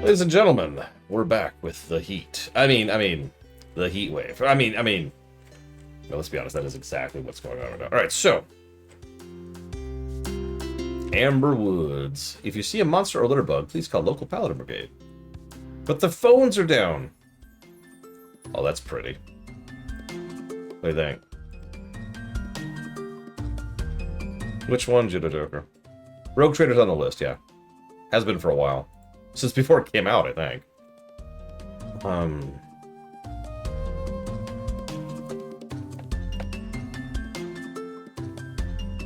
Ladies and gentlemen, we're back with the heat. I mean, the heat wave. No, let's be honest, that is exactly what's going on right now. Alright, so. Amber Woods. If you see a monster or litter bug, please call local paladin brigade. But the phones are down. Oh, that's pretty. What do you think? Which one, Judo Joker? Rogue Trader's on the list, yeah. Has been for a while. Since before it came out, I think.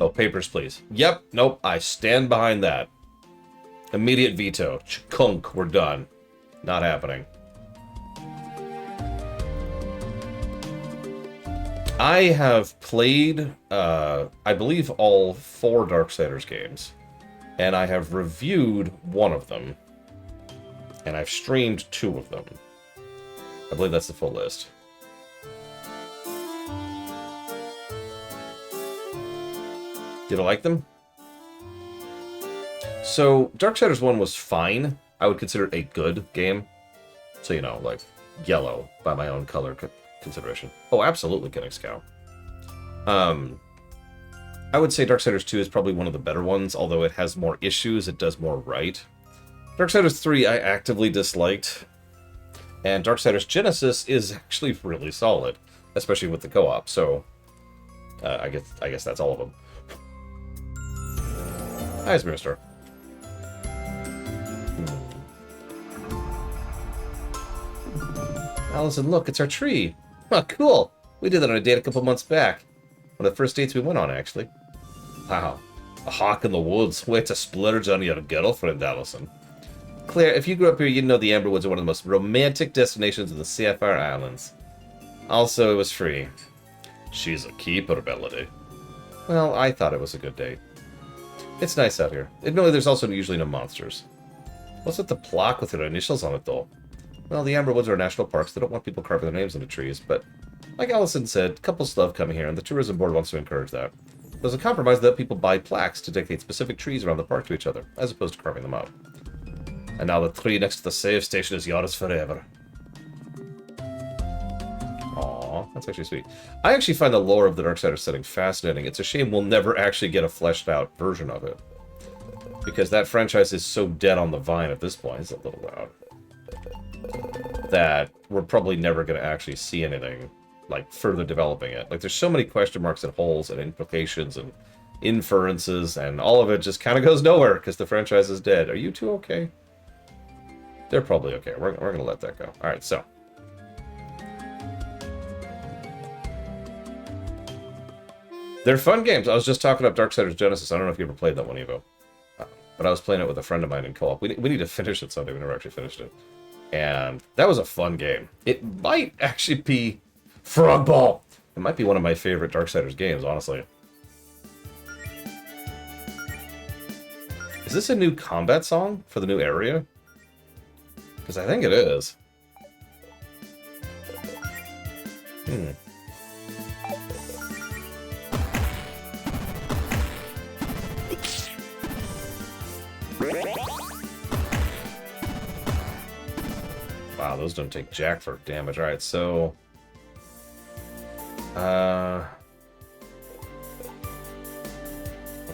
Oh, papers, please. Yep, nope, I stand behind that. Immediate veto. Chunk, we're done. Not happening. I have played, I believe, all 4 Darksiders games. And I have reviewed one of them. And I've streamed 2 of them. I believe that's the full list. Did I like them? So, Darksiders 1 was fine. I would consider it a good game. So, you know, like, yellow by my own color consideration. Oh, absolutely, Kinnick Scout. I would say Darksiders 2 is probably one of the better ones, although it has more issues, it does more right. Darksiders 3 I actively disliked, and Darksiders Genesis is actually really solid, especially with the co-op, so I guess that's all of them. Hi, Smearstar. Allison, look, it's our tree. Oh, cool. We did that on a date a couple months back. One of the first dates we went on, actually. Wow. A hawk in the woods. Way to splurge on your girlfriend, Allison. Claire, if you grew up here, you'd know the Amberwoods are one of the most romantic destinations in the CFR Islands. Also, it was free. She's a keeper, Melody. Well, I thought it was a good date. It's nice out here. Admittedly, there's also usually no monsters. What's with the plaque with their initials on it, though? Well, the Amberwoods are national parks. They don't want people carving their names into trees, but like Allison said, couples love coming here, and the tourism board wants to encourage that. There's a compromise that people buy plaques to dedicate specific trees around the park to each other, as opposed to carving them out. And now the tree next to the save station is yours forever. Aww, that's actually sweet. I actually find the lore of the Darksiders setting fascinating. It's a shame we'll never actually get a fleshed out version of it. Because that franchise is so dead on the vine at this point, it's a little loud, that we're probably never going to actually see anything like further developing it. Like, there's so many question marks and holes and implications and inferences, and all of it just kind of goes nowhere because the franchise is dead. Are you two okay? They're probably okay. We're going to let that go. All right, so. They're fun games. I was just talking up Darksiders Genesis. I don't know if you ever played that one, Evo. But I was playing it with a friend of mine in co-op. We need to finish it someday. We never actually finished it. And that was a fun game. It might actually be Frogball. It might be one of my favorite Darksiders games, honestly. Is this a new combat song for the new area? Because I think it is. Wow, those don't take jack for damage. Alright, so...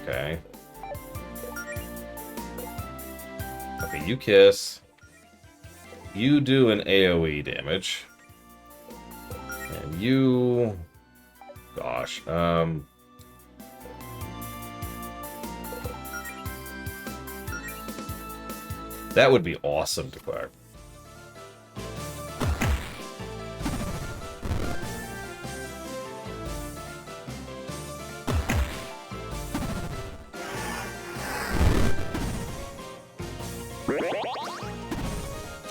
Okay. Okay, you kiss. You do an AoE damage. And you... Gosh, that would be awesome to crack.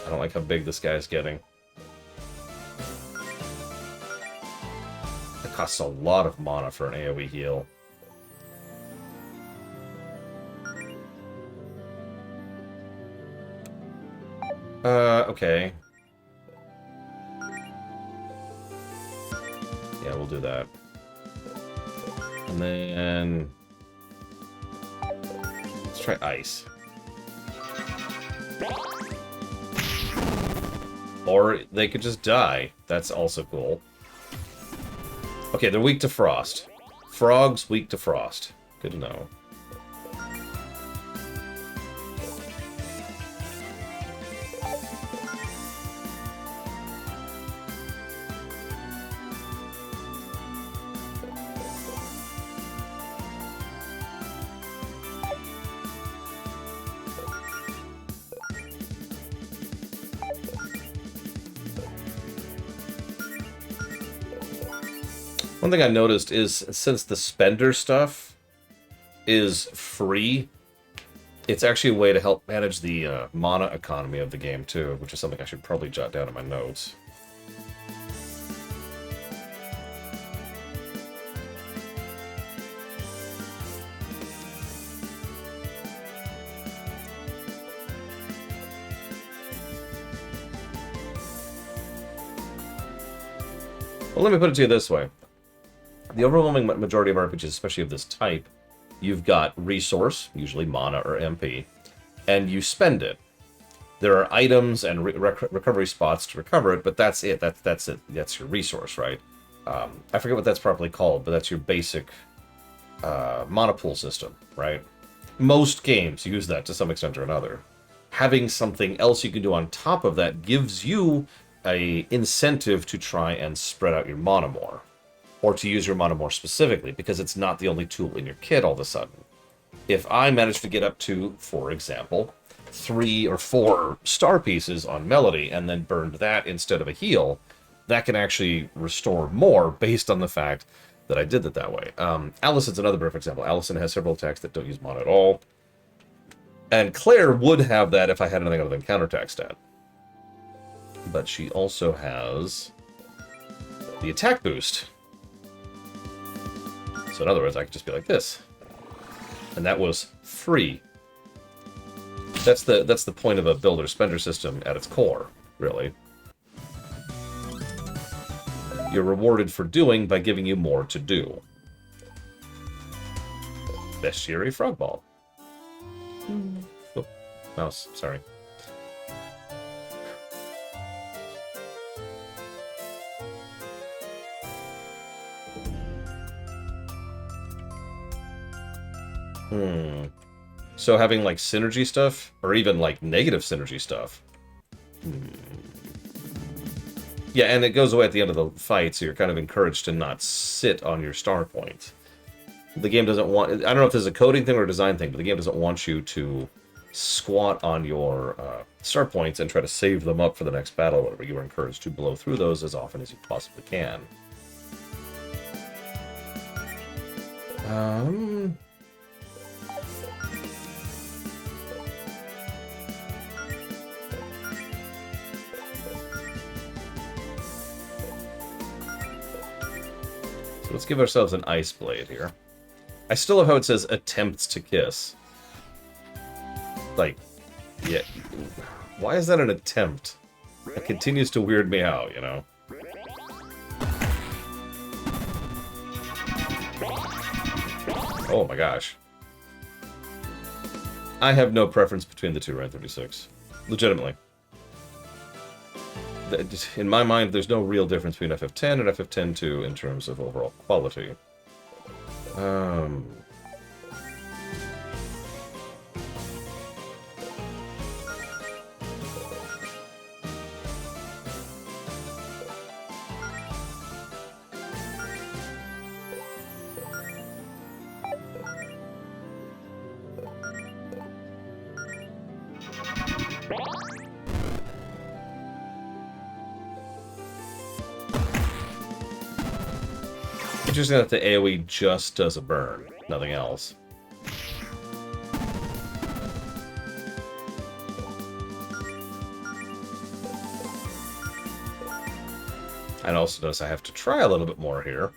I don't like how big this guy's getting. It costs a lot of mana for an AoE heal. Okay. Yeah, we'll do that. And then... let's try ice. Or they could just die. That's also cool. Okay, they're weak to frost. Frogs weak to frost. Good to know. One thing I noticed is, since the spender stuff is free, it's actually a way to help manage the mana economy of the game, too, which is something I should probably jot down in my notes. Well, let me put it to you this way. The overwhelming majority of RPGs, especially of this type, you've got resource, usually mana or MP, and you spend it. There are items and recovery spots to recover it, but that's it. That's it. That's your resource, right? I forget what that's properly called, but that's your basic mana pool system, right? Most games use that to some extent or another. Having something else you can do on top of that gives you an incentive to try and spread out your mana more. Or to use your mana more specifically, because it's not the only tool in your kit all of a sudden. If I manage to get up to, for example, 3 or 4 star pieces on Melody, and then burned that instead of a heal, that can actually restore more based on the fact that I did it that way. Allison's another perfect example. Allison has several attacks that don't use mana at all. And Claire would have that if I had anything other than counterattack stat. But she also has the attack boost. So in other words, I could just be like this. And that was free. That's the point of a builder spender system at its core, really. You're rewarded for doing by giving you more to do. Bestiary Frog Ball. Oh, mouse, sorry. So having, like, synergy stuff, or even, like, negative synergy stuff. Yeah, and it goes away at the end of the fight, so you're kind of encouraged to not sit on your star points. The game doesn't want... I don't know if this is a coding thing or a design thing, but the game doesn't want you to squat on your star points and try to save them up for the next battle or whatever. You are encouraged to blow through those as often as you possibly can. Let's give ourselves an Ice Blade here. I still love how it says attempts to kiss. Like, yeah. Why is that an attempt? It continues to weird me out, you know? Oh my gosh. I have no preference between the two Red 36. Legitimately. In my mind, there's no real difference between FF10 and FF10-2 in terms of overall quality. Interesting that the AoE just does a burn, nothing else. And also notice I have to try a little bit more here.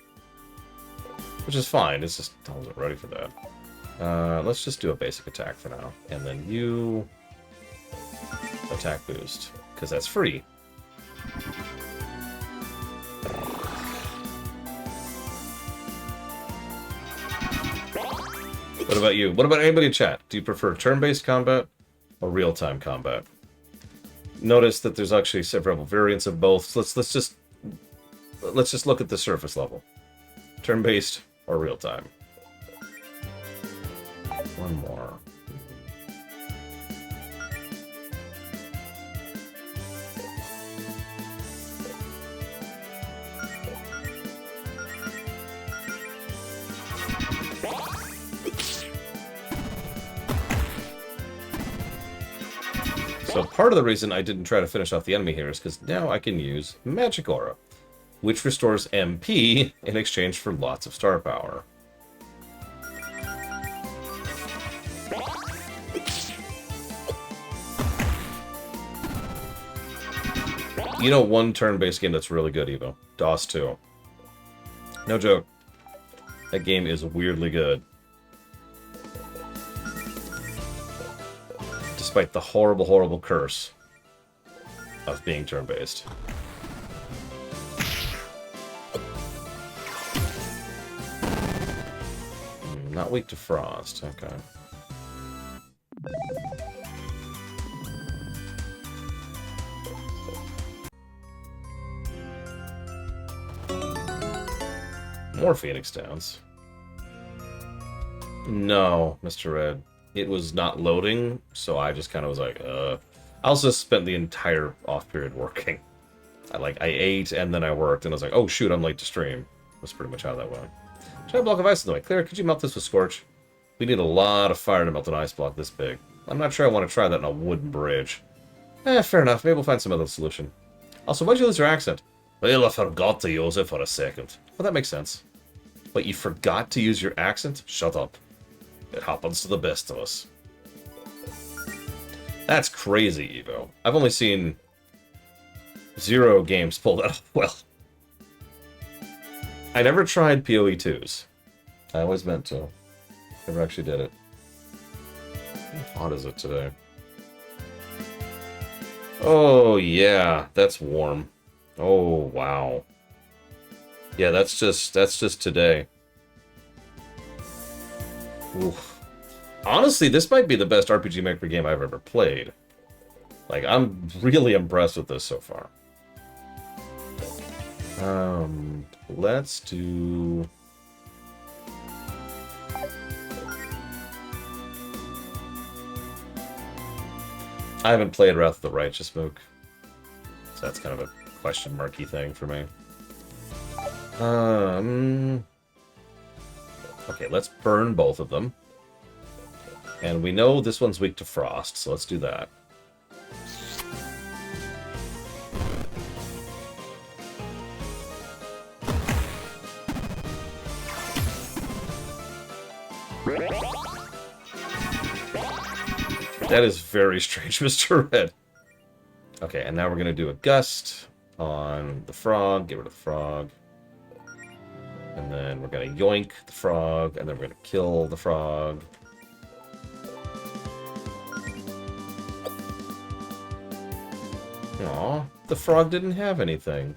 Which is fine, it's just I wasn't ready for that. Let's just do a basic attack for now. And then you... attack boost, because that's free. What about you? What about anybody in chat? Do you prefer turn-based combat or real-time combat? Notice that there's actually several variants of both. So let's just look at the surface level. Turn-based or real-time. One more. So part of the reason I didn't try to finish off the enemy here is because now I can use Magic Aura, which restores MP in exchange for lots of star power. You know one turn-based game that's really good, Evo? DOS 2. No joke. That game is weirdly good. Despite the horrible, horrible curse of being turn-based. Not weak to frost, okay. More Phoenix Downs. No, Mr. Red. It was not loading, so I just kind of was like, I also spent the entire off period working. I ate and then I worked, and I was like, oh shoot, I'm late to stream. That's pretty much how that went. Try a block of ice in the way. Claire, could you melt this with Scorch? We need a lot of fire to melt an ice block this big. I'm not sure I want to try that on a wooden bridge. Fair enough. Maybe we'll find some other solution. Also, why'd you lose your accent? Well, I forgot to use it for a second. Well, that makes sense. But you forgot to use your accent? Shut up. It happens to the best of us. That's crazy, Evo. I've only seen 0 games pull that off well. I never tried PoE 2s. I always meant to. Never actually did it. How hot is it today? Oh, yeah. That's warm. Oh, wow. Yeah, that's just today. Oof. Honestly, this might be the best RPG Maker game I've ever played. Like, I'm really impressed with this so far. Let's do... I haven't played Wrath of the Righteous Mook, so that's kind of a question marky thing for me. Okay, let's burn both of them. And we know this one's weak to frost, so let's do that. That is very strange, Mr. Red. Okay, and now we're going to do a gust on the frog, get rid of the frog. And then we're going to yoink the frog, and then we're going to kill the frog. Aw, the frog didn't have anything.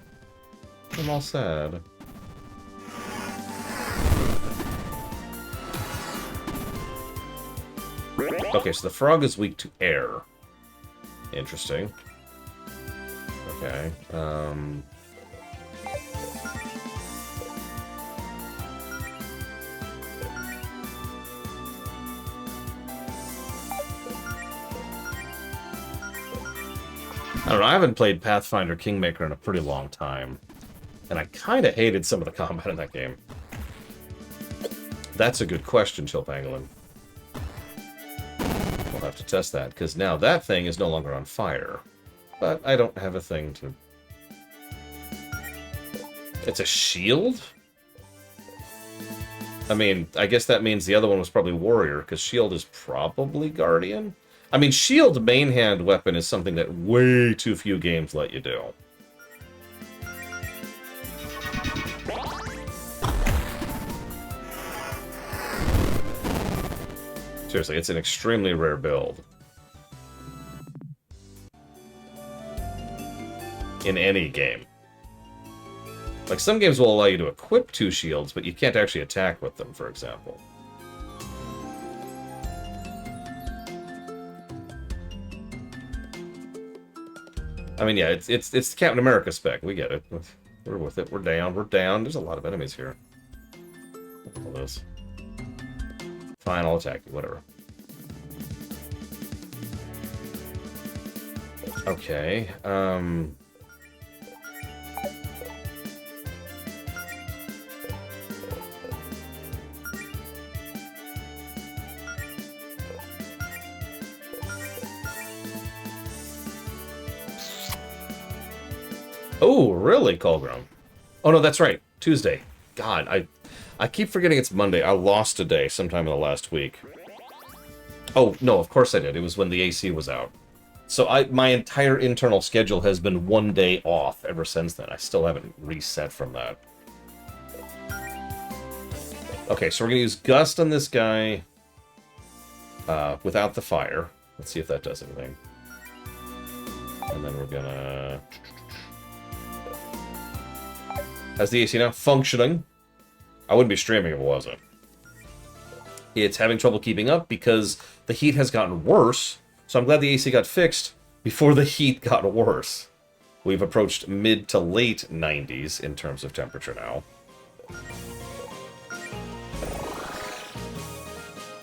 I'm all sad. Okay, so the frog is weak to air. Interesting. Okay, I don't know, I haven't played Pathfinder Kingmaker in a pretty long time. And I kind of hated some of the combat in that game. That's a good question, Chillpangolin. We'll have to test that, because now that thing is no longer on fire. But I don't have a thing to... It's a shield? I mean, I guess that means the other one was probably Warrior, because shield is probably Guardian? I mean, shield main hand weapon is something that way too few games let you do. Seriously, it's an extremely rare build. In any game. Like, some games will allow you to equip 2 shields, but you can't actually attack with them, for example. I mean, yeah, it's Captain America spec. We get it. We're with it. We're down. We're down. There's a lot of enemies here. All this. Fine, I'll attack you. Whatever. Okay. Oh, really, Colgrim? Oh, no, that's right. Tuesday. God, I keep forgetting it's Monday. I lost a day sometime in the last week. Oh, no, of course I did. It was when the AC was out. So my entire internal schedule has been one day off ever since then. I still haven't reset from that. Okay, so we're going to use Gust on this guy without the fire. Let's see if that does anything. And then we're going to... How's the AC now? Functioning. I wouldn't be streaming if it wasn't. It's having trouble keeping up because the heat has gotten worse. So I'm glad the AC got fixed before the heat got worse. We've approached mid to late 90s in terms of temperature now.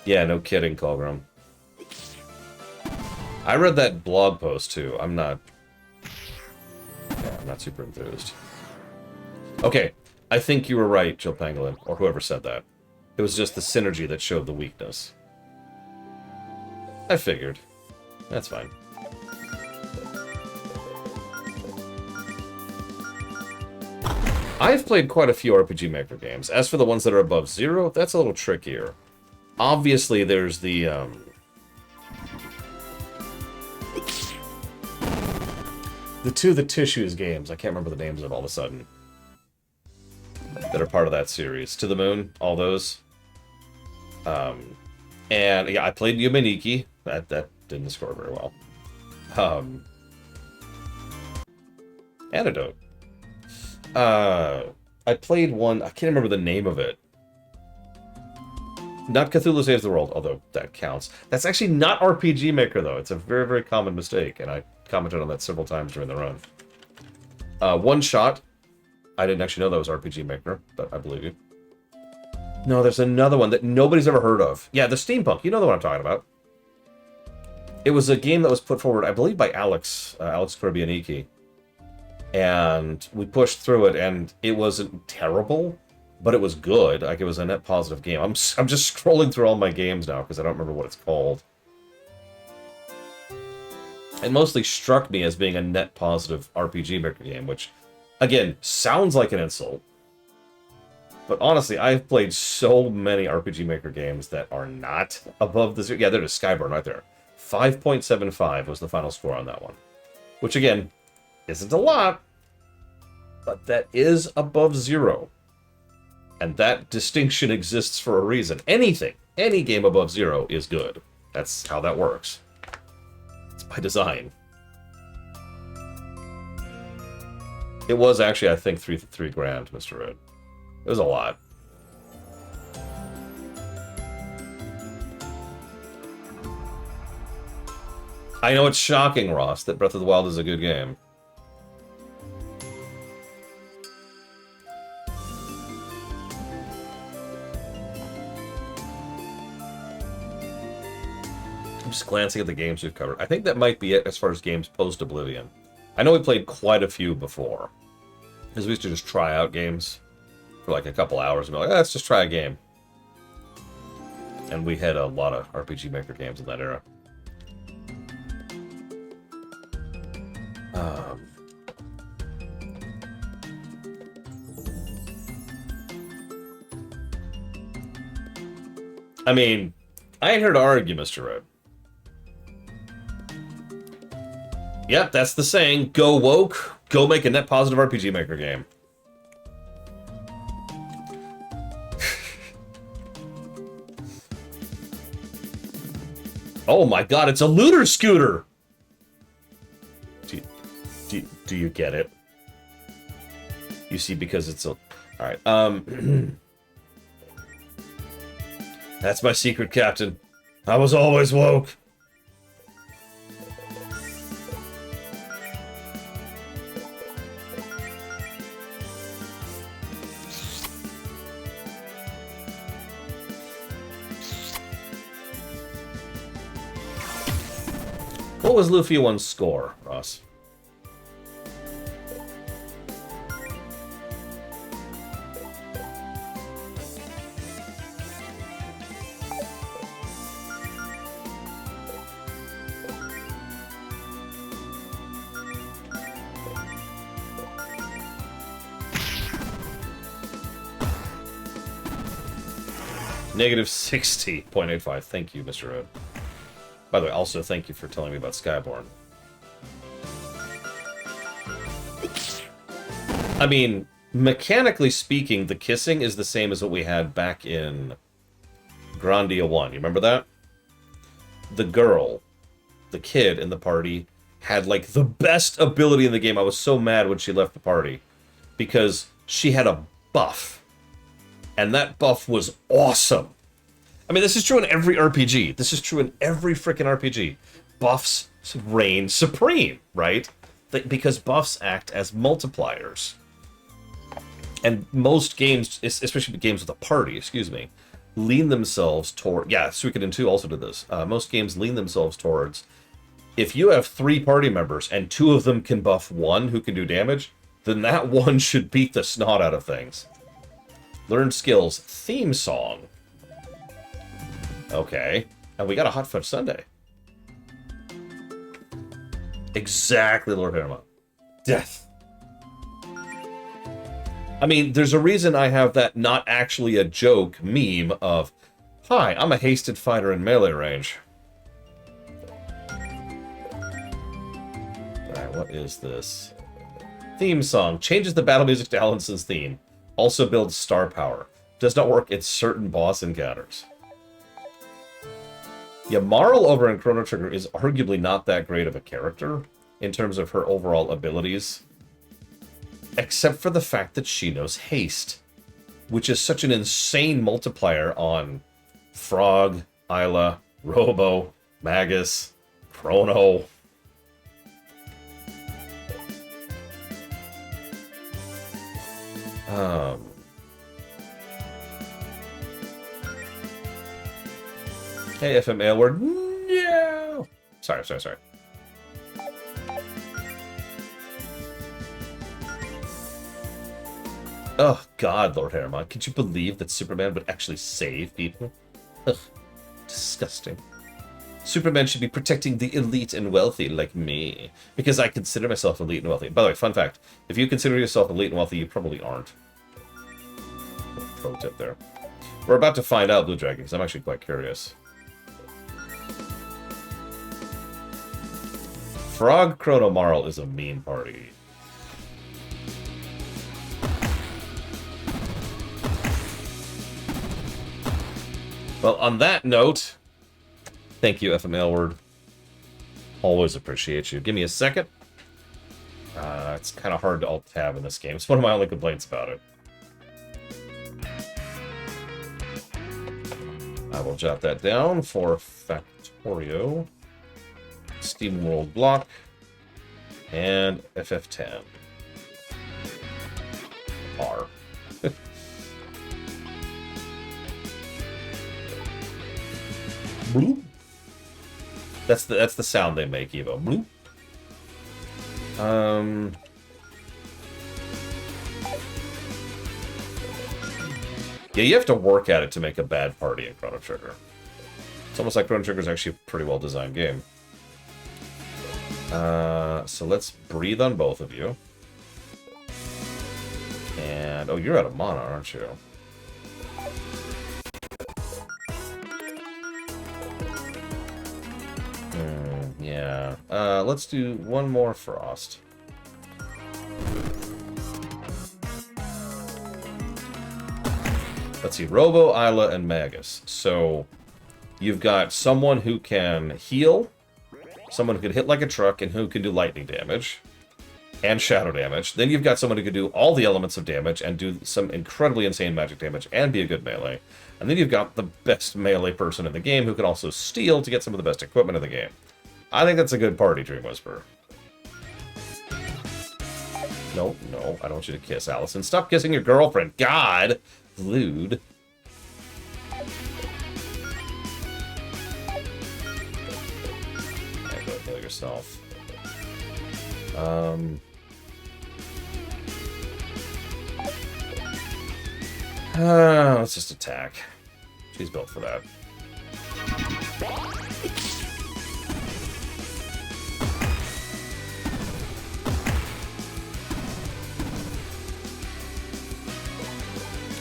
Yeah, no kidding, Colgrim. I read that blog post too. I'm not super enthused. Okay, I think you were right, Jill Pangolin, or whoever said that. It was just the synergy that showed the weakness. I figured. That's fine. I've played quite a few RPG Maker games. As for the ones that are above 0, that's a little trickier. Obviously, there's the Tissues games. I can't remember the names of all of a sudden. That are part of that series. To the Moon, all those. And yeah, I played Yumeniki. That didn't score very well. Antidote. I played one, I can't remember the name of it. Not Cthulhu Saves the World, although that counts. That's actually not RPG Maker, though. It's a very, very common mistake, and I commented on that several times during the run. One Shot. I didn't actually know that was RPG Maker, but I believe you. No, there's another one that nobody's ever heard of. Yeah, the Steampunk. You know the one I'm talking about. It was a game that was put forward, I believe, by Alex Korbianiki. And we pushed through it, and it wasn't terrible, but it was good. Like, it was a net positive game. I'm just scrolling through all my games now, because I don't remember what it's called. It mostly struck me as being a net positive RPG Maker game, which... Again, sounds like an insult. But honestly, I've played so many RPG Maker games that are not above the 0. Yeah, there's Skyburn right there. 5.75 was the final score on that one. Which, again, isn't a lot. But that is above 0. And that distinction exists for a reason. Anything, any game above 0 is good. That's how that works. It's by design. It was actually, I think, three grand, Mr. Red. It was a lot. I know it's shocking, Ross, that Breath of the Wild is a good game. I'm just glancing at the games we've covered. I think that might be it as far as games post-Oblivion. I know we played quite a few before. Because we used to just try out games for like a couple hours and be like, let's just try a game. And we had a lot of RPG Maker games in that era. I mean, I ain't here to argue, Mr. Red. Yep, that's the saying. Go woke, go make a net positive RPG Maker game. Oh my god, it's a looter scooter! Do you get it? You see, because it's a... Alright, That's my secret, Captain. I was always woke. What was Luffy 1's score, Ross? Negative 60.85. Thank you, Mr. Road. By the way, also thank you for telling me about Skyborn. I mean, mechanically speaking, the kissing is the same as what we had back in Grandia 1. You remember that? The girl, the kid in the party, had, like, the best ability in the game. I was so mad when she left the party. Because she had a buff. And that buff was awesome. I mean, this is true in every RPG. This is true in every freaking RPG. Buffs reign supreme, right? Because buffs act as multipliers. And most games, especially games with a party, excuse me, lean themselves toward... Yeah, Suikoden 2 also did this. Most games lean themselves towards... If you have 3 party members and 2 of them can buff 1 who can do damage, then that 1 should beat the snot out of things. Learn skills. Theme song. Okay. And we got a Hot Fudge Sundae. Exactly, Lord Herma. Death. I mean, there's a reason I have that not actually a joke meme of, hi, I'm a hasted fighter in melee range. Alright, what is this? Theme song. Changes the battle music to Allison's theme. Also builds star power. Does not work in certain boss encounters. Yeah, Marl over in Chrono Trigger is arguably not that great of a character in terms of her overall abilities. Except for the fact that she knows haste. Which is such an insane multiplier on Frog, Isla, Robo, Magus, Chrono. Hey, FM Aylward. No! Sorry. Oh, God, Lord Hermon. Could you believe that Superman would actually save people? Ugh. Disgusting. Superman should be protecting the elite and wealthy like me. Because I consider myself elite and wealthy. By the way, fun fact. If you consider yourself elite and wealthy, you probably aren't. Pro tip there. We're about to find out, Blue Dragon, because I'm actually quite curious. Frog Chrono Marl is a mean party. Well, on that note, thank you, FM Aylward. Always appreciate you. Give me a second. It's kind of hard to alt-tab in this game. It's one of my only complaints about it. I will jot that down for Factorio. Steam World Block. And FF10. R. Bloop. That's the sound they make, Evo. Bloop. Yeah, you have to work at it to make a bad party in Chrono Trigger. It's almost like Chrono Trigger is actually a pretty well designed game. So let's breathe on both of you. And oh, you're out of mana, aren't you? Yeah. Let's do one more Frost. Let's see, Robo, Isla, and Magus. So, you've got someone who can heal, someone who can hit like a truck, and who can do lightning damage, and shadow damage. Then you've got someone who can do all the elements of damage, and do some incredibly insane magic damage, and be a good melee. And then you've got the best melee person in the game, who can also steal to get some of the best equipment in the game. I think that's a good party, Dream Whisperer. No, I don't want you to kiss, Allison. Stop kissing your girlfriend. God! Lewd. And go kill yourself. Let's just attack. She's built for that.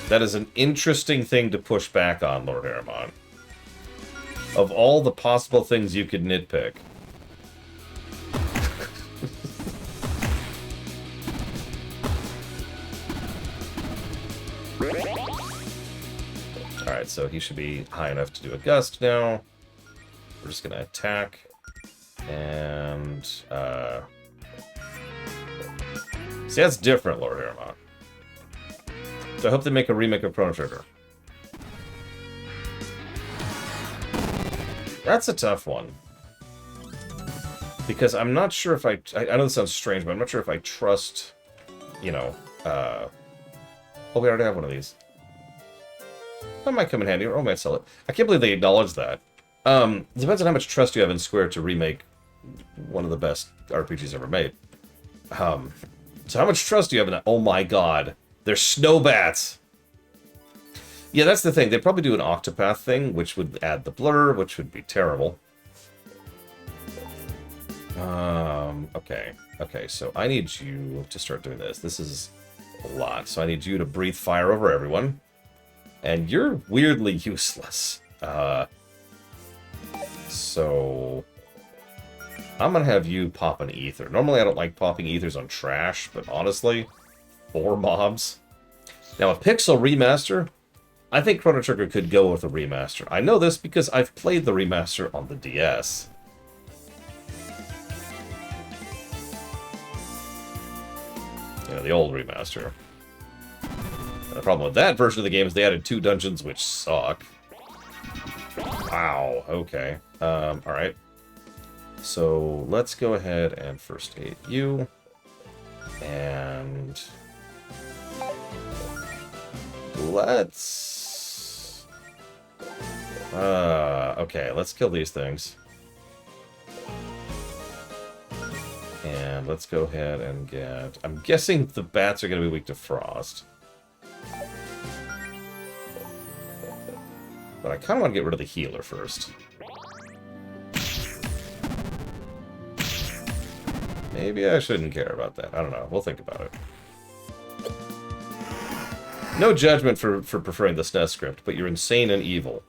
That is an interesting thing to push back on, Lord Aramon. Of all the possible things you could nitpick. Alright, so he should be high enough to do a gust now. We're just gonna attack. And, see, that's different, Lord Aramon. So I hope they make a remake of Chrono Trigger. That's a tough one. Because I'm not sure if I know this sounds strange, but I'm not sure if I trust, you know, oh, we already have one of these. That might come in handy, or I might sell it. I can't believe they acknowledge that. Depends on how much trust you have in Square to remake one of the best RPGs ever made. So how much trust do you have in that? Oh my god. They're Snowbats! Yeah, that's the thing. They'd probably do an Octopath thing, which would add the blur, which would be terrible. Okay. Okay, so I need you to start doing this. This is a lot. So I need you to breathe fire over everyone. And you're weirdly useless. So I'm gonna have you pop an ether. Normally I don't like popping ethers on trash, but honestly, 4 mobs. Now a pixel remaster, I think Chrono Trigger could go with a remaster. I know this because I've played the remaster on the DS. You know, the old remaster. And the problem with that version of the game is they added 2 dungeons which suck. Wow, okay. Alright. So let's go ahead and first aid you. And let's... okay, let's kill these things. And let's go ahead and get... I'm guessing the bats are going to be weak to frost. But I kind of want to get rid of the healer first. Maybe I shouldn't care about that. I don't know. We'll think about it. No judgment for preferring the SNES script, but you're insane and evil.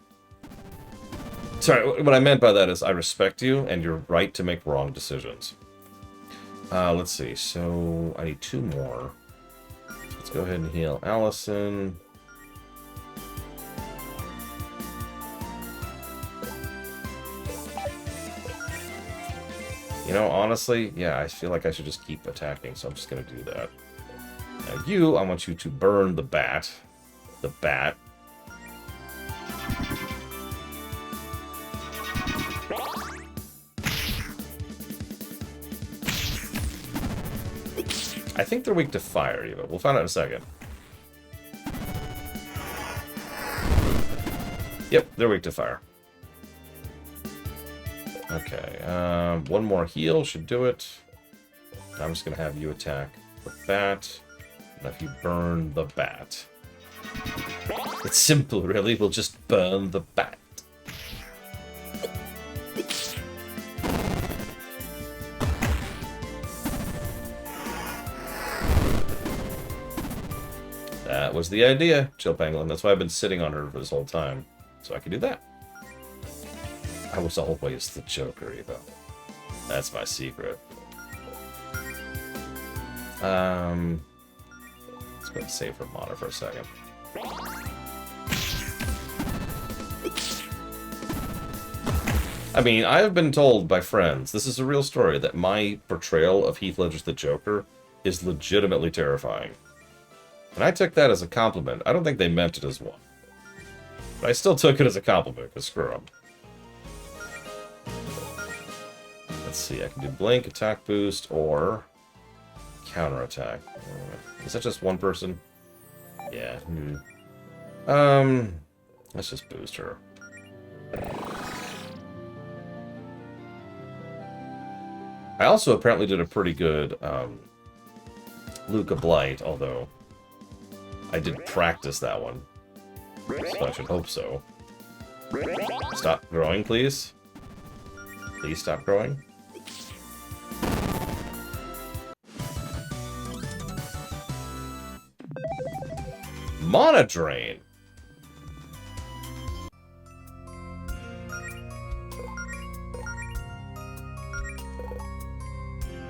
Sorry, what I meant by that is I respect you, and you're right to make wrong decisions. Let's see. So, I need 2 more. Let's go ahead and heal Allison. You know, honestly, yeah, I feel like I should just keep attacking, so I'm just going to do that. Now you, I want you to burn the bat. The bat. I think they're weak to fire, even. We'll find out in a second. Yep, they're weak to fire. Okay, 1 more heal should do it. I'm just going to have you attack the bat. And if you burn the bat. It's simple, really. We'll just burn the bat. That was the idea, Chill Pangolin. That's why I've been sitting on her for this whole time. So I can do that. I was always the Joker, Evo. That's my secret. Let's go and save for mana for a second. I mean, I have been told by friends, this is a real story, that my portrayal of Heath Ledger's the Joker is legitimately terrifying. And I took that as a compliment. I don't think they meant it as one. But I still took it as a compliment, because screw them. Let's see, I can do blink, attack boost, or counterattack. Is that just one person? Yeah. Let's just boost her. I also apparently did a pretty good Luca Blight, although I did practice that one. So I should hope so. Stop growing, please. Please stop growing. Mana Drain.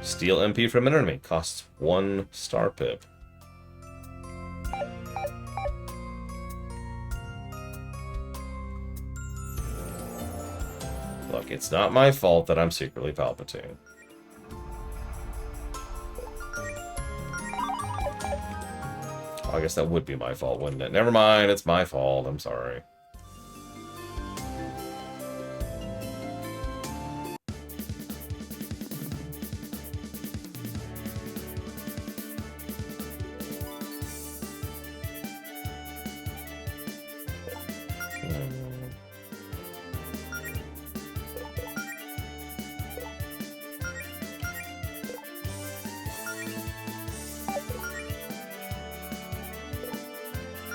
Steal MP from an enemy. Costs 1 star pip. Look, it's not my fault that I'm secretly Palpatine. Oh, I guess that would be my fault, wouldn't it? Never mind, it's my fault. I'm sorry.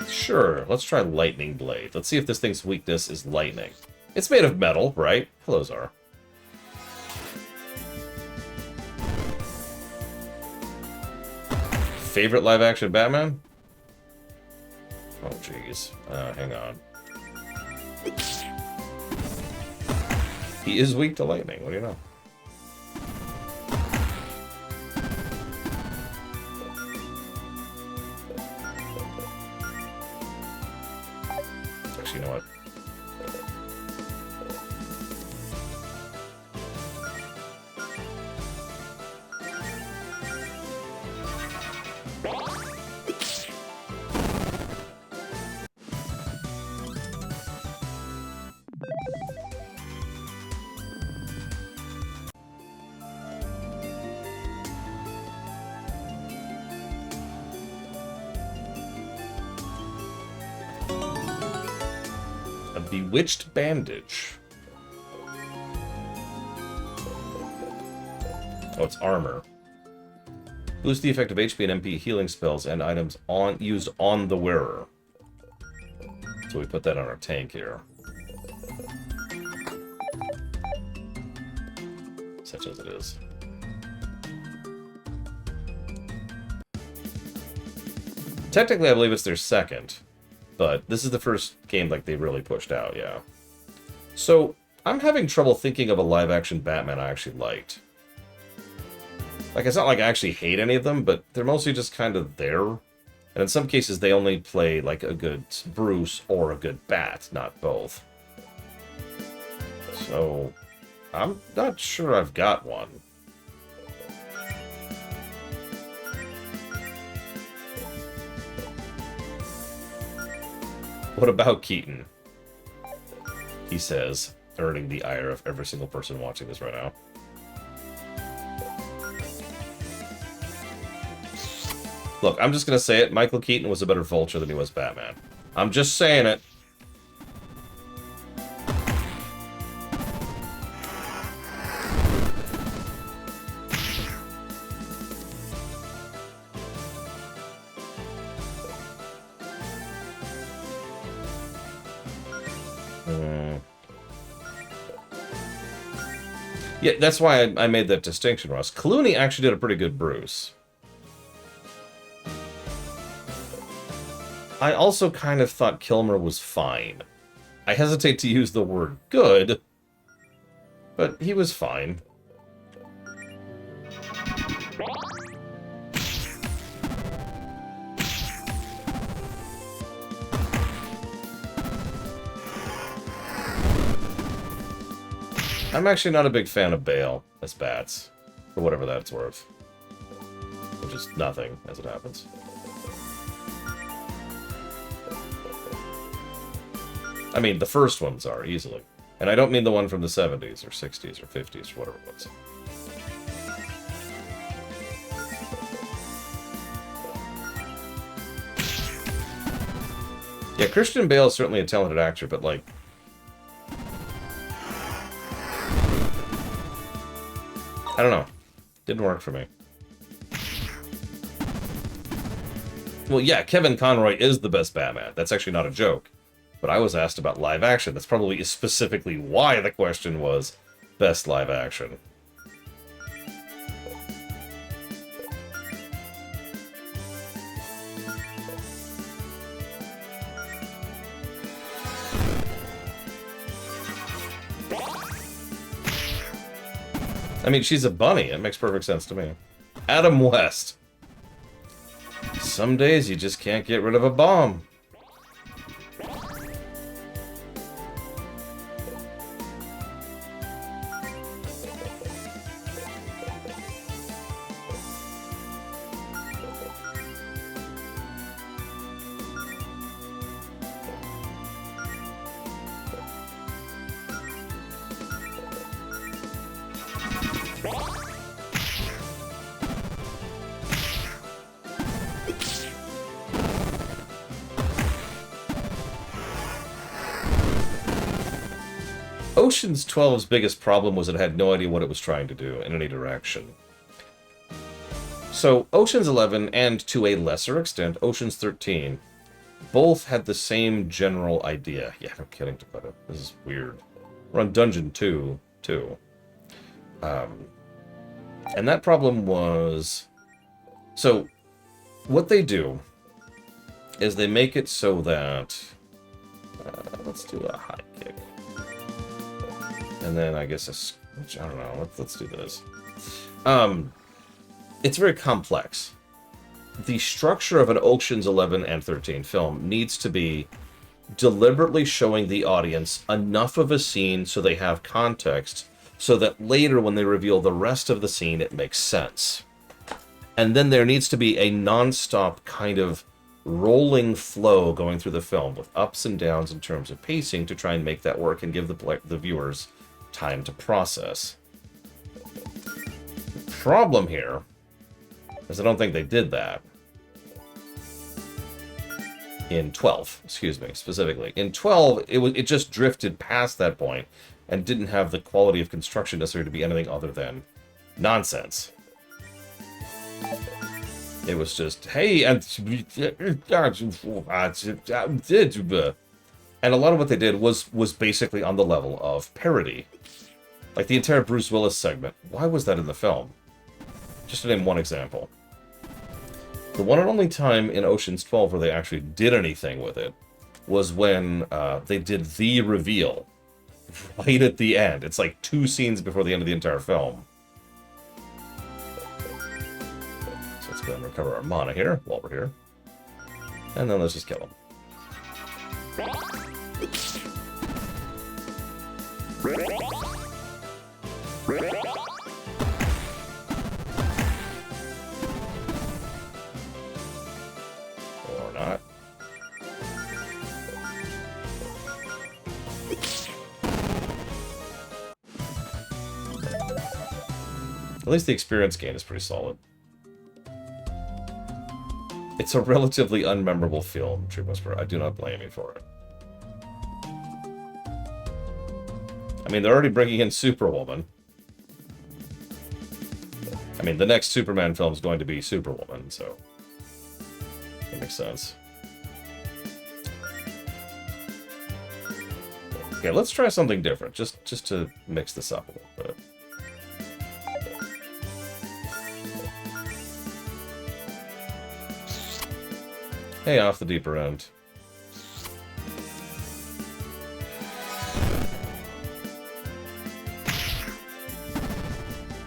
Sure, let's try Lightning Blade. Let's see if this thing's weakness is lightning. It's made of metal, right? Hello, Zar. Favorite live-action Batman? Oh, jeez. Hang on. He is weak to lightning. What do you know? Actually, you know what? Bewitched Bandage. Oh, it's armor. Boost the effect of HP and MP healing spells and items used on the wearer. So we put that on our tank here. Such as it is. Technically, I believe it's their second. But this is the first game like they really pushed out, yeah. So, I'm having trouble thinking of a live-action Batman I actually liked. Like, it's not like I actually hate any of them, but they're mostly just kind of there. And in some cases, they only play, like, a good Bruce or a good Bat, not both. So, I'm not sure I've got one. What about Keaton? He says, earning the ire of every single person watching this right now. Look, I'm just going to say it. Michael Keaton was a better Vulture than he was Batman. I'm just saying it. Yeah, that's why I made that distinction, Ross. Clooney actually did a pretty good Bruce. I also kind of thought Kilmer was fine. I hesitate to use the word good, but he was fine. I'm actually not a big fan of Bale as Bats, for whatever that's worth. Which is nothing, as it happens. I mean, the first ones are, easily. And I don't mean the one from the 70s, or 60s, or 50s, or whatever it was. Yeah, Christian Bale is certainly a talented actor, but, like... I don't know. Didn't work for me. Well, yeah, Kevin Conroy is the best Batman. That's actually not a joke. But I was asked about live action. That's probably specifically why the question was best live action. I mean, she's a bunny. It makes perfect sense to me. Adam West. Some days you just can't get rid of a bomb. Ocean's 12's biggest problem was it had no idea what it was trying to do in any direction. So, Ocean's 11, and to a lesser extent, Ocean's 13, both had the same general idea. Yeah, no kidding, Dakota. This is weird. We're on Dungeon 2, too. And that problem was... So, what they do is they make it so that... let's do a high kick. And then I guess I don't know. Let's do this. It's very complex. The structure of an Ocean's 11 and 13 film needs to be deliberately showing the audience enough of a scene so they have context, so that later when they reveal the rest of the scene, it makes sense. And then there needs to be a non-stop kind of rolling flow going through the film with ups and downs in terms of pacing to try and make that work and give the viewers time to process. The problem here is I don't think they did that. In 12, excuse me, specifically. In 12, it just drifted past that point and didn't have the quality of construction necessary to be anything other than nonsense. It was just, hey, and a lot of what they did was basically on the level of parody. Like the entire Bruce Willis segment. Why was that in the film? Just to name one example. The one and only time in Ocean's 12 where they actually did anything with it was when they did the reveal right at the end. It's like 2 scenes before the end of the entire film. So let's go ahead and recover our mana here while we're here. And then let's just kill him. Or not. At least the experience gain is pretty solid. It's a relatively unmemorable film, True Whisperer. I do not blame you for it. I mean, they're already bringing in Superwoman. I mean, the next Superman film is going to be Superwoman, so that makes sense. Okay, let's try something different, just to mix this up a little bit. Hey, off the deeper end.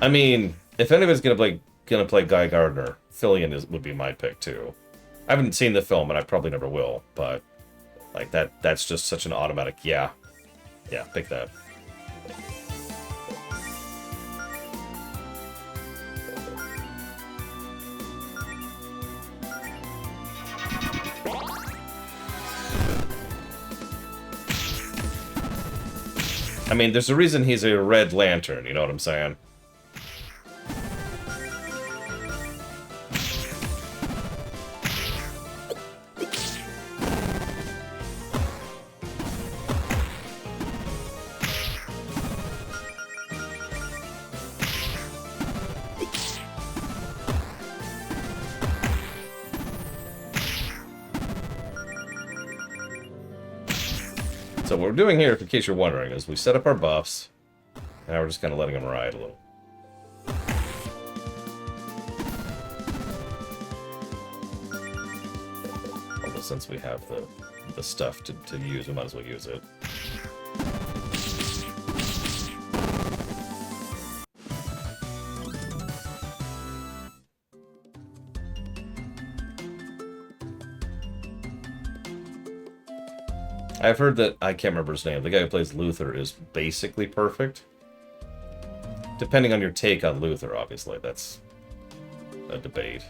I mean, if anybody's gonna play Guy Gardner, Fillion would be my pick too. I haven't seen the film, and I probably never will, but like that's just such an automatic yeah, pick that. I mean, there's a reason he's a Red Lantern, you know what I'm saying? So what we're doing here, in case you're wondering, is we set up our buffs, and now we're just kind of letting them ride a little. Although since we have the stuff to use, we might as well use it. I've heard that, I can't remember his name, the guy who plays Luther is basically perfect. Depending on your take on Luther, obviously, that's a debate.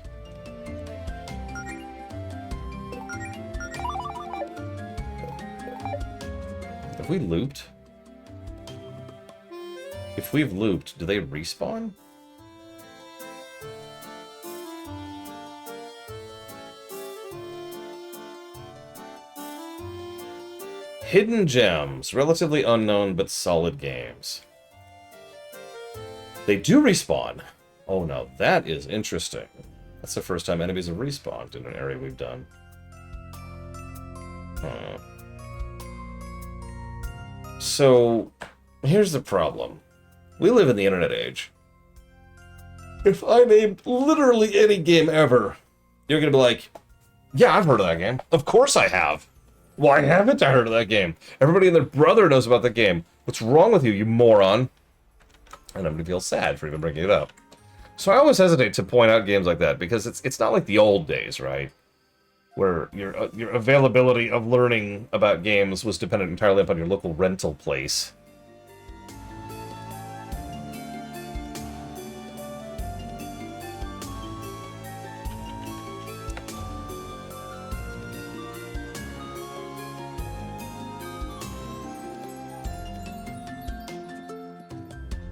Have we looped? If we've looped, do they respawn? Hidden gems. Relatively unknown, but solid games. They do respawn. Oh, now that is interesting. That's the first time enemies have respawned in an area we've done. Huh. So, here's the problem. We live in the internet age. If I name literally any game ever, you're gonna be like, yeah, I've heard of that game. Of course I have. Why haven't I heard of that game? Everybody and their brother knows about that game. What's wrong with you, you moron? And I'm gonna feel sad for even bringing it up. So I always hesitate to point out games like that, because it's not like the old days, right? Where your availability of learning about games was dependent entirely upon your local rental place.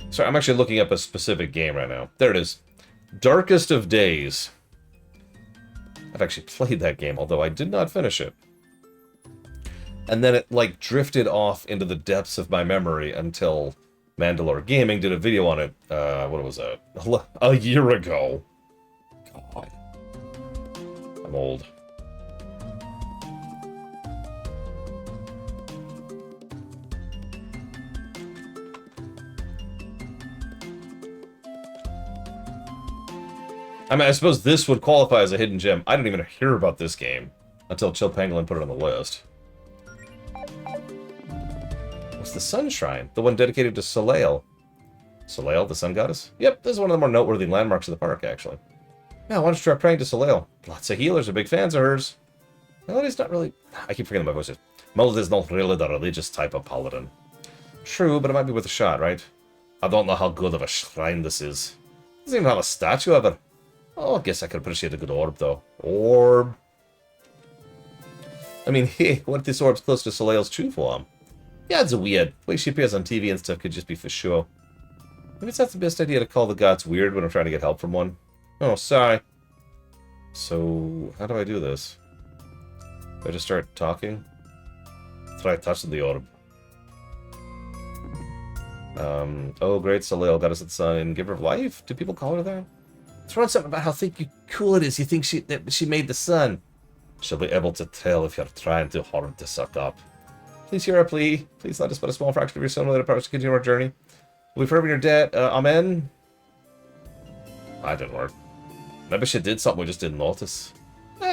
Sorry, I'm actually looking up a specific game right now. There it is. Darkest of Days. I've actually played that game, although I did not finish it. And then it, like, drifted off into the depths of my memory until Mandalore Gaming did a video on it, what was that? A year ago. God. I'm old. I mean, I suppose this would qualify as a hidden gem. I didn't even hear about this game until Chill Pangolin put it on the list. What's the Sun Shrine? The one dedicated to Soleil. Soleil, the sun goddess? Yep, this is one of the more noteworthy landmarks of the park, actually. Yeah, why don't you try praying to Soleil? Lots of healers are big fans of hers. Melody's not really... I keep forgetting my voices. Melody's not really the religious type of paladin. True, but it might be worth a shot, right? I don't know how good of a shrine this is. It doesn't even have a statue of her. Oh, I guess I could appreciate a good orb, though. Orb. I mean, hey, what if this orb's close to Soleil's true form? Yeah, it's weird. The way she appears on TV and stuff could just be for sure. Maybe it's not the best idea to call the gods weird when I'm trying to get help from one. Oh, sorry. So, how do I do this? Do I just start talking? Try touching the orb. Oh, great Soleil, goddess of the sun, giver of life? Do people call her that? Throw in something about how cool it is you think that she made the sun. She'll be able to tell if you're trying too hard to suck up. Please hear our plea. Please let us put a small fraction of your soul that powers to continue our journey. We've heard your debt. Amen? That didn't work. Maybe she did something we just didn't notice.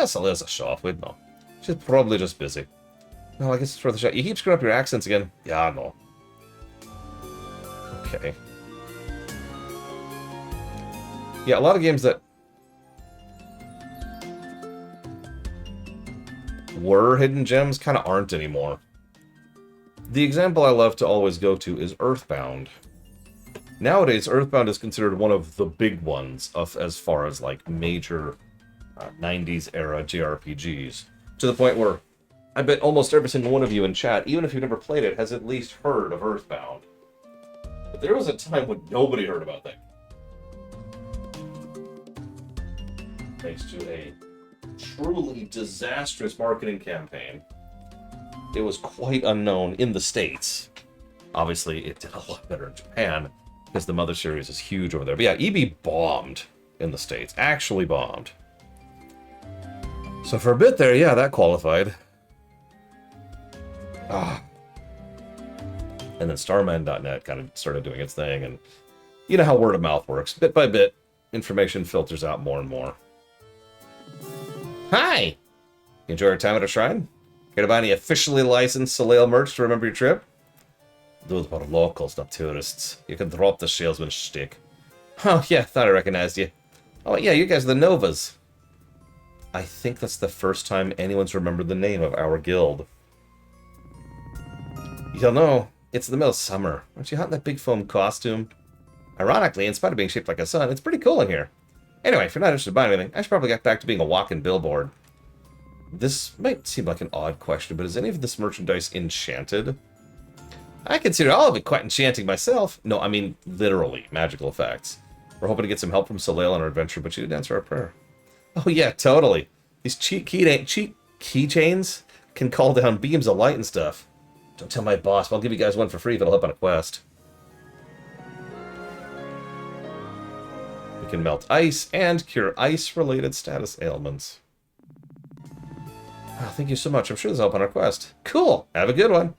Soleil's a shop, we'd know. She's probably just busy. No, I guess it's worth a shot. You keep screwing up your accents again. Yeah, I know. Okay. Yeah, a lot of games that were hidden gems kind of aren't anymore. The example I love to always go to is Earthbound. Nowadays, Earthbound is considered one of the big ones as far as like major 90s era JRPGs. To the point where I bet almost every single one of you in chat, even if you've never played it, has at least heard of Earthbound. But there was a time when nobody heard about that. Thanks to a truly disastrous marketing campaign. It was quite unknown in the States. Obviously, it did a lot better in Japan, because the Mother series is huge over there. But yeah, EB bombed in the States. Actually bombed. So for a bit there, yeah, that qualified. And then starman.net kind of started doing its thing, and you know how word of mouth works. Bit by bit, information filters out more and more. Hi! You enjoy your time at a shrine? Care to buy any officially licensed Soleil merch to remember your trip? Those were locals, not tourists. You can drop the salesman shtick. Oh, yeah, thought I recognized you. Oh, yeah, you guys are the Novas. I think that's the first time anyone's remembered the name of our guild. You'll know, it's the middle of summer. Aren't you hot in that big foam costume? Ironically, in spite of being shaped like a sun, it's pretty cool in here. Anyway, if you're not interested in buying anything, I should probably get back to being a walking billboard. This might seem like an odd question, but is any of this merchandise enchanted? I consider all of it quite enchanting myself. No, I mean literally magical effects. We're hoping to get some help from Soleil on our adventure, but you didn't answer our prayer. Oh yeah, totally. These cheap keychains can call down beams of light and stuff. Don't tell my boss, but I'll give you guys one for free if it'll help on a quest. We can melt ice and cure ice-related status ailments. Oh, thank you so much. I'm sure this will help on our quest. Cool. Have a good one.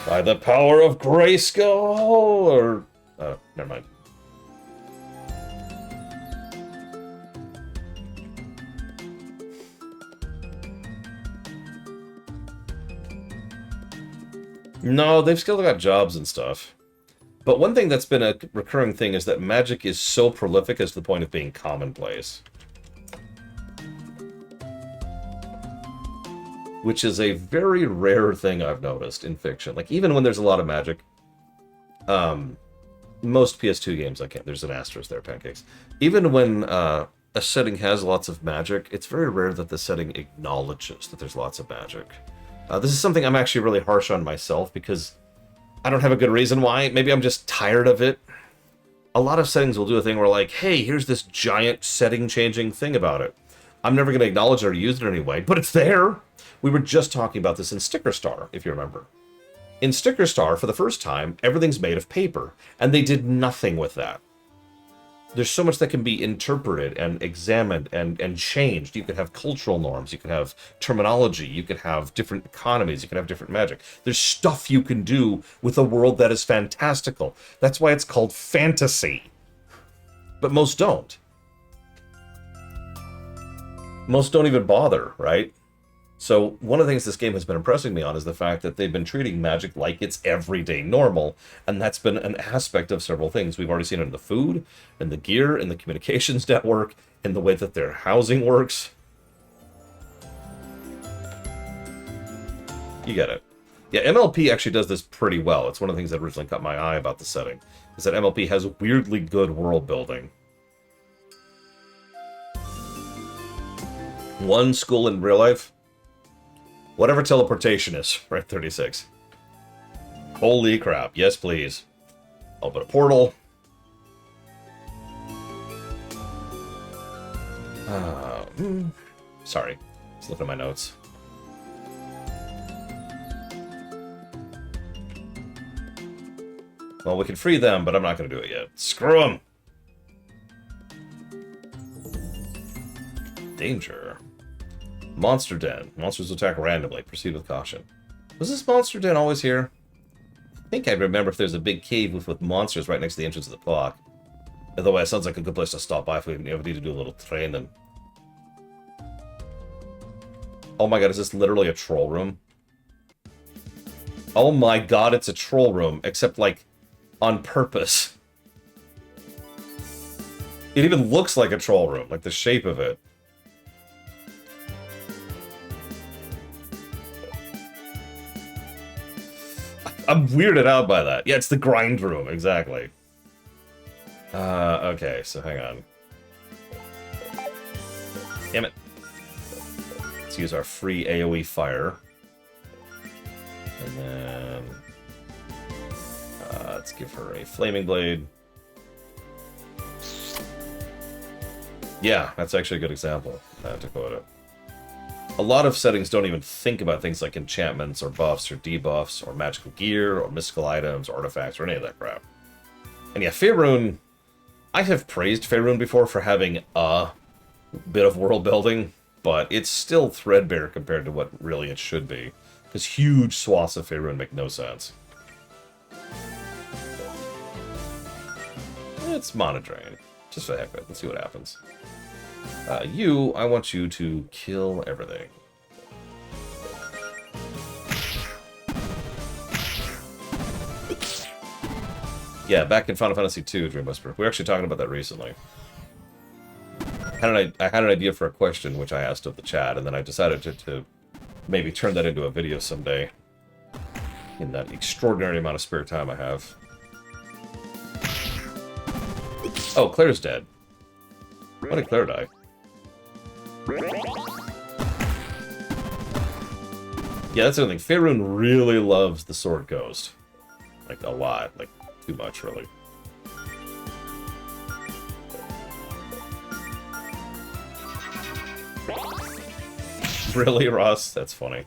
By the power of Grayskull, or... Oh, never mind. No, they've still got jobs and stuff. But one thing that's been a recurring thing is that magic is so prolific as to the point of being commonplace. Which is a very rare thing I've noticed in fiction. Like, even when there's a lot of magic, most PS2 games, I can't, there's an asterisk there, pancakes. Even when a setting has lots of magic, it's very rare that the setting acknowledges that there's lots of magic. This is something I'm actually really harsh on myself, because I don't have a good reason why. Maybe I'm just tired of it. A lot of settings will do a thing where, like, hey, here's this giant setting-changing thing about it. I'm never going to acknowledge it or use it anyway, but it's there! We were just talking about this in Sticker Star, if you remember. In Sticker Star, for the first time, everything's made of paper, and they did nothing with that. There's so much that can be interpreted and examined and changed. You could have cultural norms, you could have terminology, you could have different economies, you could have different magic. There's stuff you can do with a world that is fantastical. That's why it's called fantasy. But most don't. Most don't even bother, right? So one of the things this game has been impressing me on is the fact that they've been treating magic like it's everyday normal, and that's been an aspect of several things. We've already seen it in the food, in the gear, in the communications network, in the way that their housing works. You get it. Yeah, MLP actually does this pretty well. It's one of the things that originally caught my eye about the setting, is that MLP has weirdly good world building. One school in real life. Whatever teleportation is, right? 36. Holy crap. Yes, please. Open a portal. Sorry. Just looking at my notes. Well, we can free them, but I'm not going to do it yet. Screw them! Danger. Monster Den. Monsters attack randomly. Proceed with caution. Was this Monster Den always here? I think I remember if there's a big cave with monsters right next to the entrance of the park. Otherwise, it sounds like a good place to stop by if we ever need to do a little training. Oh my god, is this literally a troll room? Oh my god, it's a troll room, except, like, on purpose. It even looks like a troll room, like the shape of it. I'm weirded out by that. Yeah, it's the grind room, exactly. Okay, so hang on. Damn it. Let's use our free AoE fire. And then... let's give her a flaming blade. Yeah, that's actually a good example, to quote it. A lot of settings don't even think about things like enchantments, or buffs, or debuffs, or magical gear, or mystical items, or artifacts, or any of that crap. And yeah, I have praised Faerun before for having a bit of world building. but it's still threadbare compared to what really it should be. Because huge swaths of Faerun make no sense. It's Monodrain. Just for the heck of it. Let's see what happens. I want you to kill everything. Yeah, back in Final Fantasy II, Dream Whisperer. We were actually talking about that recently. I had an idea for a question, which I asked of the chat, and then I decided to maybe turn that into a video someday. In that extraordinary amount of spare time I have. Oh, Claire's dead. Why did Claire die? Yeah, that's the other thing. Faerun really loves the Sword Ghost. Like, a lot. Like, too much, really. Really, Ross? That's funny.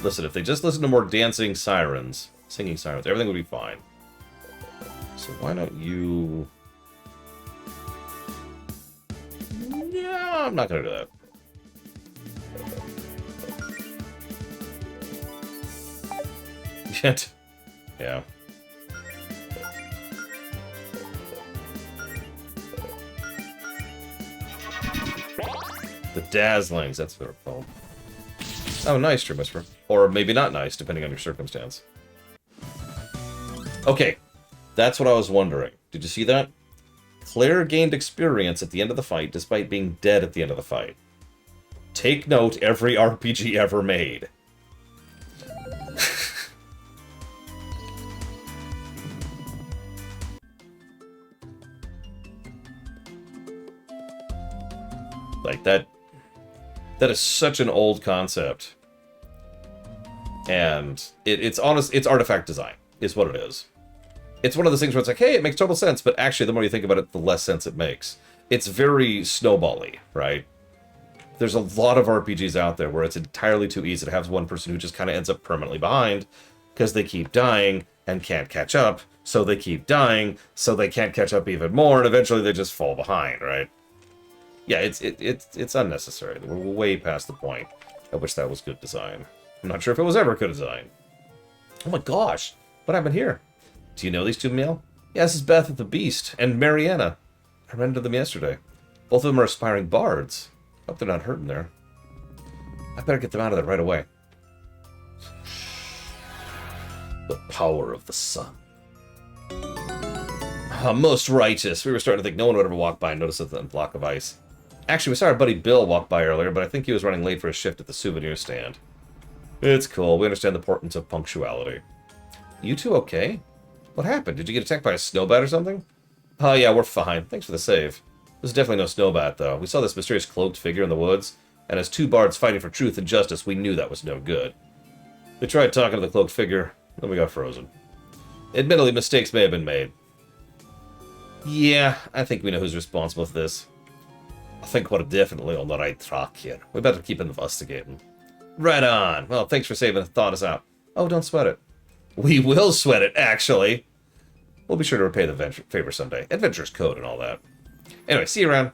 Listen, if they just listen to more dancing sirens, singing sirens, everything would be fine. So why don't you... Yeah, I'm not gonna do that. Yet. Yeah. The Dazzlings, that's what they're called. Oh, nice, Dream Whisperer. Or maybe not nice, depending on your circumstance. Okay, that's what I was wondering. Did you see that? Claire gained experience at the end of the fight, despite being dead at the end of the fight. Take note, every RPG ever made. Like, that is such an old concept. And it's honest, it's artifact design, is what it is. It's one of those things where it's like, hey, it makes total sense, but actually, the more you think about it, the less sense it makes. It's very snowball-y, right? There's a lot of RPGs out there where it's entirely too easy to have one person who just kind of ends up permanently behind, because they keep dying and can't catch up, so they keep dying, so they can't catch up even more, and eventually they just fall behind, right? Yeah, it's unnecessary. We're way past the point at which that was good design. I'm not sure if it was ever good design. Oh my gosh, what happened here? Do you know these two, Mel? Yeah, this is Beth the Beast and Mariana. I ran into them yesterday. Both of them are aspiring bards. Hope they're not hurting there. I better get them out of there right away. The power of the sun. Oh, most righteous. We were starting to think no one would ever walk by and notice that block of ice. Actually, we saw our buddy Bill walk by earlier, but I think he was running late for his shift at the souvenir stand. It's cool. We understand the importance of punctuality. You two okay? What happened? Did you get attacked by a snowbat or something? Oh yeah, we're fine. Thanks for the save. This is definitely no snowbat, though. We saw this mysterious cloaked figure in the woods, and as two bards fighting for truth and justice, we knew that was no good. We tried talking to the cloaked figure, then we got frozen. Admittedly, mistakes may have been made. Yeah, I think we know who's responsible for this. I think we're definitely on the right track here. We better keep investigating. Right on. Well, thanks for thawing us out. Oh, don't sweat it. We will sweat it, actually. We'll be sure to repay the favor someday. Adventurer's code and all that. Anyway, see you around.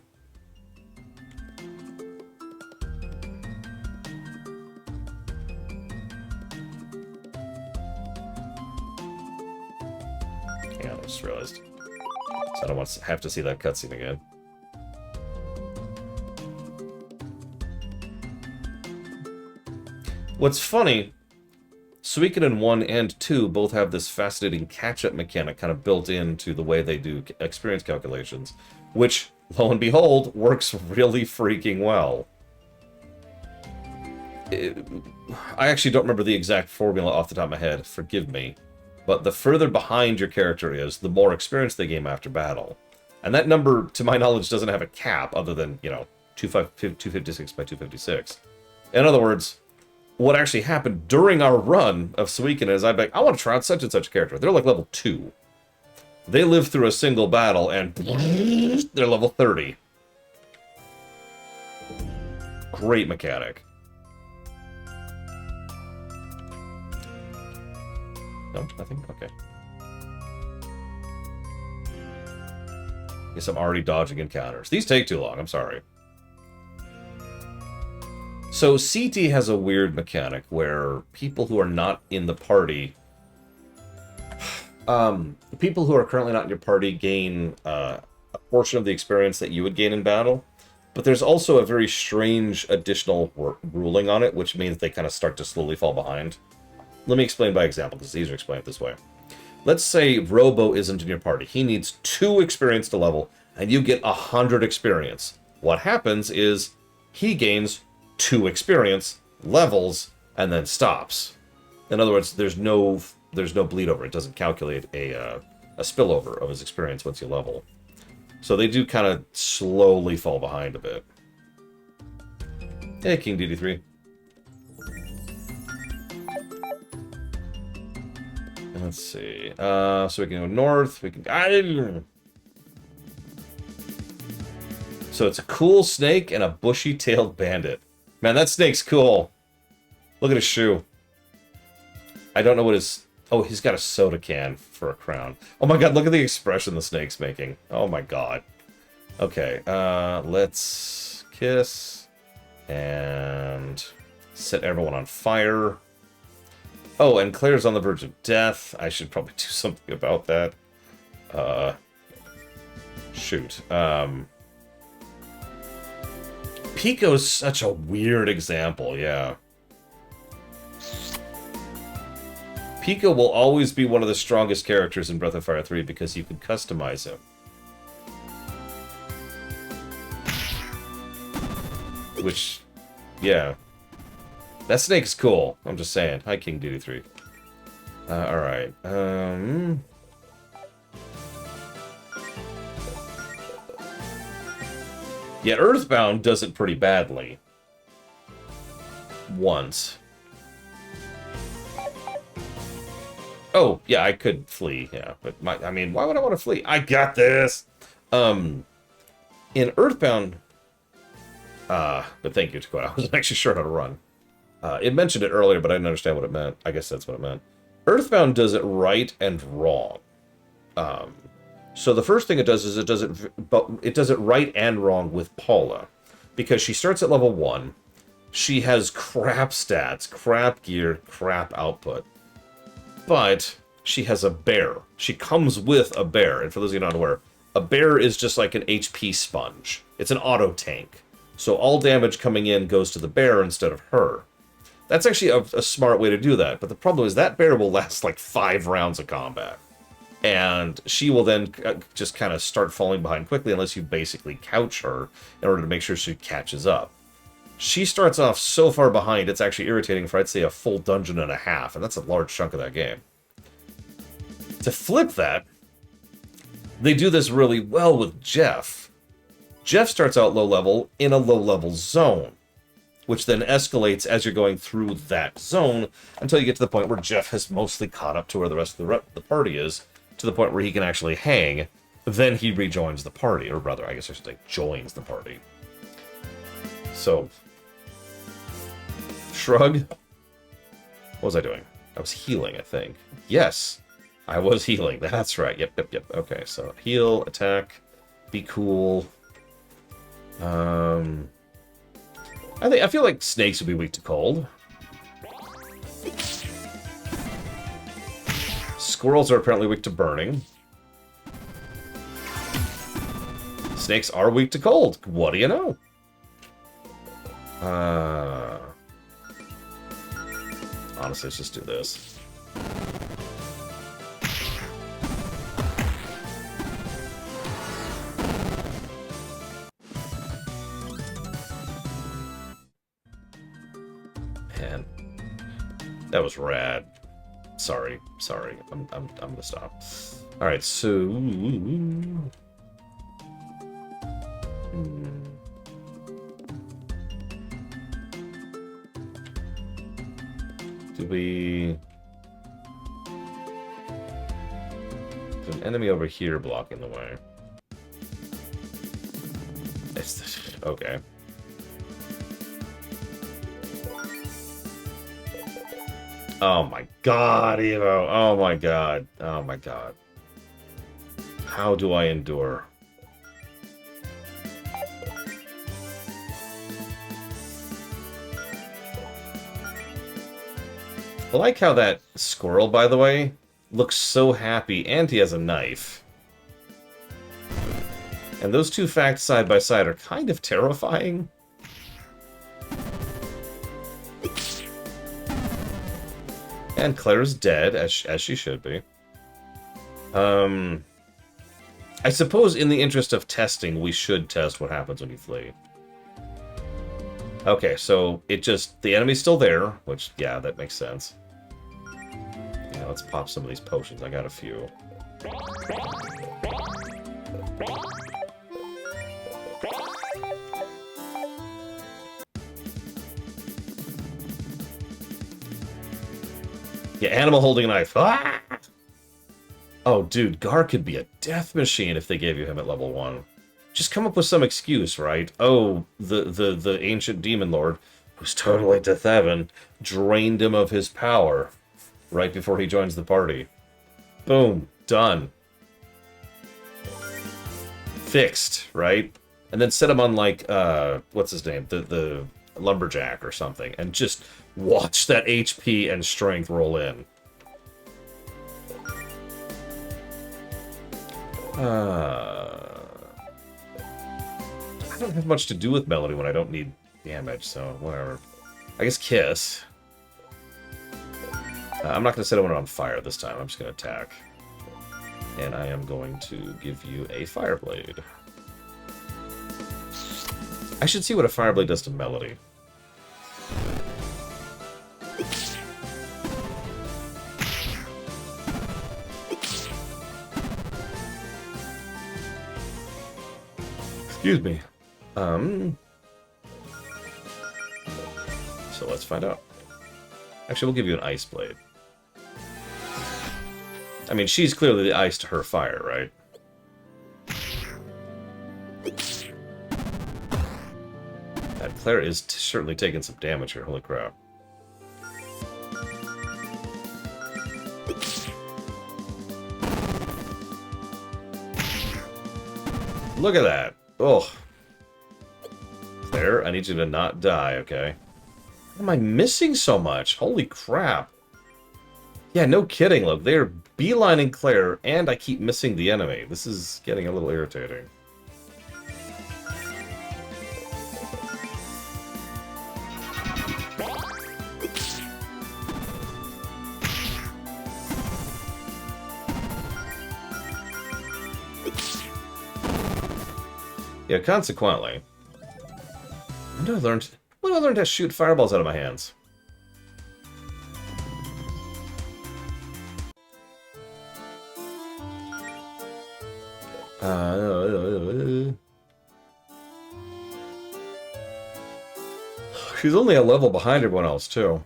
Yeah, I just realized. So I don't want to have to see that cutscene again. What's funny, Suikoden 1 and 2 both have this fascinating catch-up mechanic kind of built into the way they do experience calculations, which, lo and behold, works really freaking well. I actually don't remember the exact formula off the top of my head, forgive me, but the further behind your character is, the more experience they gain after battle. And that number, to my knowledge, doesn't have a cap other than, 256 by 256. In other words, what actually happened during our run of Suikoden is I'd be like, I want to try out such and such character. They're like level 2. They live through a single battle and they're level 30. Great mechanic. No, nothing? Okay. Guess I'm already dodging encounters. These take too long, I'm sorry. So CT has a weird mechanic where people who are not in the party... the people who are currently not in your party gain a portion of the experience that you would gain in battle. But there's also a very strange additional ruling on it, which means they kind of start to slowly fall behind. Let me explain by example, because it's easier to explain it this way. Let's say Robo isn't in your party. He needs 2 experience to level, and you get 100 experience. What happens is he gains 2 experience, levels, and then stops. In other words, there's no bleed over. It doesn't calculate a spillover of his experience once you level. So they do kind of slowly fall behind a bit. Hey, King DD3. Let's see. So we can go north. We can... So it's a cool snake and a bushy-tailed bandit. Man, that snake's cool. Look at his shoe. I don't know what his... Oh, he's got a soda can for a crown. Oh my god, look at the expression the snake's making. Oh my god. Okay, let's kiss. And set everyone on fire. Oh, and Claire's on the verge of death. I should probably do something about that. Shoot. Pico's such a weird example, yeah. Pico will always be one of the strongest characters in Breath of Fire 3 because you can customize him. Which, yeah. That snake's cool. I'm just saying. Hi, King Duty 3. Alright. Yeah, Earthbound does it pretty badly. Once. Oh, yeah, I could flee, yeah. But, I mean, why would I want to flee? I got this! In Earthbound... but thank you, Dakota. I wasn't actually sure how to run. It mentioned it earlier, but I didn't understand what it meant. I guess that's what it meant. Earthbound does it right and wrong. So the first thing it does is it does it right and wrong with Paula. Because she starts at level 1. She has crap stats, crap gear, crap output. But she has a bear. She comes with a bear. And for those of you not aware, a bear is just like an HP sponge. It's an auto tank. So all damage coming in goes to the bear instead of her. That's actually a smart way to do that. But the problem is that bear will last like 5 rounds of combat. And she will then just kind of start falling behind quickly unless you basically couch her in order to make sure she catches up. She starts off so far behind, it's actually irritating for, I'd say, a full dungeon and a half, and that's a large chunk of that game. To flip that, they do this really well with Jeff. Jeff starts out low level in a low level zone, which then escalates as you're going through that zone until you get to the point where Jeff has mostly caught up to where the rest of the party is, to the point where he can actually hang. Then he rejoins the party, or rather, I guess I should say, joins the party. So, shrug. What was I doing? I was healing, I think. Yes, I was healing. That's right. Yep. Okay, so heal, attack, be cool. I feel like snakes would be weak to cold. Squirrels are apparently weak to burning. Snakes are weak to cold. What do you know? Honestly, let's just do this. Man, that was rad. Sorry. I'm gonna stop. All right, so. Do we... There's an enemy over here blocking the way. Okay. Oh my god, Evo. Oh my god. Oh my god. How do I endure? I like how that squirrel, by the way, looks so happy, and he has a knife. And those two facts side by side are kind of terrifying. And Claire's dead, as she should be. I suppose in the interest of testing, we should test what happens when you flee. Okay, so the enemy's still there, which, yeah, that makes sense. Yeah, let's pop some of these potions. I got a few. Yeah, animal holding a knife. Ah! Oh, dude, Gar could be a death machine if they gave you him at level 1. Just come up with some excuse, right? Oh, the ancient demon lord, who's totally Death-Evan, drained him of his power right before he joins the party. Boom. Done. Fixed, right? And then set him on, like, what's his name? The lumberjack or something. And just watch that HP and strength roll in. I don't have much to do with Melody when I don't need damage, so whatever. I guess Kiss. I'm not going to set anyone on fire this time. I'm just going to attack. And I am going to give you a Fireblade. I should see what a Fireblade does to Melody. Excuse me. So let's find out. Actually, we'll give you an Ice Blade. I mean, she's clearly the ice to her fire, right? That Claire is certainly taking some damage here. Holy crap. Look at that. Oh. Claire, I need you to not die, okay? Why am I missing so much? Holy crap. Yeah, no kidding, look. They're beelining Claire, and I keep missing the enemy. This is getting a little irritating. Yeah, consequently, when did I learn to shoot fireballs out of my hands? She's only a level behind everyone else, too.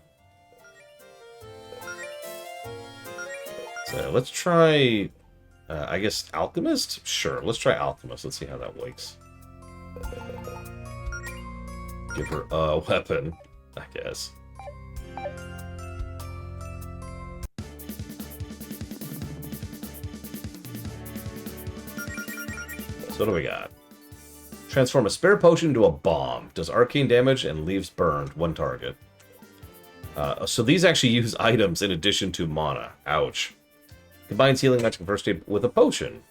So let's try, I guess, Alchemist? Sure, let's try Alchemist. Let's see how that works. Give her a weapon, I guess. So what do we got? Transform a spare potion into a bomb. Does arcane damage and leaves burned one target. So these actually use items in addition to mana. Ouch. Combines healing magic and first aid with a potion.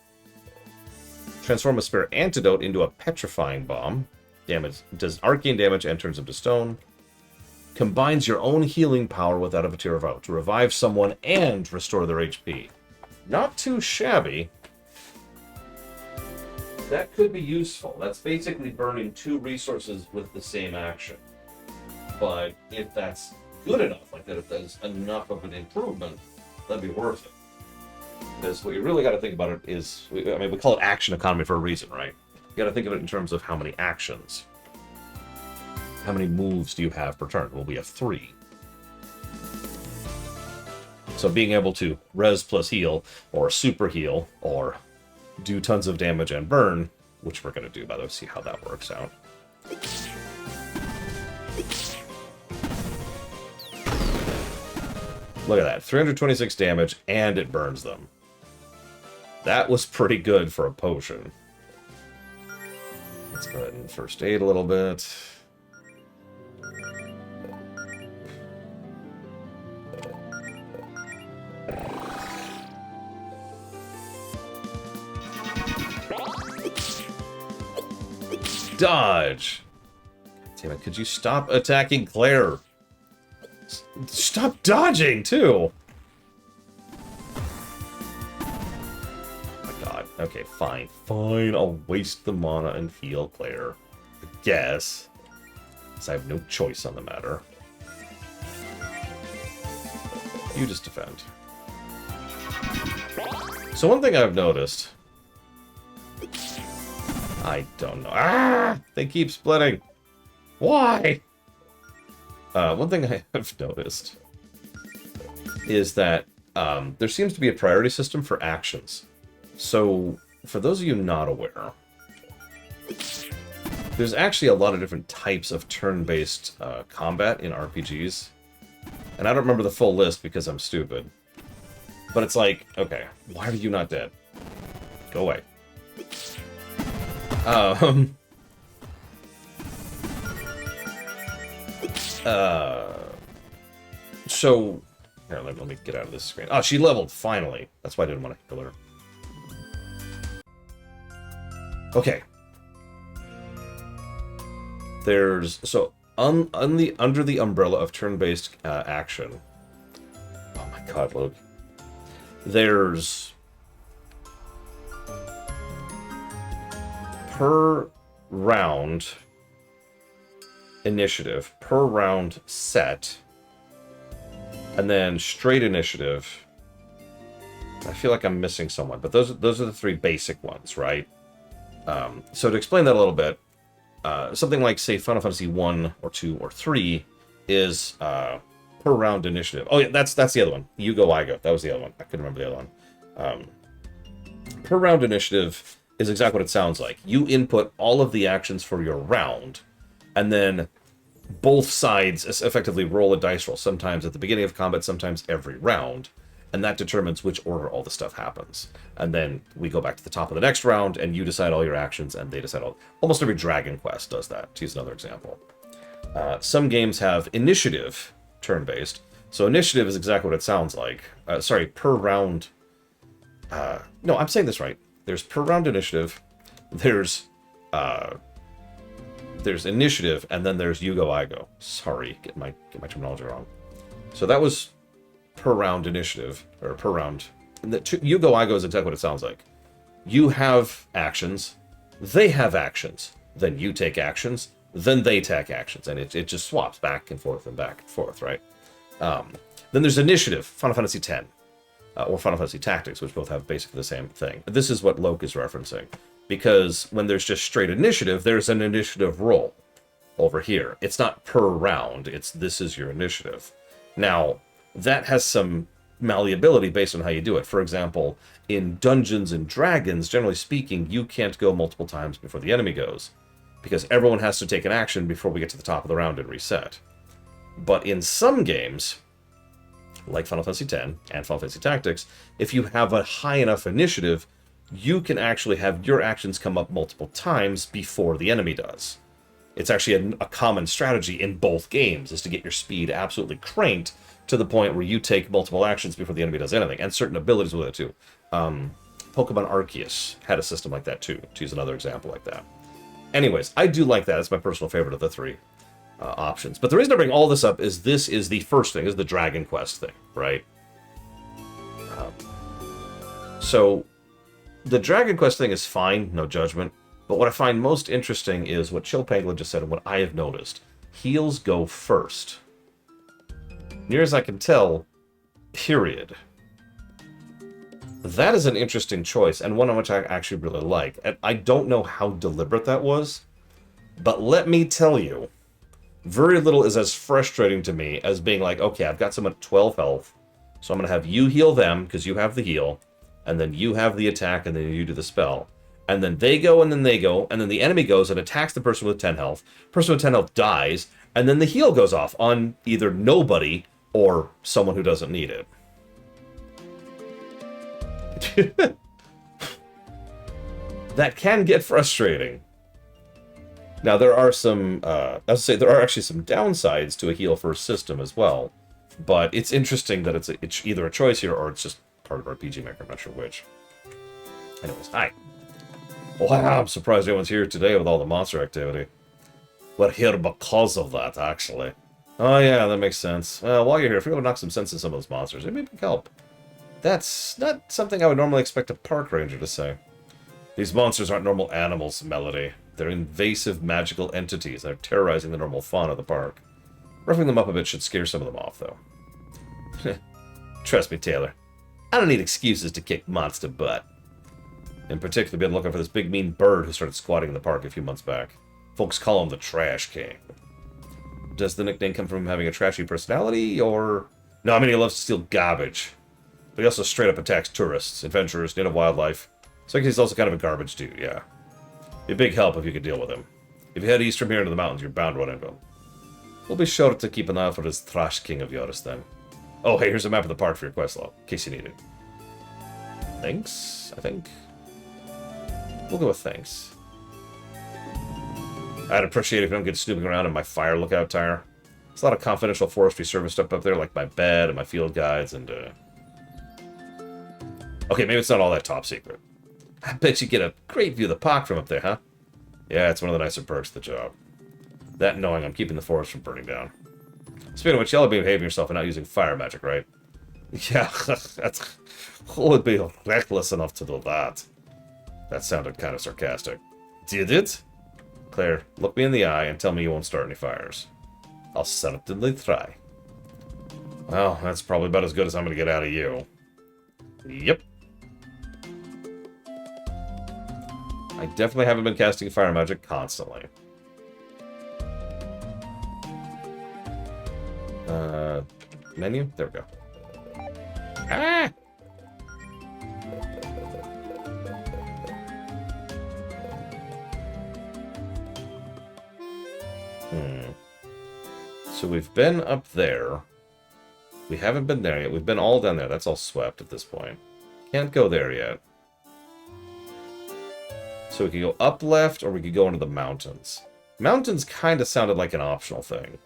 Transform a spare antidote into a petrifying bomb. Damage does arcane damage and turns them to stone. Combines your own healing power with that of a tier of out to revive someone and restore their HP. Not too shabby. That could be useful. That's basically burning 2 resources with the same action. But if that's good enough, like that, if that's enough of an improvement, that'd be worth it. Because what you really got to think about it is, we call it action economy for a reason, right? You got to think of it in terms of how many actions. How many moves do you have per turn? Well, we have 3. So being able to res plus heal, or super heal, or do tons of damage and burn, which we're going to do, by the way, see how that works out. Look at that, 326 damage, and it burns them. That was pretty good for a potion. Let's go ahead and first aid a little bit. Dodge! Damn it, could you stop attacking Claire? Stop dodging, too! Oh my god. Okay, fine. Fine, I'll waste the mana and heal Claire. I guess. Because I have no choice on the matter. You just defend. So one thing I've noticed... I don't know. Ah! They keep splitting! Why? One thing I have noticed is that there seems to be a priority system for actions. So, for those of you not aware, there's actually a lot of different types of turn-based combat in RPGs. And I don't remember the full list because I'm stupid. But it's like, okay, why are you not dead? Go away. So, here, let me get out of this screen. Oh, she leveled, finally. That's why I didn't want to kill her. Okay. There's, so, under the umbrella of turn-based action. Oh my god, Luke. There's... per round initiative, per round set, and then straight initiative. I feel like I'm missing someone, but those are the three basic ones, right? So to explain that a little bit, something like, say, Final Fantasy 1 or 2 or 3 is per round initiative. Oh yeah, that's the other one. You go, I go. That was the other one. I couldn't remember the other one. Per round initiative is exactly what it sounds like. You input all of the actions for your round, and then both sides effectively roll a dice roll, sometimes at the beginning of combat, sometimes every round, and that determines which order all the stuff happens. And then we go back to the top of the next round, and you decide all your actions, and they decide all... Almost every Dragon Quest does that, to use another example. Some games have initiative, turn-based, so initiative is exactly what it sounds like. Sorry, per round... no, I'm saying this right. There's per round initiative, there's initiative, and then there's you go, I go. Sorry, get my terminology wrong. So that was per round initiative, or per round. You go, I go is exactly what it sounds like. You have actions, they have actions, then you take actions, then they take actions, and it just swaps back and forth, right? Then there's initiative, Final Fantasy X. Or Final Fantasy Tactics, which both have basically the same thing. This is what Loke is referencing. Because when there's just straight initiative, there's an initiative roll over here. It's not per round, it's this is your initiative. Now, that has some malleability based on how you do it. For example, in Dungeons and Dragons, generally speaking, you can't go multiple times before the enemy goes. Because everyone has to take an action before we get to the top of the round and reset. But in some games... like Final Fantasy X and Final Fantasy Tactics, if you have a high enough initiative, you can actually have your actions come up multiple times before the enemy does. It's actually a common strategy in both games, is to get your speed absolutely cranked to the point where you take multiple actions before the enemy does anything, and certain abilities with it too. Pokemon Arceus had a system like that too, to use another example like that. Anyways, I do like that. It's my personal favorite of the three. Options. But the reason I bring all this up is this is the first thing, is the Dragon Quest thing, right? So, the Dragon Quest thing is fine, no judgment, but what I find most interesting is what Chill Pangolin just said and what I have noticed. Heals go first. Near as I can tell, period. That is an interesting choice, and one which I actually really like. And I don't know how deliberate that was, but let me tell you, very little is as frustrating to me as being like, okay, I've got someone at 12 health, so I'm going to have you heal them, because you have the heal, and then you have the attack, and then you do the spell. And then they go, and then they go, and then the enemy goes and attacks the person with 10 health. Person with 10 health dies, and then the heal goes off on either nobody or someone who doesn't need it. That can get frustrating. Now, there are some, there are actually some downsides to a heal first system as well, but it's interesting that it's either a choice here or it's just part of RPG Maker. I'm not sure which. Anyways, hi. Wow, I'm surprised anyone's here today with all the monster activity. We're here because of that, actually. Oh yeah, that makes sense. While you're here, if you want to knock some sense in some of those monsters, it may help. That's not something I would normally expect a park ranger to say. These monsters aren't normal animals, Melody. They're invasive magical entities that are terrorizing the normal fauna of the park. Roughing them up a bit should scare some of them off, though. Trust me, Taylor. I don't need excuses to kick monster butt. In particular, been looking for this big mean bird who started squatting in the park a few months back. Folks call him the Trash King. Does the nickname come from having a trashy personality, or... No, I mean, he loves to steal garbage. But he also straight up attacks tourists, adventurers, native wildlife. So I guess he's also kind of a garbage dude, yeah. Be a big help if you could deal with him. If you head east from here into the mountains, you're bound to run into him. We'll be sure to keep an eye out for this Trash King of yours, then. Oh, hey, here's a map of the park for your quest log, in case you need it. Thanks, I think. We'll go with thanks. I'd appreciate it if you don't get snooping around in my fire lookout tire. There's a lot of confidential forestry service stuff up there, like my bed and my field guides and, Okay, maybe it's not all that top secret. I bet you get a great view of the park from up there, huh? Yeah, it's one of the nicer perks of the job. That knowing I'm keeping the forest from burning down. Speaking of which, y'all be behaving yourself and not using fire magic, right? Yeah, that's... Who would be reckless enough to do that? That sounded kind of sarcastic. Did it? Claire, look me in the eye and tell me you won't start any fires. I'll certainly try. Well, that's probably about as good as I'm going to get out of you. Yep. I definitely haven't been casting fire magic constantly. Menu? There we go. Ah! So we've been up there. We haven't been there yet. We've been all down there. That's all swept at this point. Can't go there yet. So we could go up left, or we could go into the mountains. Mountains kind of sounded like an optional thing.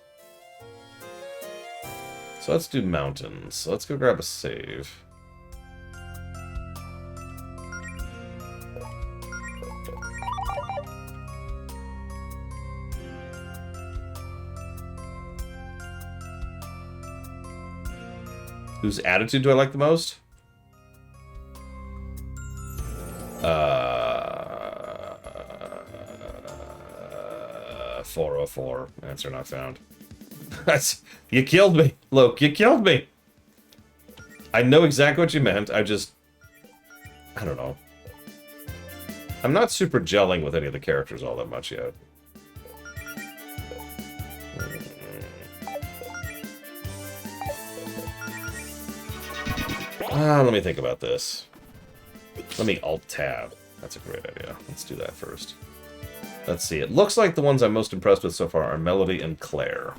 So let's do mountains. So let's go grab a save. Whose attitude do I like the most? 404. Answer not found. You killed me, Luke. You killed me. I know exactly what you meant. I don't know. I'm not super gelling with any of the characters all that much yet. Let me think about this. Let me Alt-Tab. That's a great idea. Let's do that first. Let's see. It looks like the ones I'm most impressed with so far are Melody and Claire.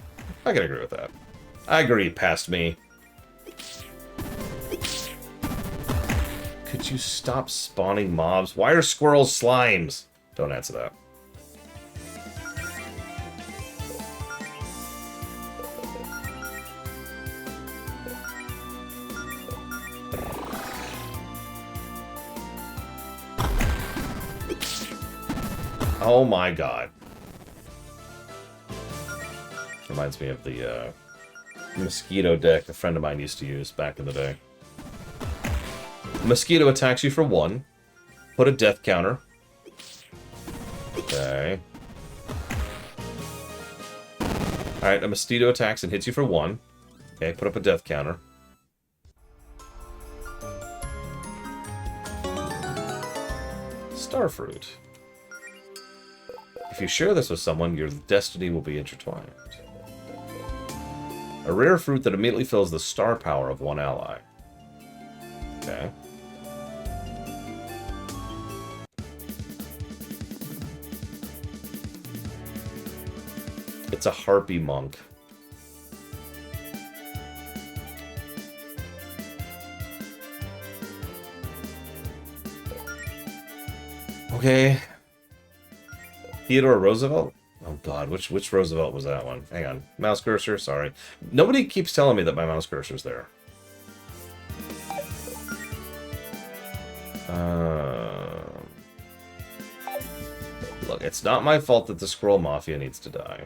I can agree with that. I agree, past me. Could you stop spawning mobs? Why are squirrels slimes? Don't answer that. Oh my god. Reminds me of the mosquito deck a friend of mine used to use back in the day. Mosquito attacks you for 1. Put a death counter. Okay. Alright, a mosquito attacks and hits you for 1. Okay, put up a death counter. Starfruit. If you share this with someone, your destiny will be intertwined. A rare fruit that immediately fills the star power of one ally. Okay. It's a harpy monk. Okay. Theodore Roosevelt? Oh god, which Roosevelt was that one? Hang on. Mouse cursor, sorry. Nobody keeps telling me that my mouse cursor's there. Look, it's not my fault that the Scroll Mafia needs to die.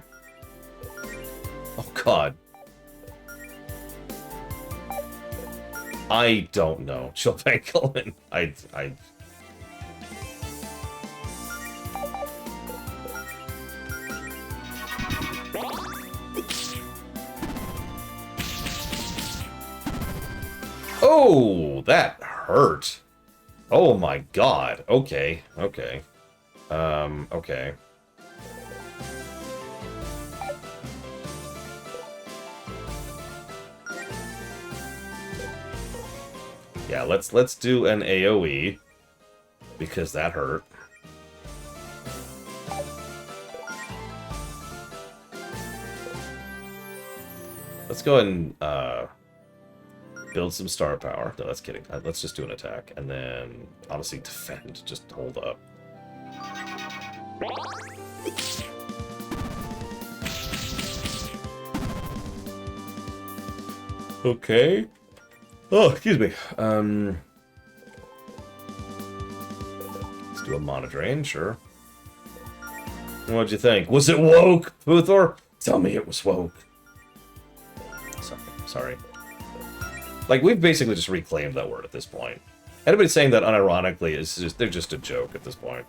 Oh, God. I don't know. Chilpankelin. I... Oh, that hurt. Oh my god. Okay, okay. Okay. Yeah, let's do an AoE because that hurt. Let's go ahead and build some star power. No, that's kidding. Let's just do an attack and then honestly defend. Just hold up. Okay. Oh, excuse me. Let's do a Mana Drain, sure. What'd you think? Was it woke, Puthor? Tell me it was woke. Sorry. Like, we've basically just reclaimed that word at this point. Anybody saying that unironically is just, they're just a joke at this point.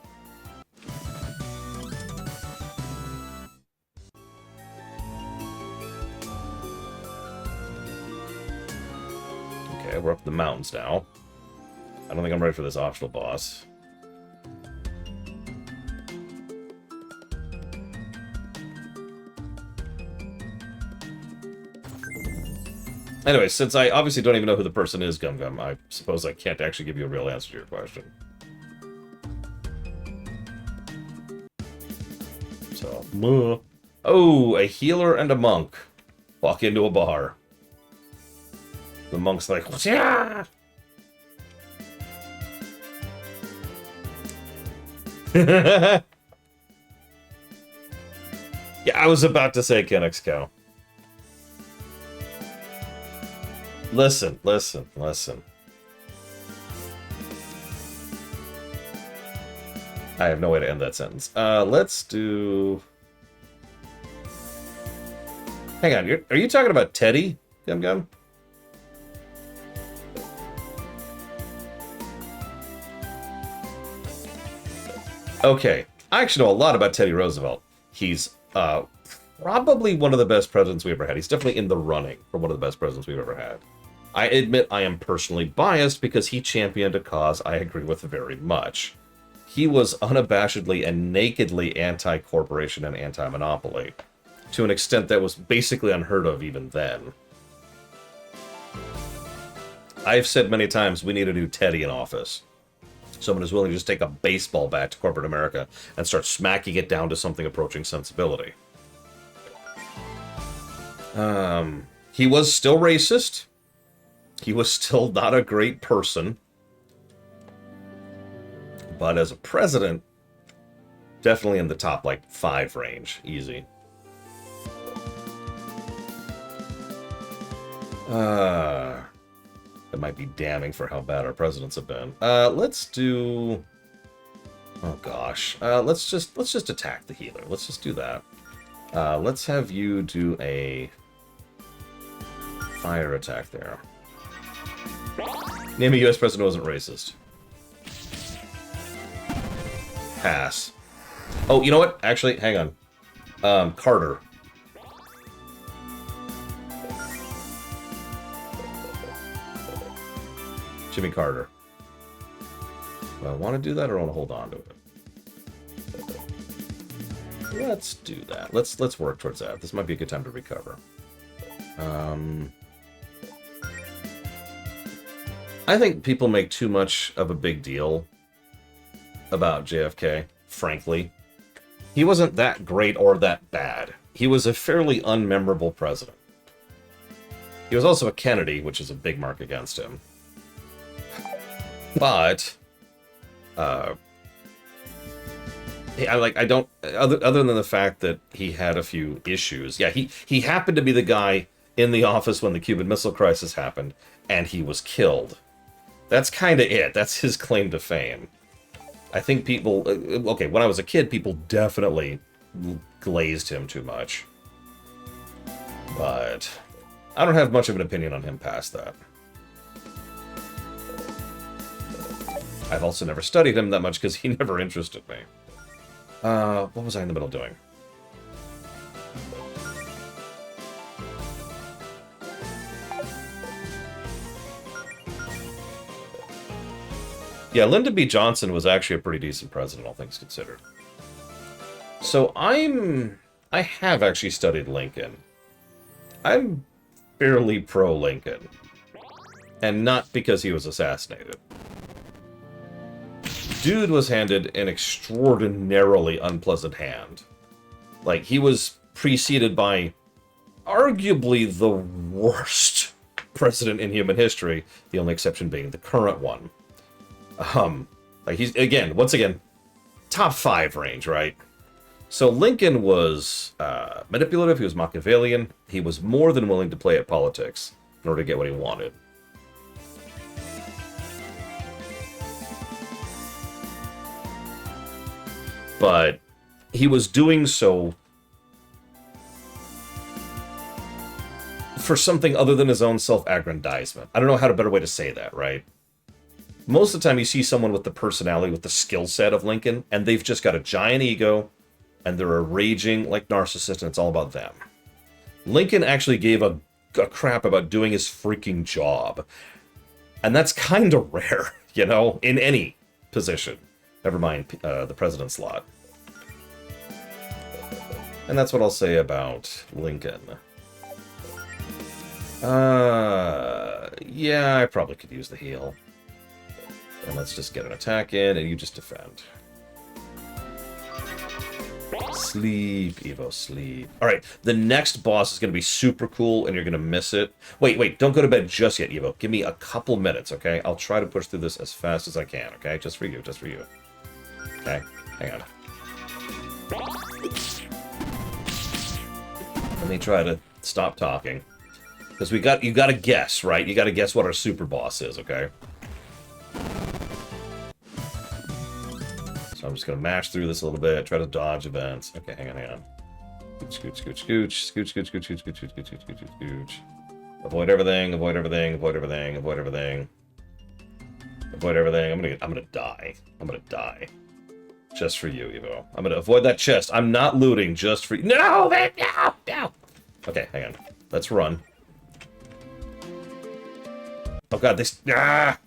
Okay, we're up the mountains now. I don't think I'm ready for this optional boss. Anyway, since I obviously don't even know who the person is, Gum Gum, I suppose I can't actually give you a real answer to your question. So, oh, a healer and a monk walk into a bar. The monk's like, yeah. Yeah, I was about to say Kennex Cow. Listen. I have no way to end that sentence. Let's do... Hang on, are you talking about Teddy, Gum Gum? Okay, I actually know a lot about Teddy Roosevelt. He's probably one of the best presidents we ever had. He's definitely in the running for one of the best presidents we've ever had. I admit I am personally biased because he championed a cause I agree with very much. He was unabashedly and nakedly anti-corporation and anti-monopoly, to an extent that was basically unheard of even then. I've said many times we need a new Teddy in office. Someone who's willing to just take a baseball bat to corporate America and start smacking it down to something approaching sensibility. He was still racist. He was still not a great person. But as a president, definitely in the top, like, 5 range. Easy. It might be damning for how bad our presidents have been. Let's do... Oh, gosh. Let's just attack the healer. Let's just do that. Let's have you do a... fire attack there. Name a U.S. president who wasn't racist. Pass. Oh, you know what? Actually, hang on. Carter. Jimmy Carter. Do I want to do that or want to hold on to it? Let's do that. Let's work towards that. This might be a good time to recover. I think people make too much of a big deal about JFK, frankly. He wasn't that great or that bad. He was a fairly unmemorable president. He was also a Kennedy, which is a big mark against him. But, other than the fact that he had a few issues, yeah, he happened to be the guy in the office when the Cuban Missile Crisis happened, and he was killed. That's kind of it. That's his claim to fame. I think people... okay, when I was a kid, people definitely glazed him too much. But I don't have much of an opinion on him past that. I've also never studied him that much because he never interested me. What was I in the middle doing? Yeah, Lyndon B. Johnson was actually a pretty decent president, all things considered. So I have actually studied Lincoln. I'm fairly pro-Lincoln. And not because he was assassinated. Dude was handed an extraordinarily unpleasant hand. Like, he was preceded by arguably the worst president in human history, the only exception being the current one. Like, he's, once again, top 5 range, right? So Lincoln was manipulative, he was Machiavellian, he was more than willing to play at politics in order to get what he wanted. But he was doing so for something other than his own self-aggrandizement. I don't know how to better way to say that, right? Most of the time you see someone with the personality, with the skill set of Lincoln, and they've just got a giant ego, and they're a raging, like, narcissist, and it's all about them. Lincoln actually gave a crap about doing his freaking job. And that's kind of rare, you know, in any position. Never mind the president's slot. And that's what I'll say about Lincoln. Yeah, I probably could use the heal. And let's just get an attack in, and you just defend. Sleep, Evo, sleep. Alright, the next boss is going to be super cool, and you're going to miss it. Wait, don't go to bed just yet, Evo. Give me a couple minutes, okay? I'll try to push through this as fast as I can, okay? Just for you, just for you. Okay, hang on. Let me try to stop talking. Because you got to guess, right? You got to guess what our super boss is, okay? So I'm just going to mash through this a little bit, try to dodge events. Okay, hang on. Scooch, scooch, scooch, scooch, scooch, scooch, scooch, scooch, scooch, scooch, scooch, scooch, scooch. Avoid everything, avoid everything, avoid everything, avoid everything. Avoid everything. I'm gonna die. I'm gonna die. Just for you, Evo. I'm gonna avoid that chest. I'm not looting just for you. No, man, no. Okay, hang on. Let's run. Oh god, this. Ah!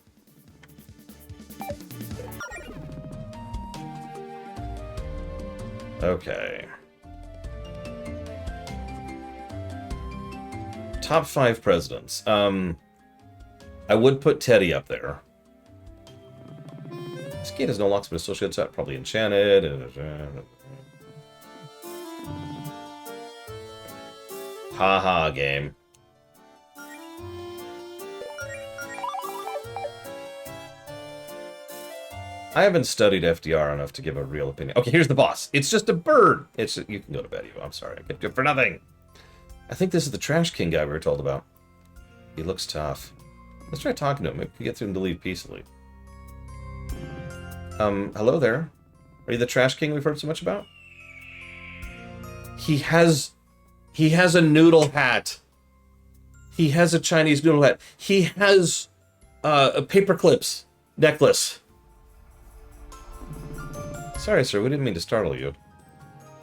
Okay. Top 5 presidents. I would put Teddy up there. This gate has no locks, but it's still should set. Probably enchanted. Haha, game. I haven't studied FDR enough to give a real opinion. Okay, here's the boss. It's just a bird. You can go to bed, Evo. I'm sorry. I kept you for nothing. I think this is the Trash King guy we were told about. He looks tough. Let's try talking to him. Maybe we can get through him to leave peacefully. Hello there. Are you the Trash King we've heard so much about? He has a noodle hat. He has a Chinese noodle hat. He has a paper clips necklace. Sorry, sir. We didn't mean to startle you.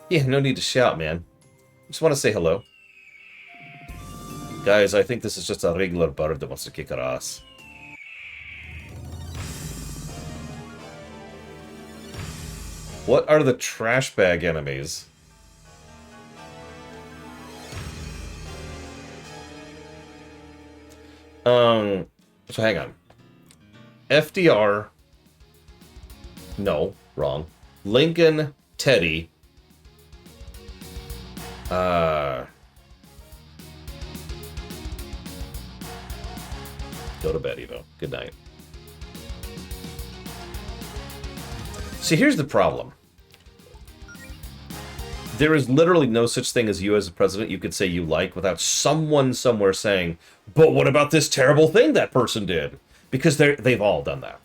Yeah, no need to shout, man. Just want to say hello. Guys, I think this is just a regular bird that wants to kick our ass. What are the trash bag enemies? So hang on. FDR. No, wrong. Lincoln, Teddy. Go to bed, Evo. Good night. See, here's the problem. There is literally no such thing as you as a president you could say you like without someone somewhere saying, but what about this terrible thing that person did? Because they've all done that.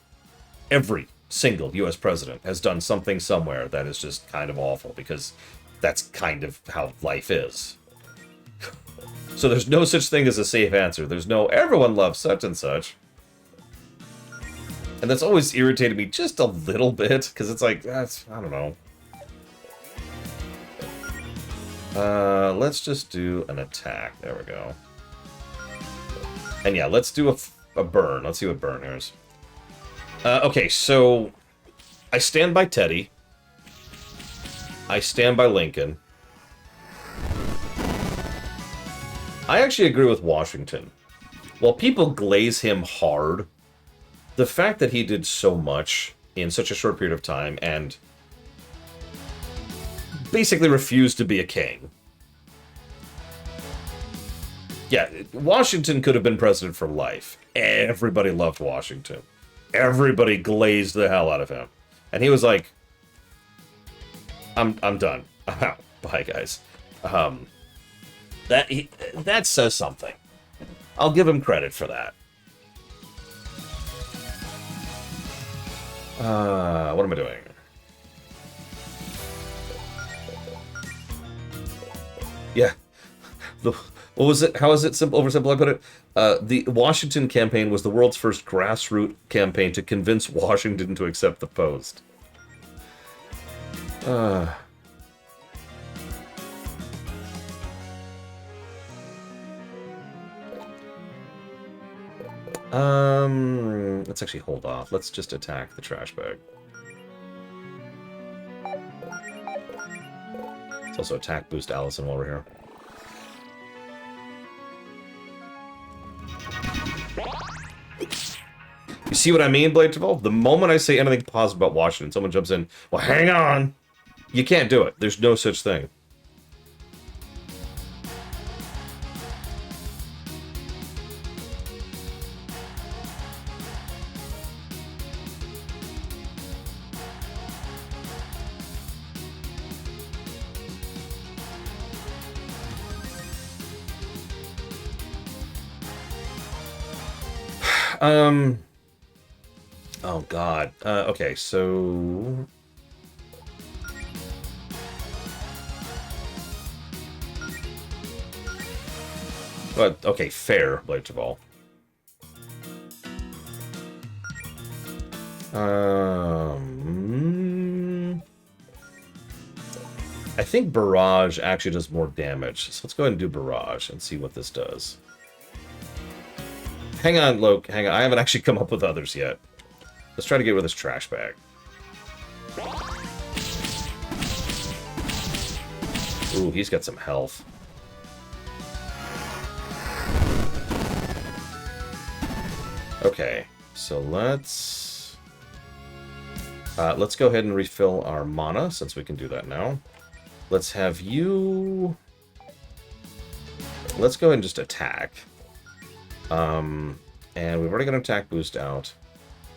Every single U.S. president has done something somewhere that is just kind of awful, because that's kind of how life is. So there's no such thing as a safe answer. There's no, everyone loves such and such. And that's always irritated me just a little bit, because it's like, that's, I don't know. Let's just do an attack. There we go. And yeah, let's do a burn. Let's see what burn is. Okay, so I stand by Teddy. I stand by Lincoln. I actually agree with Washington. While people glaze him hard, the fact that he did so much in such a short period of time and basically refused to be a king. Yeah, Washington could have been president for life. Everybody loved Washington. Everybody glazed the hell out of him. And he was like, I'm done. I'm out. Bye, guys. That says something. I'll give him credit for that. What am I doing? Yeah. What was it? How is it simple? Oversimple I put it? The Washington campaign was the world's first grassroots campaign to convince Washington to accept the post. Let's actually hold off. Let's just attack the trash bag. Let's also attack boost Allison while we're here. You see what I mean, Blade Devolve? The moment I say anything positive about Washington, someone jumps in, well, hang on! You can't do it. There's no such thing. Oh god. Okay, so but okay, fair, Blade Ball. I think Barrage actually does more damage, so let's go ahead and do Barrage and see what this does. Hang on, Loke, hang on. I haven't actually come up with others yet. Let's try to get rid of this trash bag. Ooh, he's got some health. Okay, so let's go ahead and refill our mana, since we can do that now. Let's have you... Let's go ahead and just attack. And we've already got an attack boost out.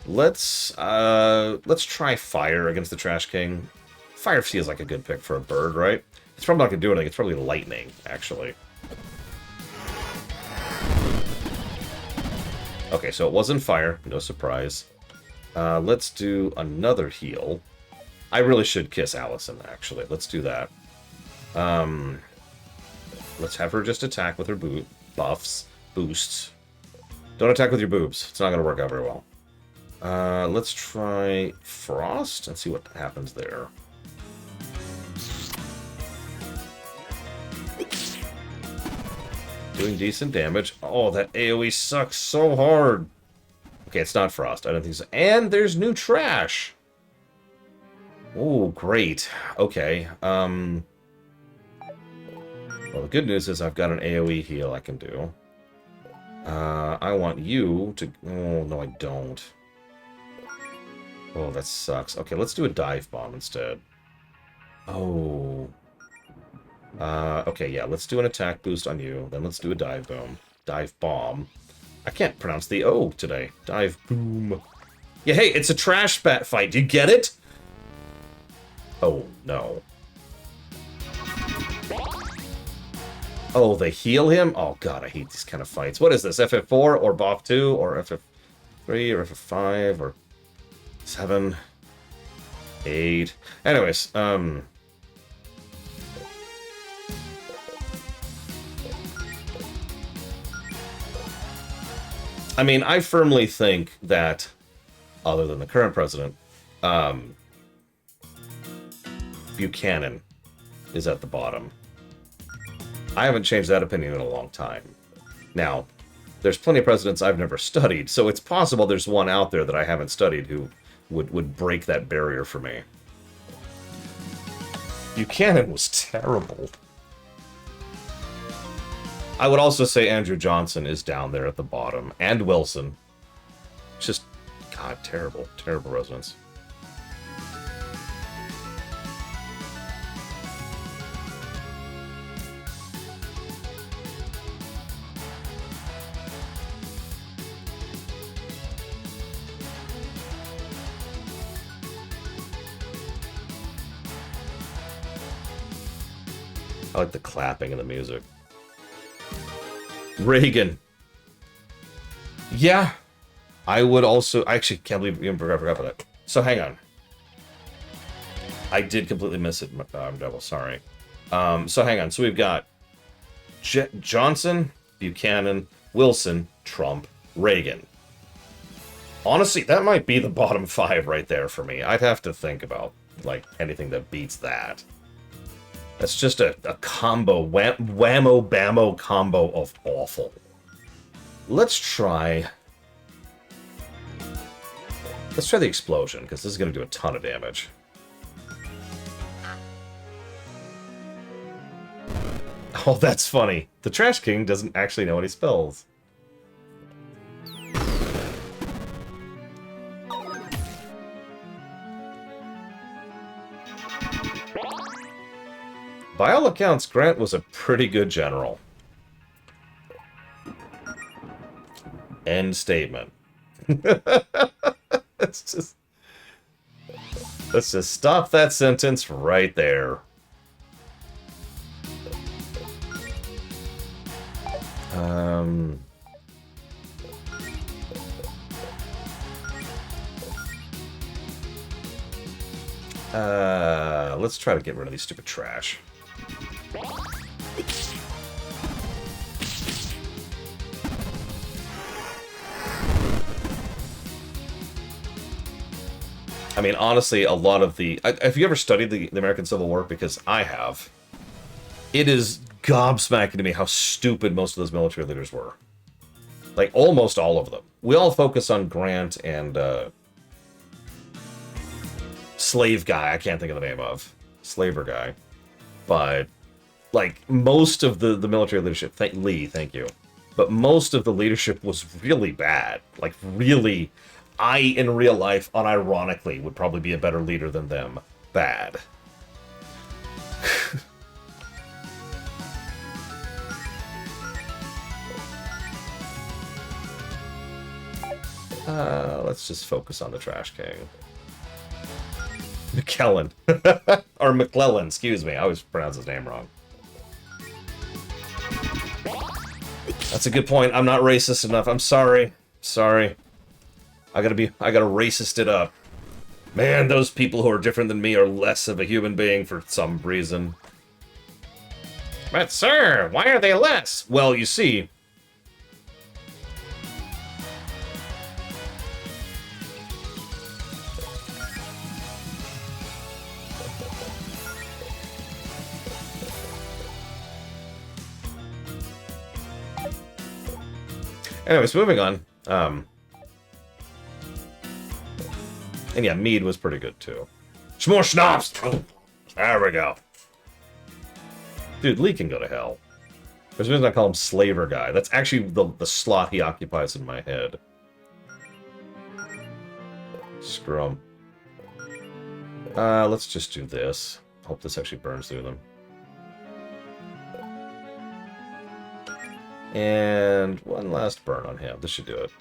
Let's try Fire against the Trash King. Fire feels like a good pick for a bird, right? It's probably not going to do anything. It's probably Lightning, actually. Okay, so it wasn't Fire. No surprise. Let's do another heal. I really should kiss Allison, actually. Let's do that. Let's have her just attack with her boosts. Don't attack with your boobs. It's not going to work out very well. Let's try Frost and see what happens there. Doing decent damage. Oh, that AoE sucks so hard. Okay, it's not Frost. I don't think so. And there's new trash. Oh, great. Okay. Well, the good news is I've got an AoE heal I can do. I want you to... Oh, no, I don't. Oh, that sucks. Okay, let's do a dive bomb instead. Oh. Okay, yeah, let's do an attack boost on you. Then let's do a dive bomb. Dive bomb. I can't pronounce the O today. Dive boom. Yeah, hey, it's a trash bat fight. Do you get it? Oh, no. Oh, they heal him? Oh, God, I hate these kind of fights. What is this, FF4 or BOF2 or FF3 or FF5 or... 7, 8. Anyways, I mean, I firmly think that, other than the current president, Buchanan is at the bottom. I haven't changed that opinion in a long time. Now, there's plenty of presidents I've never studied, so it's possible there's one out there that I haven't studied who would break that barrier for me. Buchanan was terrible. I would also say Andrew Johnson is down there at the bottom, and Wilson. Just, God, terrible, terrible residents. I like the clapping and the music. Reagan. Yeah. I would also... I actually can't believe you forgot about that. So, hang on. I did completely miss it, Devil. Sorry. So, hang on. So, we've got Johnson, Buchanan, Wilson, Trump, Reagan. Honestly, that might be the bottom 5 right there for me. I'd have to think about, like, anything that beats that. That's just a combo, whammo-bammo combo of awful. Let's try the explosion, because this is going to do a ton of damage. Oh, that's funny. The Trash King doesn't actually know any spells. By all accounts, Grant was a pretty good general. End statement. Let's just stop that sentence right there. Let's try to get rid of these stupid trash. I mean, honestly, a lot of the... Have you ever studied the American Civil War? Because I have. It is gobsmacking to me how stupid most of those military leaders were. Like, almost all of them. We all focus on Grant and, slave guy, I can't think of the name of. Slaver guy. But, like, most of the military leadership... Lee, thank you. But most of the leadership was really bad. Like, really... I, in real life, unironically, would probably be a better leader than them. Bad. Let's just focus on the Trash King. McKellen. Or McClellan, excuse me. I always pronounce his name wrong. That's a good point. I'm not racist enough. I'm sorry. Sorry. I gotta racist it up. Man, those people who are different than me are less of a human being for some reason. But sir, why are they less? Well, you see... Anyways, moving on. And yeah, mead was pretty good, too. More schnapps! There we go. Dude, Lee can go to hell. There's a reason I call him Slaver Guy. That's actually the slot he occupies in my head. Scrum. Let's just do this. Hope this actually burns through them. And one last burn on him. This should do it.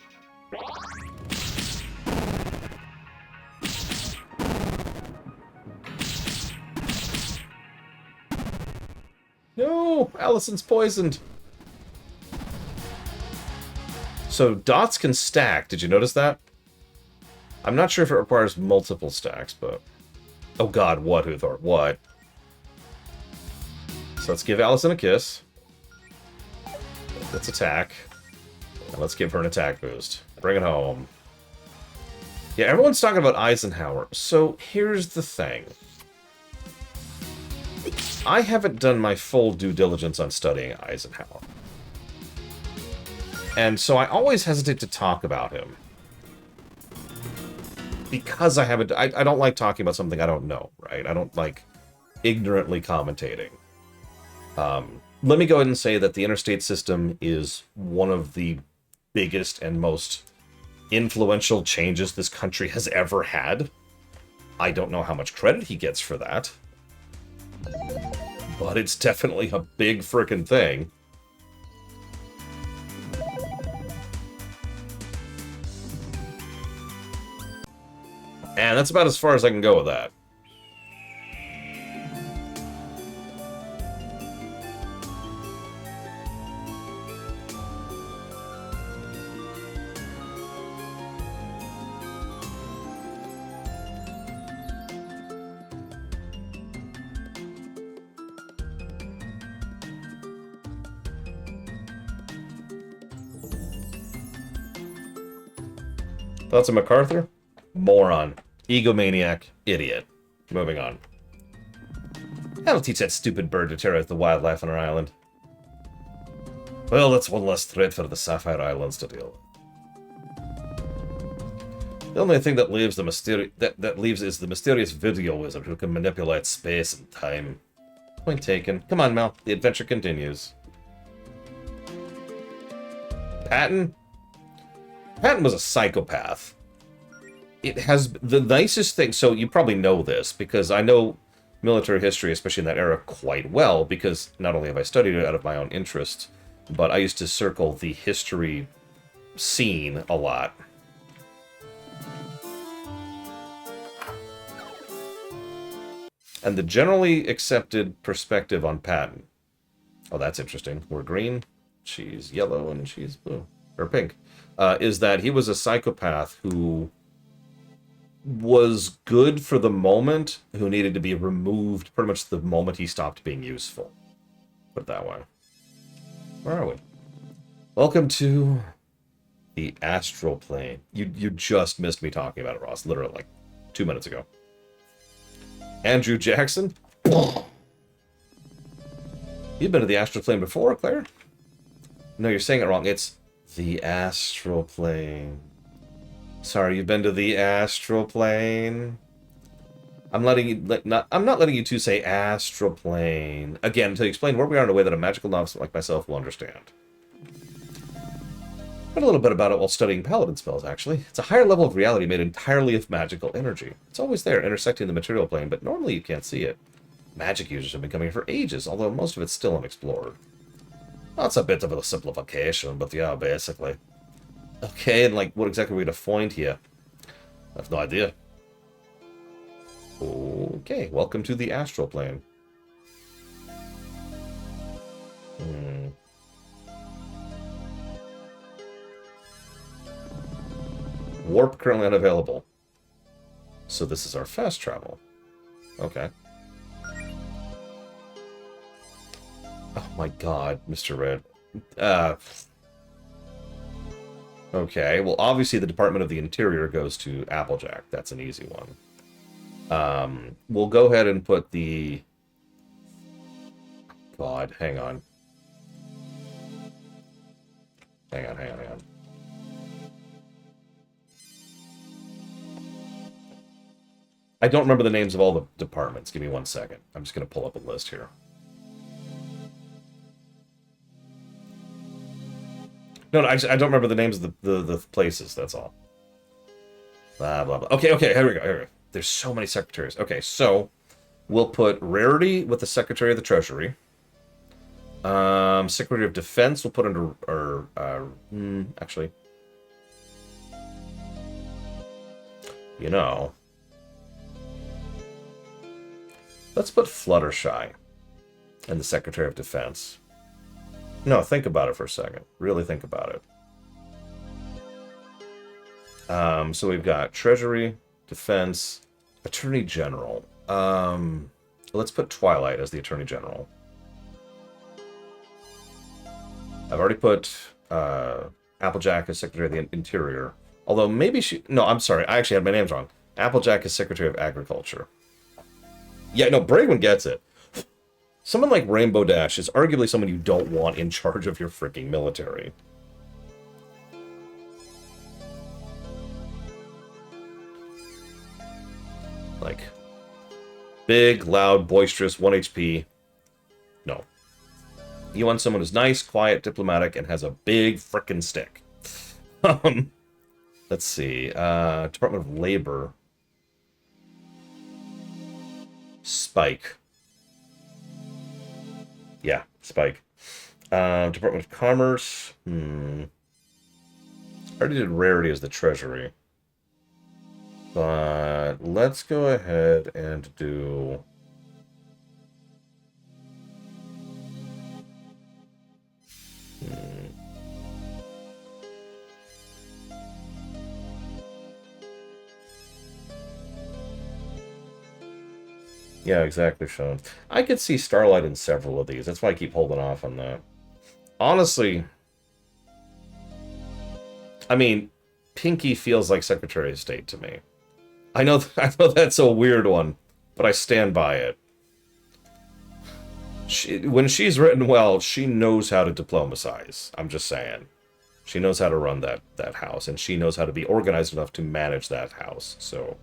No! Allison's poisoned! So, dots can stack. Did you notice that? I'm not sure if it requires multiple stacks, but... Oh god, what, Uthor? What? So let's give Allison a kiss. Let's attack. And let's give her an attack boost. Bring it home. Yeah, everyone's talking about Eisenhower. So here's the thing. I haven't done my full due diligence on studying Eisenhower. And so I always hesitate to talk about him. Because I haven't... I don't like talking about something I don't know, right? I don't like ignorantly commentating. Let me go ahead and say that the interstate system is one of the biggest and most influential changes this country has ever had. I don't know how much credit he gets for that. But it's definitely a big frickin' thing. And that's about as far as I can go with that. Thoughts on MacArthur? Moron. Egomaniac. Idiot. Moving on. That'll teach that stupid bird to tear out the wildlife on our island. Well, that's one less threat for the Sapphire Islands to deal with. The only thing that leaves is the mysterious video wizard who can manipulate space and time. Point taken. Come on, Mel. The adventure continues. Patton? Patton was a psychopath. It has the nicest thing... So you probably know this, because I know military history, especially in that era, quite well, because not only have I studied it out of my own interest, but I used to circle the history scene a lot. And the generally accepted perspective on Patton... Oh, that's interesting. We're green, she's yellow, and she's blue. Or pink. Is that he was a psychopath who was good for the moment, who needed to be removed pretty much the moment he stopped being useful. Put it that way. Where are we? Welcome to the astral plane. You just missed me talking about it, Ross. Literally like 2 minutes ago. Andrew Jackson? You've been to the astral plane before, Claire? No, you're saying it wrong. It's the astral plane. Sorry, you've been to the astral plane. I'm not letting you two say astral plane again until you explain where we are in a way that a magical novice like myself will understand. Read a little bit about it while studying paladin spells, actually. It's a higher level of reality made entirely of magical energy. It's always there, intersecting the material plane, but normally you can't see it. Magic users have been coming here for ages, although most of it's still unexplored. That's a bit of a simplification, but yeah, basically. Okay, and like, what exactly are we going to find here? I have no idea. Okay, welcome to the astral plane. Warp currently unavailable. So this is our fast travel. Okay. Oh my god, Mr. Red. Okay, well obviously the Department of the Interior goes to Applejack. That's an easy one. We'll go ahead and put the... God, hang on. Hang on. I don't remember the names of all the departments. Give me 1 second. I'm just going to pull up a list here. No, I don't remember the names of the places, that's all. Blah, blah, blah. Okay, here we go. There's so many secretaries. Okay, so we'll put Rarity with the Secretary of the Treasury. Secretary of Defense we'll put under... actually... You know... Let's put Fluttershy and the Secretary of Defense. No, think about it for a second. Really think about it. So we've got Treasury, Defense, Attorney General. Let's put Twilight as the Attorney General. I've already put Applejack as Secretary of the Interior. Although maybe she... No, I'm sorry. I actually had my names wrong. Applejack is Secretary of Agriculture. Yeah, no, Braywin gets it. Someone like Rainbow Dash is arguably someone you don't want in charge of your freaking military. Like, big, loud, boisterous, 1 HP. No. You want someone who's nice, quiet, diplomatic, and has a big frickin' stick. Let's see. Department of Labor. Spike. Yeah, Spike. Department of Commerce. I already did Rarity as the Treasury. But let's go ahead and do... Yeah, exactly, Sean. I could see Starlight in several of these. That's why I keep holding off on that. Honestly, I mean, Pinky feels like Secretary of State to me. I know that's a weird one, but I stand by it. When she's written well, she knows how to diplomatize. I'm just saying. She knows how to run that house, and she knows how to be organized enough to manage that house. So,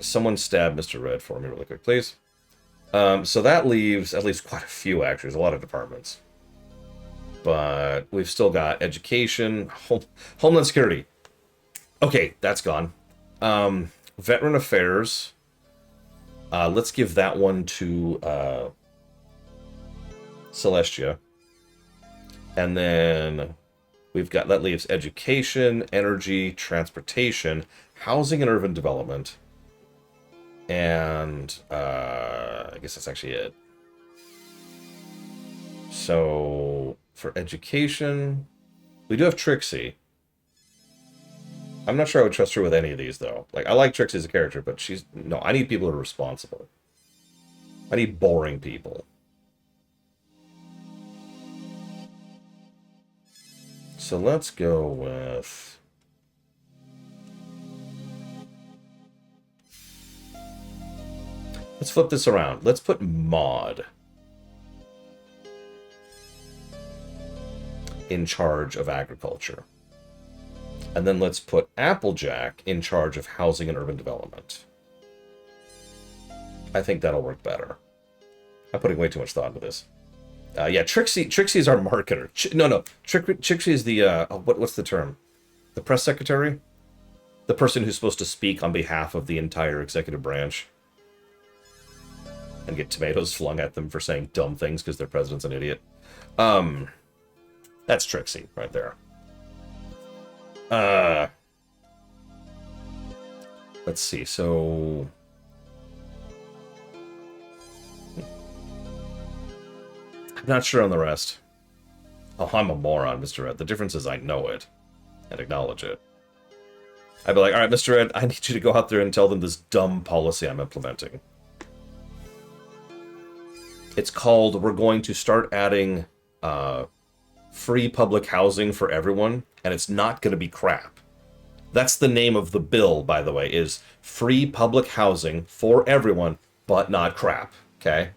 someone stab Mr. Red for me really quick, please. So that leaves at least quite a few, actually. There's a lot of departments. But we've still got education, Homeland Security. Okay, that's gone. Veteran Affairs. Let's give that one to Celestia. And then we've got, that leaves education, energy, transportation, housing and urban development. And I guess that's actually it. So for education, we do have Trixie. I'm not sure I would trust her with any of these, though. Like, I like Trixie as a character, but she's... No, I need people who are responsible. I need boring people. So let's go with... Let's flip this around. Let's put Maud in charge of agriculture. And then let's put Applejack in charge of housing and urban development. I think that'll work better. I'm putting way too much thought into this. Yeah, Trixie's our marketer. Trixie's the, what's the term? The press secretary? The person who's supposed to speak on behalf of the entire executive branch. And get tomatoes flung at them for saying dumb things because their president's an idiot. That's Trixie right there. Let's see, so... I'm not sure on the rest. Oh, I'm a moron, Mr. Ed. The difference is I know it and acknowledge it. I'd be like, alright, Mr. Ed, I need you to go out there and tell them this dumb policy I'm implementing. It's called, we're going to start adding free public housing for everyone, and it's not going to be crap. That's the name of the bill, by the way, is free public housing for everyone, but not crap, okay?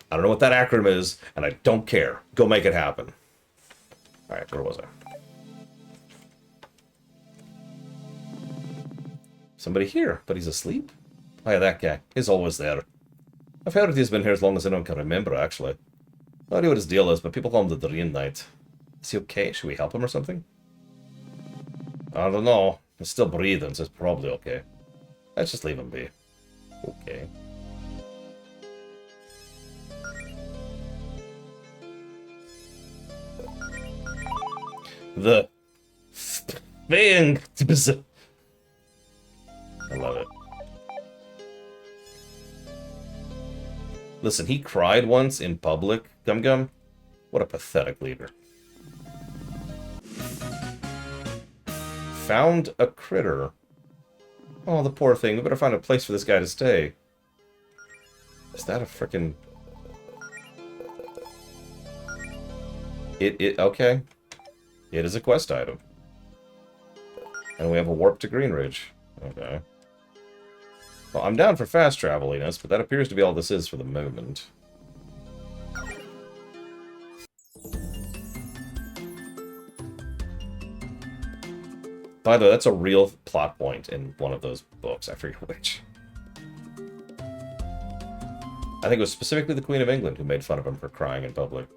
I don't know what that acronym is, and I don't care. Go make it happen. Alright, where was I? Somebody here, but he's asleep? Oh yeah, that guy. He's always there. I've heard he's been here as long as anyone can remember, actually. I don't know what his deal is, but people call him the Dream Knight. Is he okay? Should we help him or something? I don't know. He's still breathing, so it's probably okay. Let's just leave him be. Okay. The thing. I love it. Listen, he cried once in public, Gum Gum. What a pathetic leader. found a critter. Oh, the poor thing. We better find a place for this guy to stay. Is that a frickin'... Okay. It is a quest item. And we have a warp to Greenridge. Okay. Well, I'm down for fast traveliness, but that appears to be all this is for the moment. By the way, that's a real plot point in one of those books. I forget which. I think it was specifically the Queen of England who made fun of him for crying in public.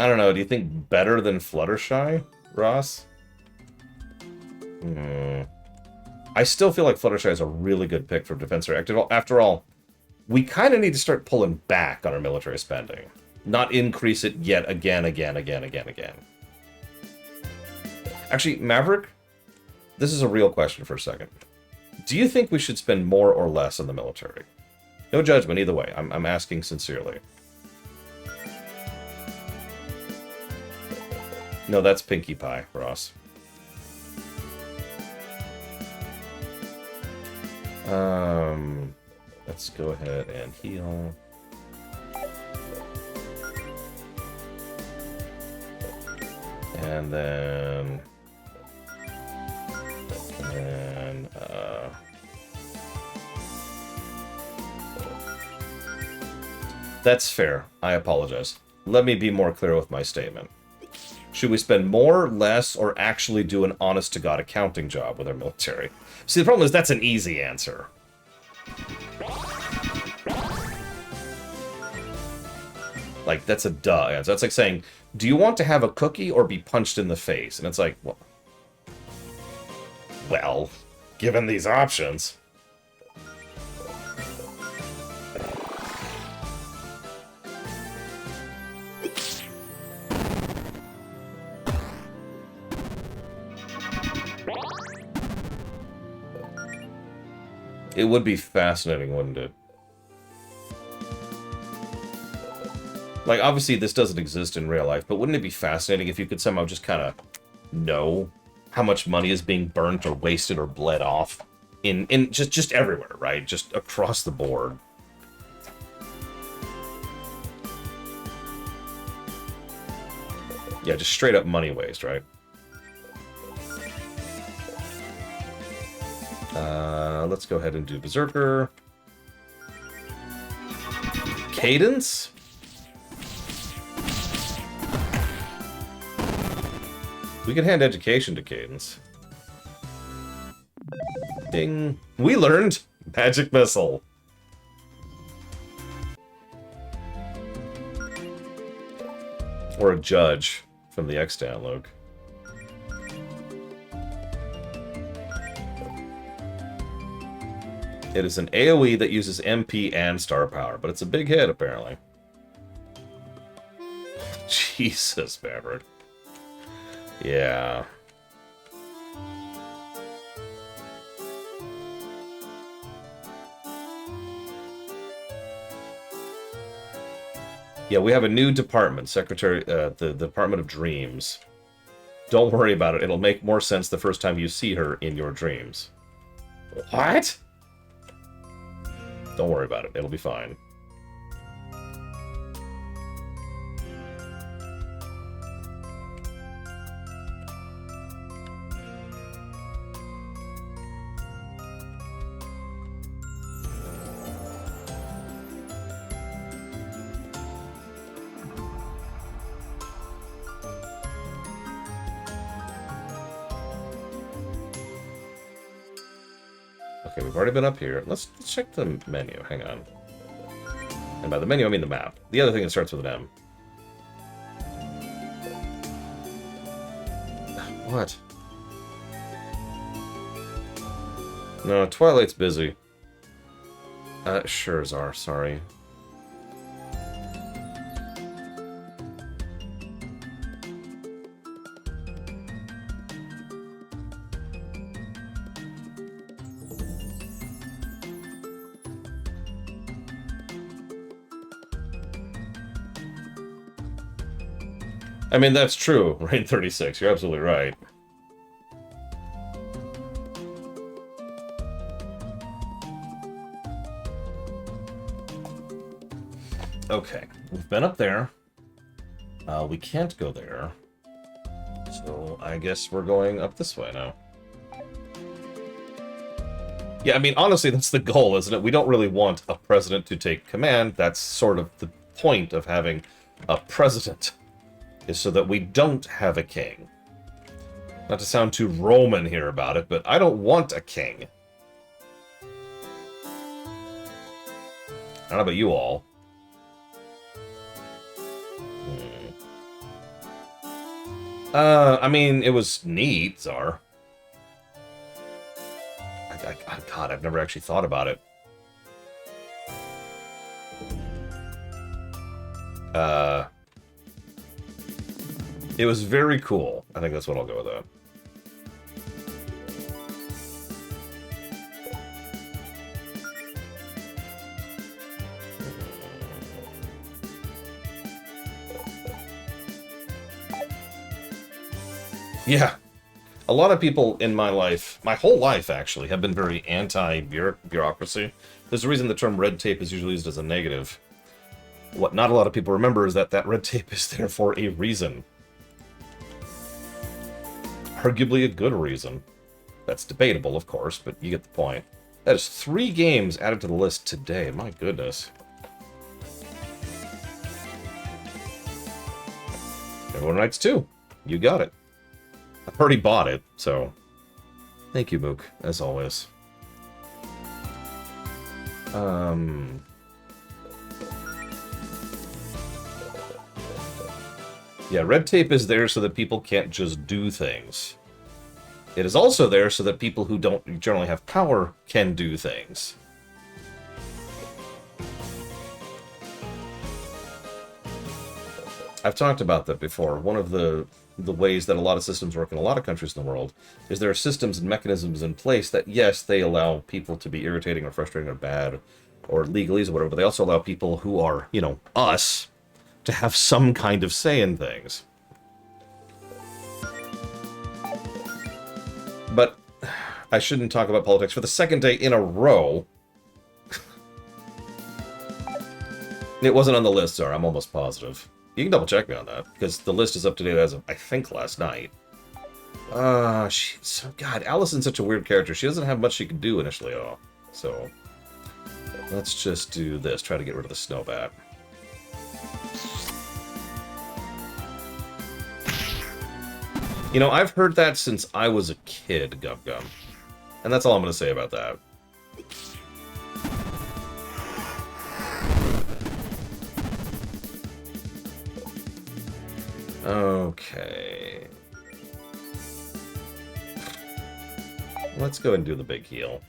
I don't know, do you think better than Fluttershy, Ross? I still feel like Fluttershy is a really good pick for Defensor. After all, we kind of need to start pulling back on our military spending. Not increase it yet again. Actually, Maverick, this is a real question for a second. Do you think we should spend more or less on the military? No judgment either way. I'm asking sincerely. No, that's Pinkie Pie, Ross. Let's go ahead and heal. And then... That's fair. I apologize. Let me be more clear with my statement. Should we spend more, less, or actually do an honest-to-God accounting job with our military? See, the problem is that's an easy answer. Like, that's a duh answer. That's like saying, do you want to have a cookie or be punched in the face? And it's like, well, given these options... It would be fascinating, wouldn't it? Like, obviously this doesn't exist in real life, but wouldn't it be fascinating if you could somehow just kind of know how much money is being burnt or wasted or bled off in just everywhere, right? Just across the board. Yeah, just straight up money waste, right? Let's go ahead and do Berserker. Cadence? We can hand education to Cadence. Ding. We learned Magic Missile. Or a judge from the X download. It is an AoE that uses MP and star power, but it's a big hit, apparently. Jesus, Maverick. Yeah. Yeah, we have a new department, Secretary, the Department of Dreams. Don't worry about it. It'll make more sense the first time you see her in your dreams. What? Don't worry about it. It'll be fine. Okay, we've already been up here. Let's check the menu. Hang on. And by the menu, I mean the map. The other thing that starts with an M. What? No, Twilight's busy. Sure, Czar. Sorry. I mean, that's true. Reign 36. You're absolutely right. Okay, we've been up there. We can't go there. So I guess we're going up this way now. Yeah, I mean, honestly, that's the goal, isn't it? We don't really want a president to take command. That's sort of the point of having a president, is so that we don't have a king. Not to sound too Roman here about it, but I don't want a king. I don't know about you all. I mean, it was neat, Czar. God, I've never actually thought about it. It was very cool. I think that's what I'll go with that. Yeah. A lot of people in my life, my whole life actually, have been very anti-bureaucracy. There's a reason the term red tape is usually used as a negative. What not a lot of people remember is that red tape is there for a reason. Arguably a good reason. That's debatable, of course, but you get the point. That is 3 games added to the list today. My goodness. Everyone writes 2. You got it. I've already bought it, so... Thank you, Mook, as always. Yeah, red tape is there so that people can't just do things. It is also there so that people who don't generally have power can do things. I've talked about that before. One of the ways that a lot of systems work in a lot of countries in the world is there are systems and mechanisms in place that, yes, they allow people to be irritating or frustrating or bad or legalese or whatever, but they also allow people who are, you know, us, to have some kind of say in things. But I shouldn't talk about politics for the second day in a row. It wasn't on the list, sir. I'm almost positive. You can double check me on that, because the list is up to date as of, I think, last night. God, Allison's such a weird character. She doesn't have much she can do initially at all. So, let's just do this. Try to get rid of the Snowbat. You know, I've heard that since I was a kid, Gum Gum. And that's all I'm going to say about that. Okay. Let's go and do the big heal.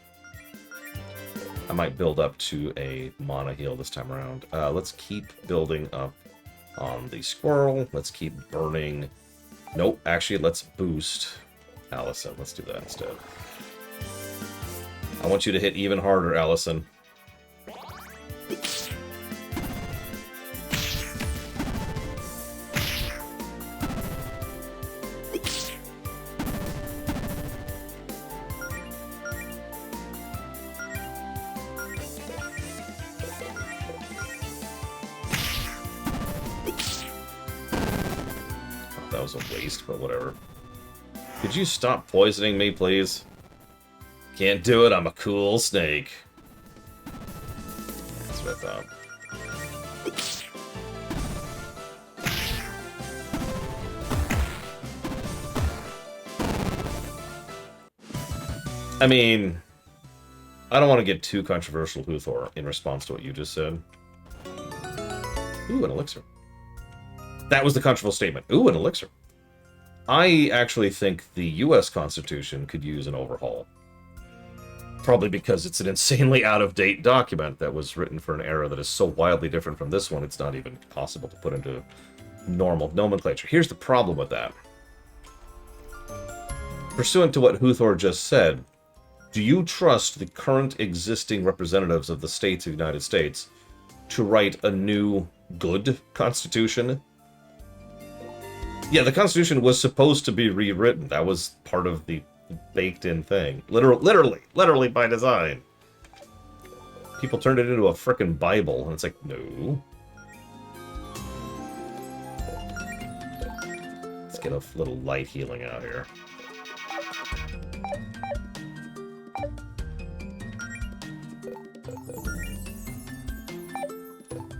I might build up to a mana heal this time around. Let's keep building up on the squirrel. Let's keep burning. Nope, actually, let's boost Allison. Let's do that instead. I want you to hit even harder, Allison. That was a waste, but whatever. Could you stop poisoning me, please? Can't do it, I'm a cool snake. That's what I thought. I mean, I don't want to get too controversial, Huthor, in response to what you just said. Ooh, an elixir. That was the controversial statement. Ooh, an elixir. I actually think the US Constitution could use an overhaul. Probably because it's an insanely out-of-date document that was written for an era that is so wildly different from this one, it's not even possible to put into normal nomenclature. Here's the problem with that. Pursuant to what Huthor just said, do you trust the current existing representatives of the states of the United States to write a new, good constitution? Yeah, the Constitution was supposed to be rewritten. That was part of the baked-in thing. Literally by design. People turned it into a frickin' Bible, and it's like, no. Let's get a little light healing out here.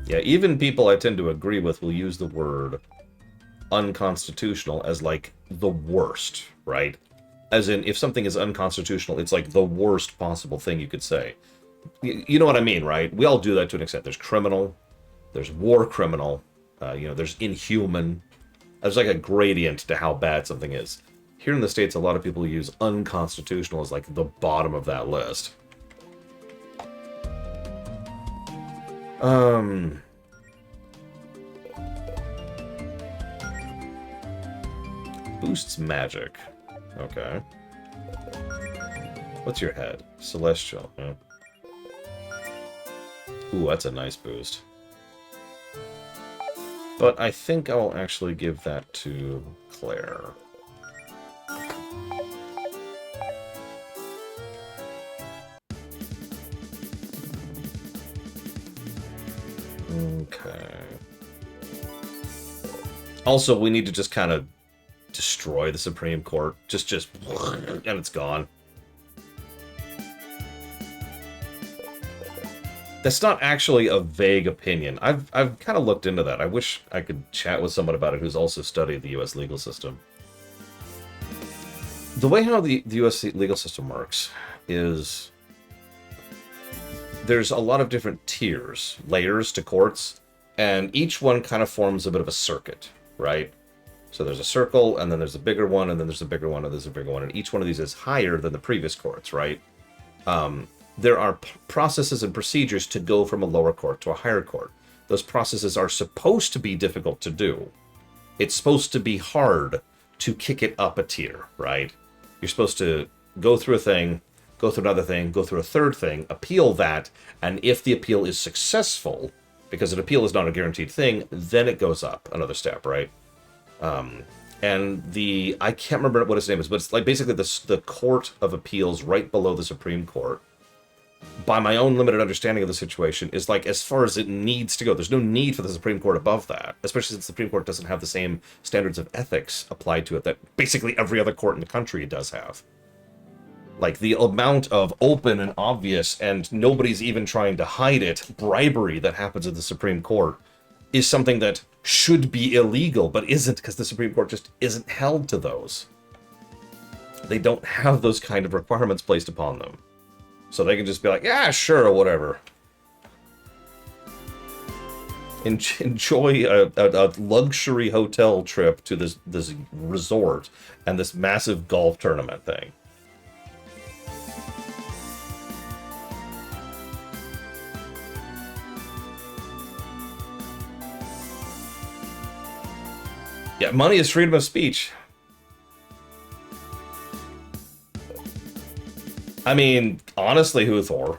Yeah, even people I tend to agree with will use the word unconstitutional as, like, the worst, right? As in, if something is unconstitutional, it's like the worst possible thing you could say. You know what I mean, right? We all do that to an extent. There's criminal, there's war criminal, you know, there's inhuman. There's like a gradient to how bad something is. Here in the States, a lot of people use unconstitutional as like the bottom of that list. Boosts magic. Okay. What's your head? Celestial. Yeah. Ooh, that's a nice boost. But I think I'll actually give that to Claire. Okay. Also, we need to just kind of destroy the Supreme Court. Just, and it's gone. That's not actually a vague opinion. I've kind of looked into that. I wish I could chat with someone about it who's also studied the U.S. legal system. The way how the U.S. legal system works is there's a lot of different tiers, layers to courts, and each one kind of forms a bit of a circuit, right? So there's a circle, and then there's a bigger one, and then there's a bigger one, and there's a bigger one, and each one of these is higher than the previous courts, right? There are processes and procedures to go from a lower court to a higher court. Those processes are supposed to be difficult to do. It's supposed to be hard to kick it up a tier, right? You're supposed to go through a thing, go through another thing, go through a third thing, appeal that, and if the appeal is successful, because an appeal is not a guaranteed thing, then it goes up another step, right? And I can't remember what its name is, but it's like basically the Court of Appeals right below the Supreme Court, by my own limited understanding of the situation, is like as far as it needs to go. There's no need for the Supreme Court above that, especially since the Supreme Court doesn't have the same standards of ethics applied to it that basically every other court in the country does have. Like, the amount of open and obvious, and nobody's even trying to hide it, bribery that happens at the Supreme Court is something that should be illegal, but isn't, because the Supreme Court just isn't held to those. They don't have those kind of requirements placed upon them. So they can just be like, yeah, sure, or whatever. Enjoy a luxury hotel trip to this resort and this massive golf tournament thing. Yeah, money is freedom of speech. I mean, honestly, Huthor,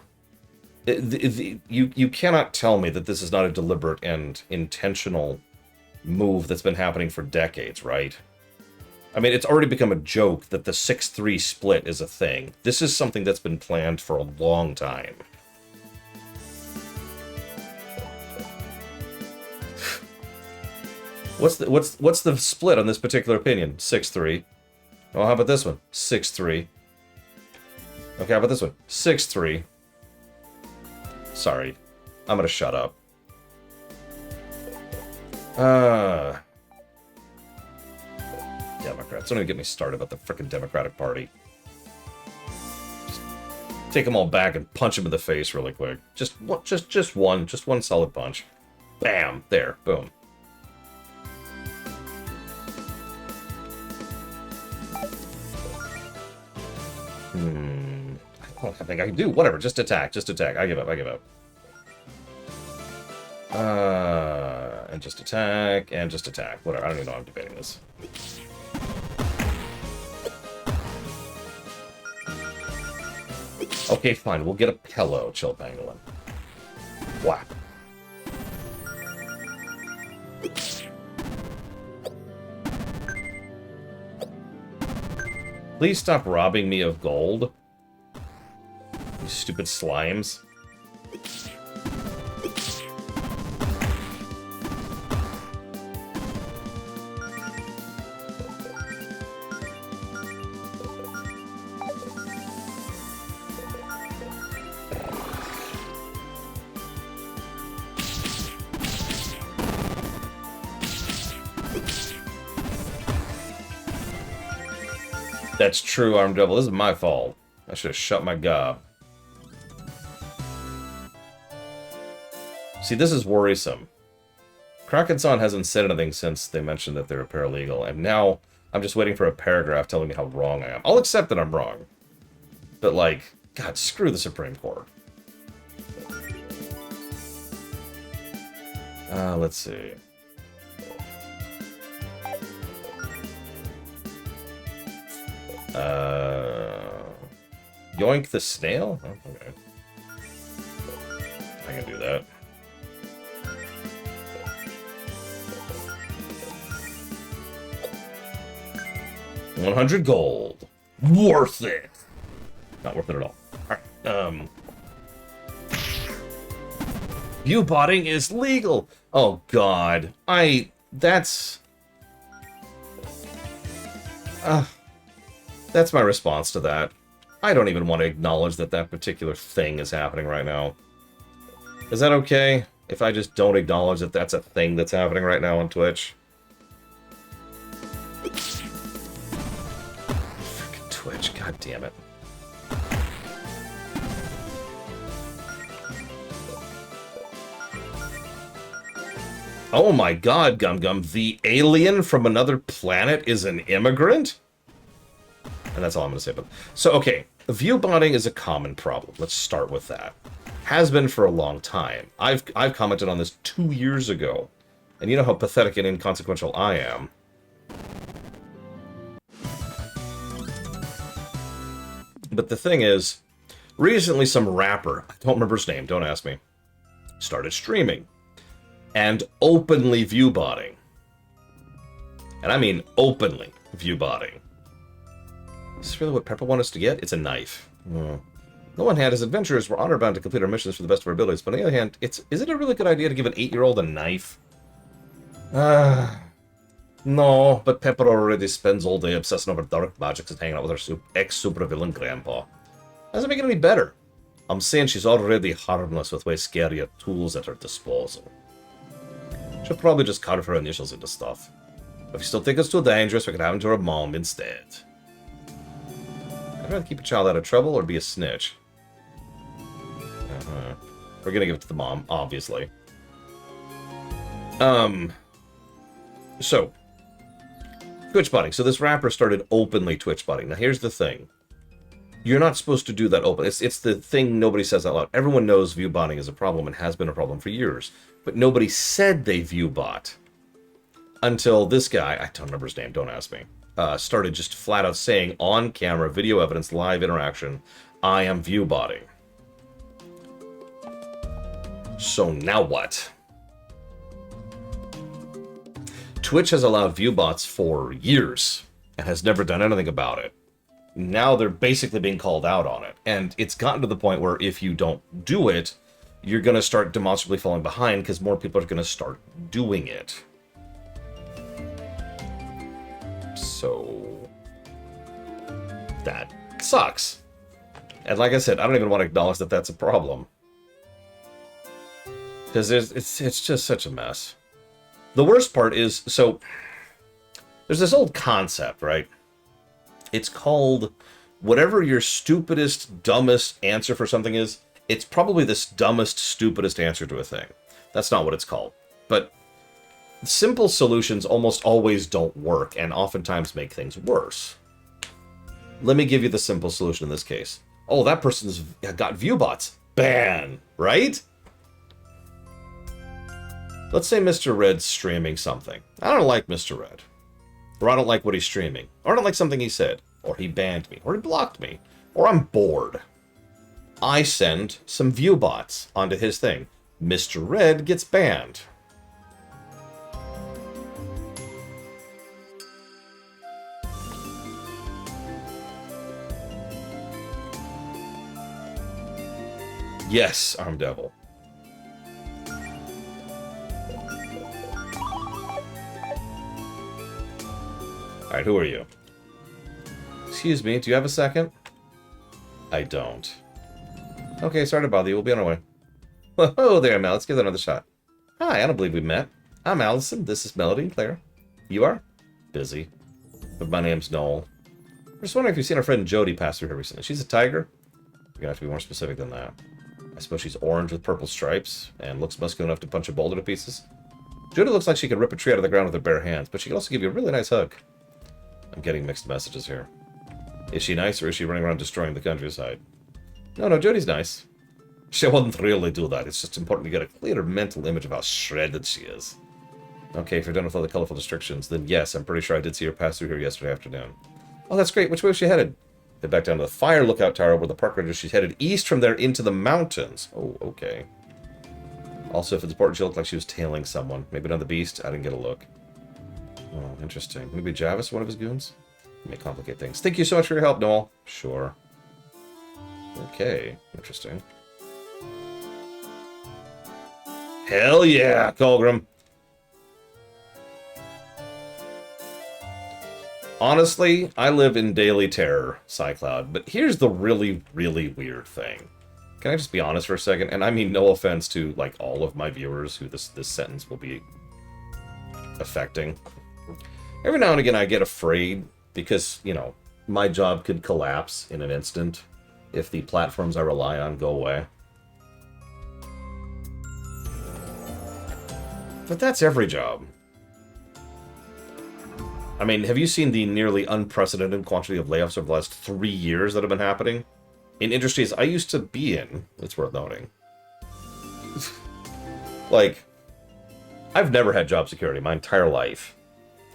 you cannot tell me that this is not a deliberate and intentional move that's been happening for decades, right? I mean, it's already become a joke that the 6-3 split is a thing. This is something that's been planned for a long time. What's the split on this particular opinion? 6-3. Oh, how about this one? 6-3. Okay, how about this one? 6-3. Sorry. I'm gonna shut up. Democrats. Don't even get me started about the frickin' Democratic Party. Just take them all back and punch them in the face really quick. Just one solid punch. Bam! There. Boom. I don't think I can do. Whatever, just attack. I give up. And just attack. Whatever, I don't even know I'm debating this. Okay, fine, we'll get a pillow, Chill Pangolin. Whap. Please stop robbing me of gold. You stupid slimes. That's true, Armed Devil. This is my fault. I should have shut my gob. See, this is worrisome. Kraken-san hasn't said anything since they mentioned that they're a paralegal, and now I'm just waiting for a paragraph telling me how wrong I am. I'll accept that I'm wrong. But, like, God, screw the Supreme Court. Let's see. Yoink the snail? Oh, okay. I can do that. $100 gold. Worth it. Not worth it at all. Alright, Viewbotting is legal! Oh god. That's my response to that. I don't even want to acknowledge that that particular thing is happening right now. Is that okay? If I just don't acknowledge that that's a thing that's happening right now on Twitch? Frickin' Twitch, god damn it. Oh my god, Gum Gum, the alien from another planet is an immigrant? And that's all I'm going to say about it. So, okay, viewbotting is a common problem. Let's start with that. Has been for a long time. I've commented on this 2 years ago. And you know how pathetic and inconsequential I am. But the thing is, recently some rapper, I don't remember his name, don't ask me, started streaming. And openly viewbotting. And I mean openly viewbotting. Is this really what Pepper wanted us to get? It's a knife. On the one hand, as adventurers, we're honor-bound to complete our missions for the best of our abilities, but on the other hand, is it a really good idea to give an 8-year-old a knife? No, but Pepper already spends all day obsessing over dark magics and hanging out with her ex-supervillain grandpa. Doesn't make it any better. I'm saying she's already harmless with way scarier tools at her disposal. She'll probably just carve her initials into stuff. If you still think it's too dangerous, we could have him to her mom instead. I'd rather keep a child out of trouble or be a snitch. We're gonna give it to the mom, obviously. So, Twitch-botting. So this rapper started openly Twitch-botting. Now here's the thing. You're not supposed to do that open. It's the thing nobody says out loud. Everyone knows view-botting is a problem and has been a problem for years. But nobody said they view-bot. Until this guy, I don't remember his name, don't ask me, started just flat out saying on camera, video evidence, live interaction, I am view-botting. So now what? Twitch has allowed view-bots for years and has never done anything about it. Now they're basically being called out on it. And it's gotten to the point where if you don't do it, you're going to start demonstrably falling behind because more people are going to start doing it. So that sucks. And like I said, I don't even want to acknowledge that that's a problem. Because it's just such a mess. The worst part is, so there's this old concept, right? It's called whatever your stupidest, dumbest answer for something is, it's probably this dumbest, stupidest answer to a thing. That's not what it's called. But simple solutions almost always don't work and oftentimes make things worse. Let me give you the simple solution in this case. Oh, that person's got viewbots. Ban, right? Let's say Mr. Red's streaming something. I don't like Mr. Red. Or I don't like what he's streaming. Or I don't like something he said. Or he banned me. Or he blocked me. Or I'm bored. I send some viewbots onto his thing. Mr. Red gets banned. Yes, Armed Devil. Alright, who are you? Excuse me, do you have a second? I don't. Okay, sorry to bother you. We'll be on our way. Whoa there, Mel. Let's give that another shot. Hi, I don't believe we met. I'm Allison. This is Melody and Claire. You are? Busy. But my name's Noel. I'm just wondering if you've seen our friend Jody pass through here recently. She's a tiger? You're gonna have to be more specific than that. I suppose she's orange with purple stripes and looks muscular enough to punch a boulder to pieces. Jody looks like she could rip a tree out of the ground with her bare hands, but she can also give you a really nice hug. I'm getting mixed messages here. Is she nice, or is she running around destroying the countryside? No, Jody's nice. She wouldn't really do that. It's just important to get a clearer mental image of how shredded she is. Okay, if you're done with all the colorful distractions, then yes, I'm pretty sure I did see her pass through here yesterday afternoon. Oh, that's great. Which way was she headed? Head back down to the fire lookout tower where the park ranger. She's headed east from there into the mountains. Oh, okay. Also, if it's important, she looked like she was tailing someone. Maybe not the beast. I didn't get a look. Oh, interesting. Maybe Javis, one of his goons? It may complicate things. Thank you so much for your help, Noel. Sure. Okay, interesting. Hell yeah, Colgrim. Honestly, I live in daily terror, Cycloud, but here's the really, really weird thing. Can I just be honest for a second? And I mean no offense to, like, all of my viewers who this sentence will be affecting. Every now and again I get afraid because, you know, my job could collapse in an instant if the platforms I rely on go away. But that's every job. I mean, have you seen the nearly unprecedented quantity of layoffs over the last 3 years that have been happening? In industries I used to be in, it's worth noting. Like, I've never had job security my entire life.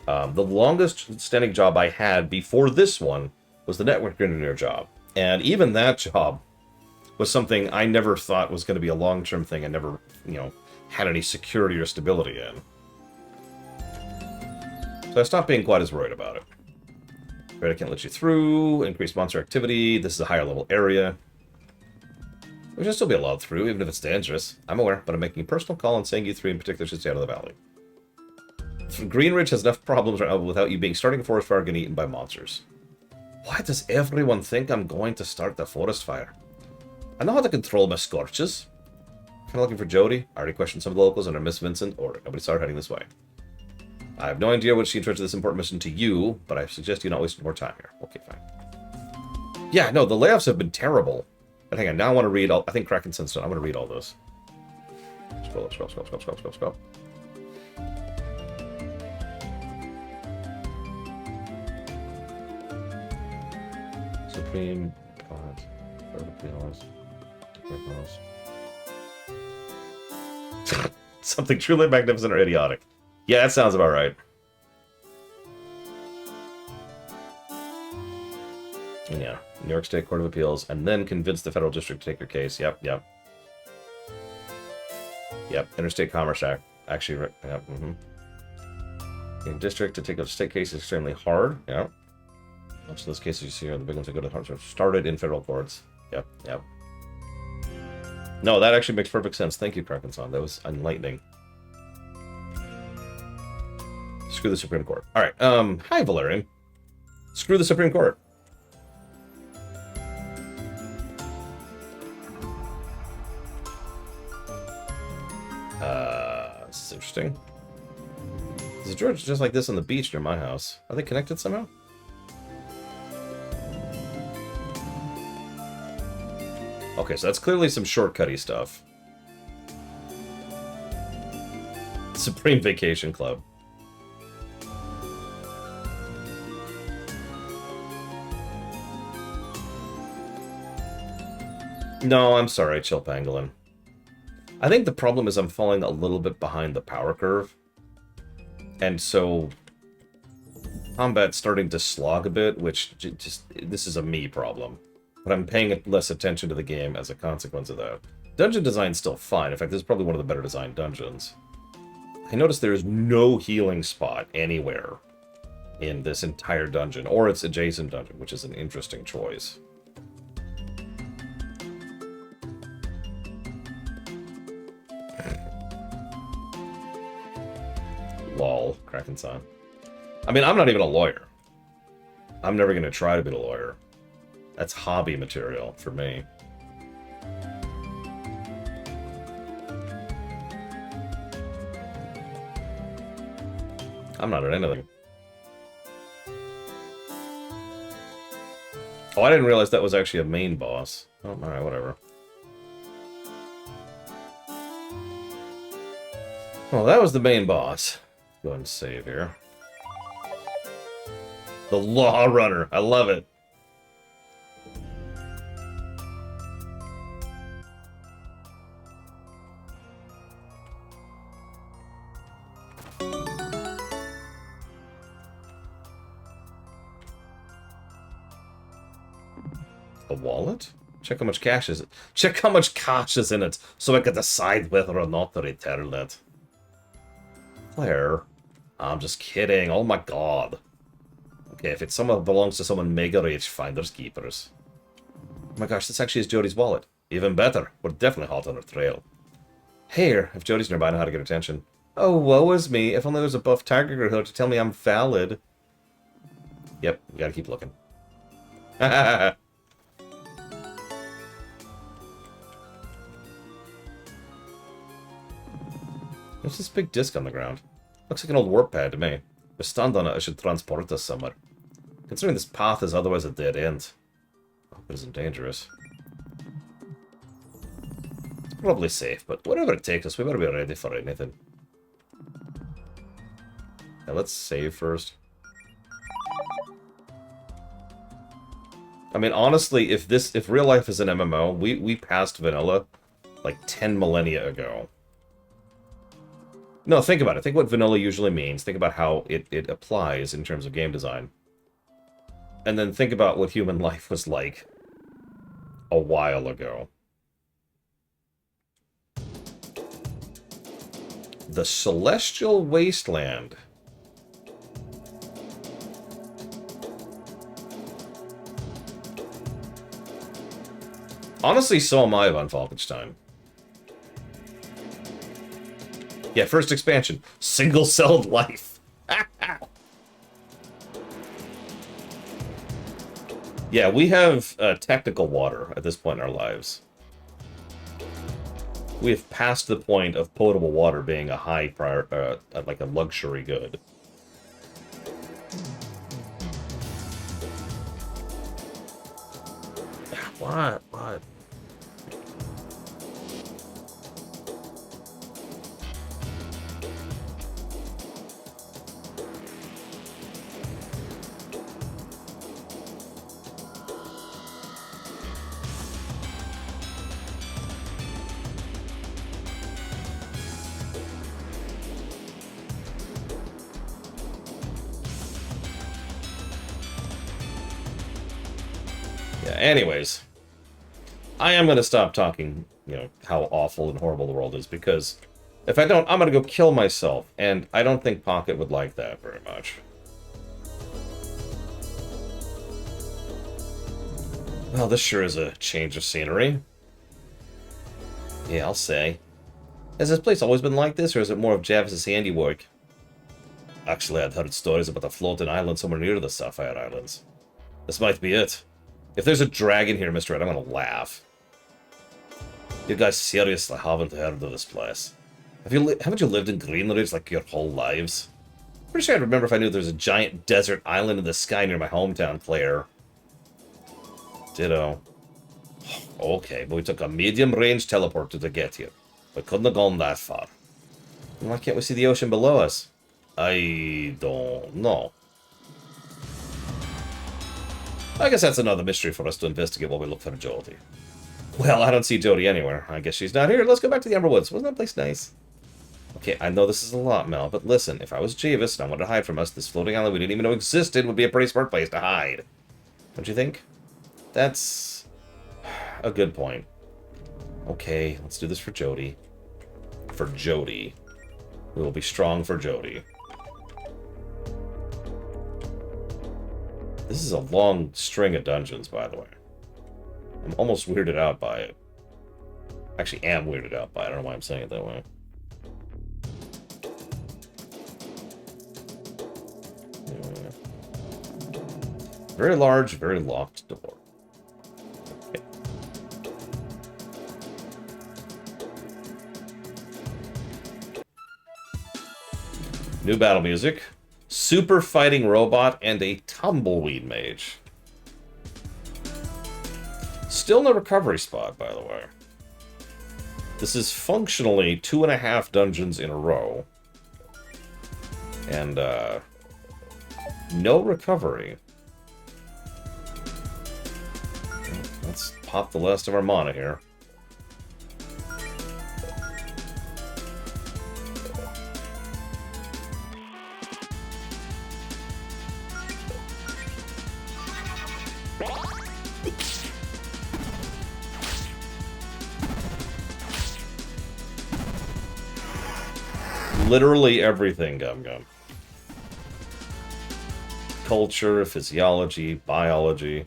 The longest standing job I had before this one was the network engineer job. And even that job was something I never thought was going to be a long-term thing. I never, you know, had any security or stability in. So I stopped being quite as worried about it. Right, I can't let you through. Increased monster activity. This is a higher level area. We should still be allowed through, even if it's dangerous. I'm aware, but I'm making a personal call and saying you three in particular should stay out of the valley. Greenridge has enough problems right now without you being starting a forest fire getting eaten by monsters. Why does everyone think I'm going to start the forest fire? I know how to control my scorches. Kind of looking for Jody. I already questioned some of the locals under Miss Vincent. Order. Nobody started heading this way. I have no idea what she entrusted this important mission to you, but I suggest you not waste more time here. Okay, fine. Yeah, no, the layoffs have been terrible. But hang on, now I want to read all... I think Kraken sent. I want to read all those. Scroll up, scroll. Supreme... Something truly magnificent or idiotic. Yeah, that sounds about right. Yeah, New York State Court of Appeals, and then convince the federal district to take your case. Yep. Interstate Commerce Act. Actually, yep. In district to take a state case is extremely hard. Yep. Most of those cases you see here, the big ones that go to court, started in federal courts. Yep. No, that actually makes perfect sense. Thank you, Krakenson. That was enlightening. Screw the Supreme Court. All right. Hi, Valerian. Screw the Supreme Court. This is interesting. There's a George just like this on the beach near my house. Are they connected somehow? Okay, so that's clearly some shortcutty stuff. Supreme Vacation Club. No, I'm sorry, Chill Pangolin. I think the problem is I'm falling a little bit behind the power curve. And so... combat's starting to slog a bit, which just... this is a me problem. But I'm paying less attention to the game as a consequence of that. Dungeon design's still fine. In fact, this is probably one of the better designed dungeons. I noticed there is no healing spot anywhere in this entire dungeon, or its adjacent dungeon, which is an interesting choice. Lol, Kraken-san. I mean, I'm not even a lawyer. I'm never going to try to be a lawyer. That's hobby material for me. I'm not at anything. Oh, I didn't realize that was actually a main boss. Oh, alright, whatever. Well, that was the main boss. Go ahead and save here. The Law Runner. I love it. A wallet? Check how much cash is it. Check how much cash is in it, so I can decide whether or not to return it. Claire. I'm just kidding. Oh my god. Okay, if it's someone belongs to someone mega rich, finders keepers. Oh my gosh, this actually is Jodie's wallet. Even better. We're definitely hot on her trail. Here, if Jodie's nearby, I know how to get attention. Oh, woe is me. If only there was a buff target here to tell me I'm valid. Yep, we gotta keep looking. What's this big disc on the ground? Looks like an old warp pad to me. If we stand on it, I should transport us somewhere. Considering this path is otherwise a dead end. I hope it isn't dangerous. It's probably safe, but whatever it takes us, we better be ready for anything. Now let's save first. I mean, honestly, if real life is an MMO, we passed vanilla like 10 millennia ago. No, think about it. Think what vanilla usually means. Think about how it applies in terms of game design. And then think about what human life was like a while ago. The Celestial Wasteland. Honestly, so am I von Falkenstein. Yeah, first expansion. Single-celled life. Yeah, we have technical water at this point in our lives. We have passed the point of potable water being a high like a luxury good. What? What? Anyways, I am going to stop talking, you know, how awful and horrible the world is, because if I don't, I'm going to go kill myself, and I don't think Pocket would like that very much. Well, this sure is a change of scenery. Yeah, I'll say. Has this place always been like this, or is it more of Javis's handiwork? Actually, I'd heard stories about a floating island somewhere near the Sapphire Islands. This might be it. If there's a dragon here, Mr. Ed, I'm gonna laugh. You guys seriously haven't heard of this place? Haven't you lived in Greenridge like your whole lives? Pretty sure I'd remember if I knew there was a giant desert island in the sky near my hometown, Claire. Ditto. Okay, but we took a medium-range teleporter to get here. We couldn't have gone that far. Why can't we see the ocean below us? I don't know. I guess that's another mystery for us to investigate while we look for Jodie. Well, I don't see Jodie anywhere. I guess she's not here. Let's go back to the Ember Woods. Wasn't that place nice? Okay, I know this is a lot, Mel, but listen, if I was Javis and I wanted to hide from us, this floating island we didn't even know existed would be a pretty smart place to hide. Don't you think? That's a good point. Okay, let's do this for Jodie. For Jodie. We will be strong for Jodie. This is a long string of dungeons, by the way. I'm almost weirded out by it. Actually, am weirded out by it. I don't know why I'm saying it that way. Very large, very locked door. Okay. New battle music. Super fighting robot and a tumbleweed mage. Still no recovery spot, by the way. This is functionally 2.5 dungeons in a row. And, no recovery. Let's pop the last of our mana here. Literally everything, Gum Gum. Culture, physiology, biology,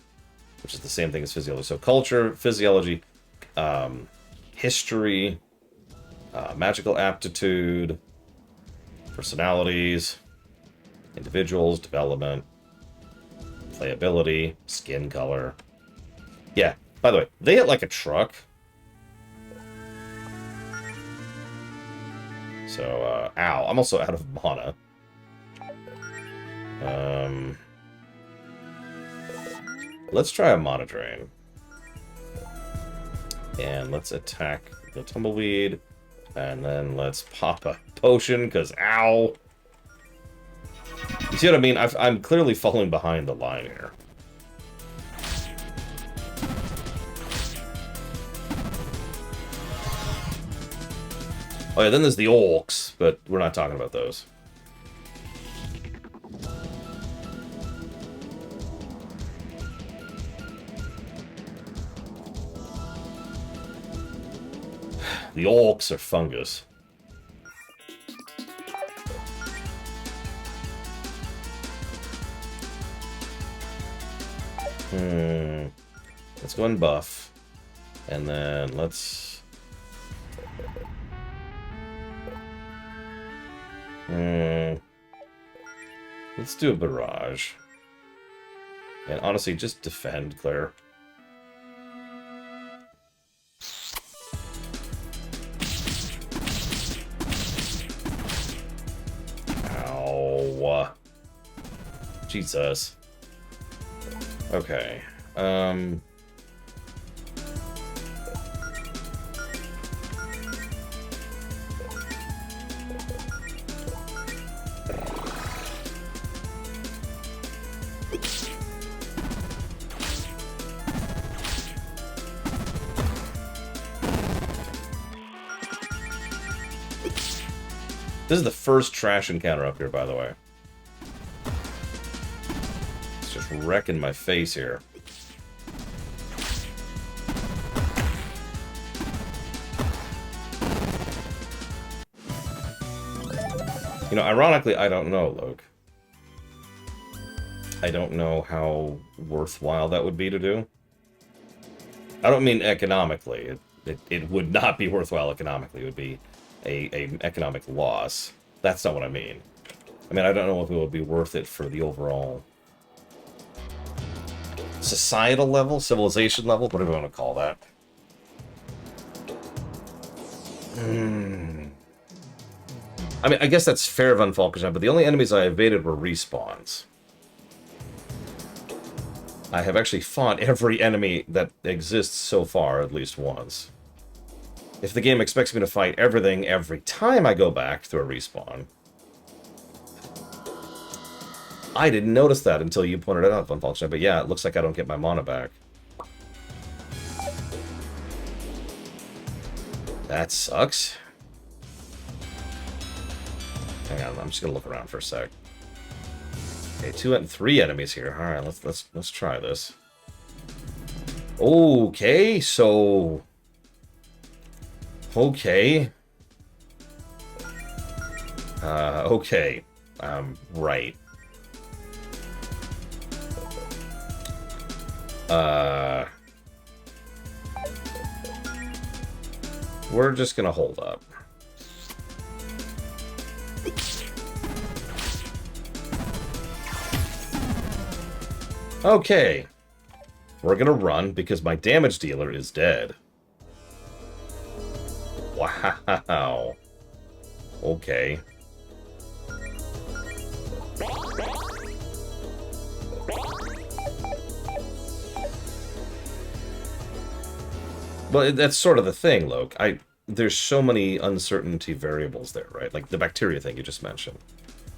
which is the same thing as physiology. So culture, physiology, history, magical aptitude, personalities, individuals, development, playability, skin color. Yeah, by the way, they hit like a truck. So, ow, I'm also out of mana. Let's try a mana drain. And let's attack the tumbleweed. And then let's pop a potion, because ow! You see what I mean? I'm clearly falling behind the line here. Oh yeah, then there's the orcs, but we're not talking about those. The orcs are fungus. Let's go and buff. And then let's... let's do a barrage. And honestly, just defend, Claire. Ow. Jesus. Okay. This is the first trash encounter up here, by the way. It's just wrecking my face here. You know, ironically, I don't know, Luke. I don't know how worthwhile that would be to do. I don't mean economically. It would not be worthwhile economically. It would be a economic loss. That's not what I mean. I mean, I don't know if it would be worth it for the overall societal level, civilization level, whatever you want to call that. I mean, I guess that's fair of Unfalkenstein, but the only enemies I evaded were respawns. I have actually fought every enemy that exists so far at least once. If the game expects me to fight everything every time I go back through a respawn... I didn't notice that until you pointed it out, Unfalkenstein, but yeah, it looks like I don't get my mana back. That sucks. Hang on, I'm just gonna look around for a sec. Okay, 2 and 3 enemies here. All right, let's try this. Okay, so okay. Okay. Right. We're just gonna hold up. Okay. We're gonna run because my damage dealer is dead. Wow. Okay. Well, that's sort of the thing, Loke. There's so many uncertainty variables there, right? Like the bacteria thing you just mentioned.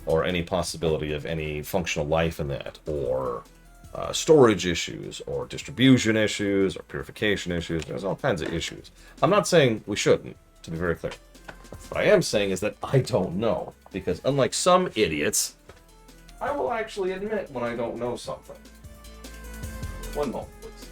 Or any possibility of any functional life in that, or storage issues, or distribution issues, or purification issues. There's all kinds of issues. I'm not saying we shouldn't, to be very clear. What I am saying is that I don't know, because unlike some idiots, I will actually admit when I don't know something. One moment, please.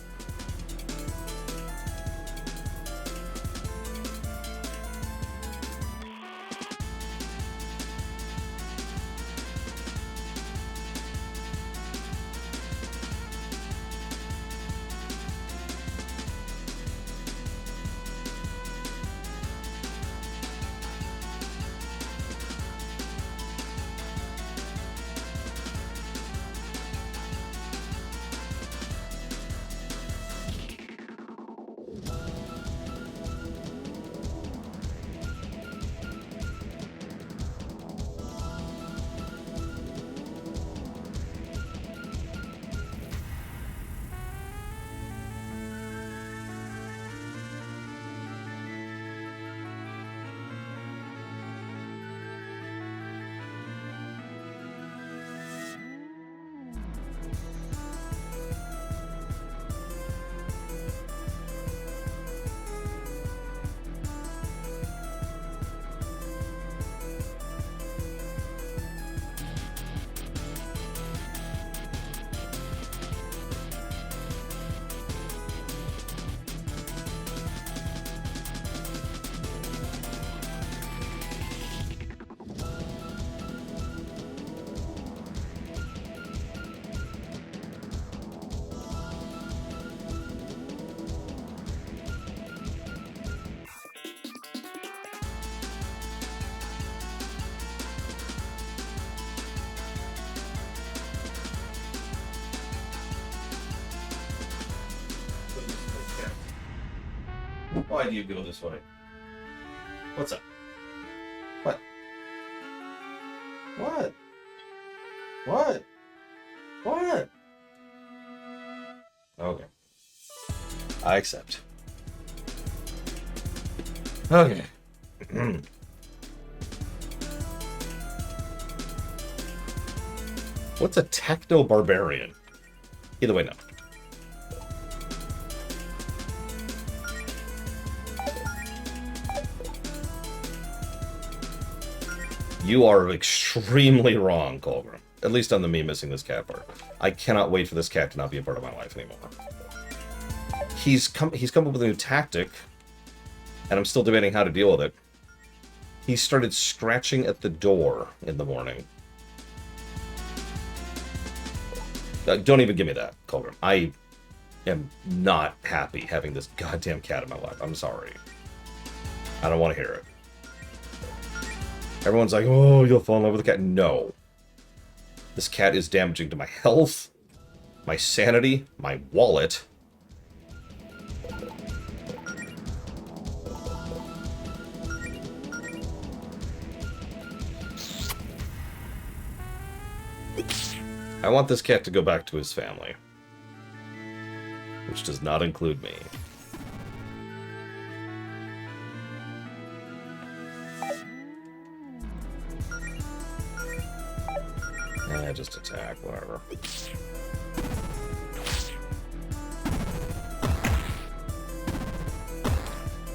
Why do you go this way? What's up? What? What? What? What? Okay. I accept. Okay. What's a techno-barbarian? Either way, no. You are extremely wrong, Colbert. At least on the me missing this cat part. I cannot wait for this cat to not be a part of my life anymore. He's come up with a new tactic, and I'm still debating how to deal with it. He started scratching at the door in the morning. Don't even give me that, Colbert. I am not happy having this goddamn cat in my life. I'm sorry. I don't want to hear it. Everyone's like, oh, you'll fall in love with the cat. No. This cat is damaging to my health, my sanity, my wallet. I want this cat to go back to his family, which does not include me. Just attack, whatever.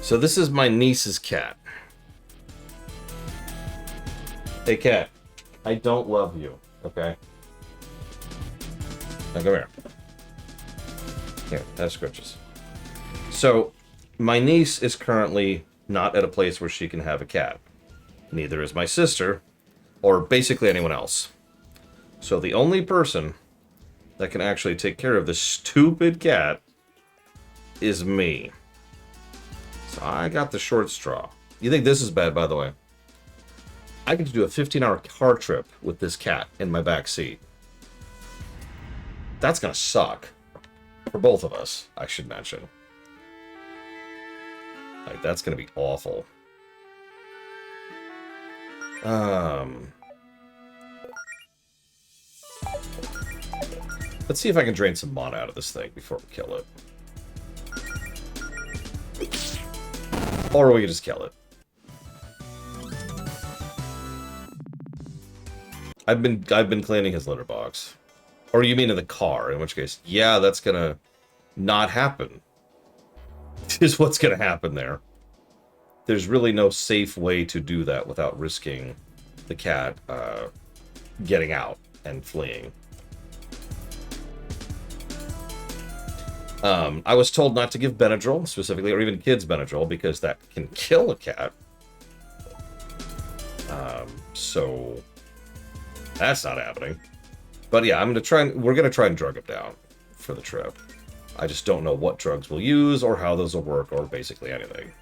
So this is my niece's cat. Hey, cat. I don't love you, okay? Now come here. Here, have scritches. So, my niece is currently not at a place where she can have a cat. Neither is my sister, or basically anyone else. So the only person that can actually take care of this stupid cat is me. So I got the short straw. You think this is bad, by the way? I get to do a 15-hour car trip with this cat in my back seat. That's gonna suck. For both of us, I should mention. Like, that's gonna be awful. Let's see if I can drain some mana out of this thing before we kill it. Or we can just kill it. I've been cleaning his litter box. Or you mean in the car, in which case, yeah, that's gonna not happen. Is what's gonna happen there. There's really no safe way to do that without risking the cat getting out and fleeing. I was told not to give Benadryl, specifically, or even kids Benadryl, because that can kill a cat. So that's not happening. But yeah, we're gonna try and drug him down for the trip. I just don't know what drugs we'll use, or how those will work, or basically anything.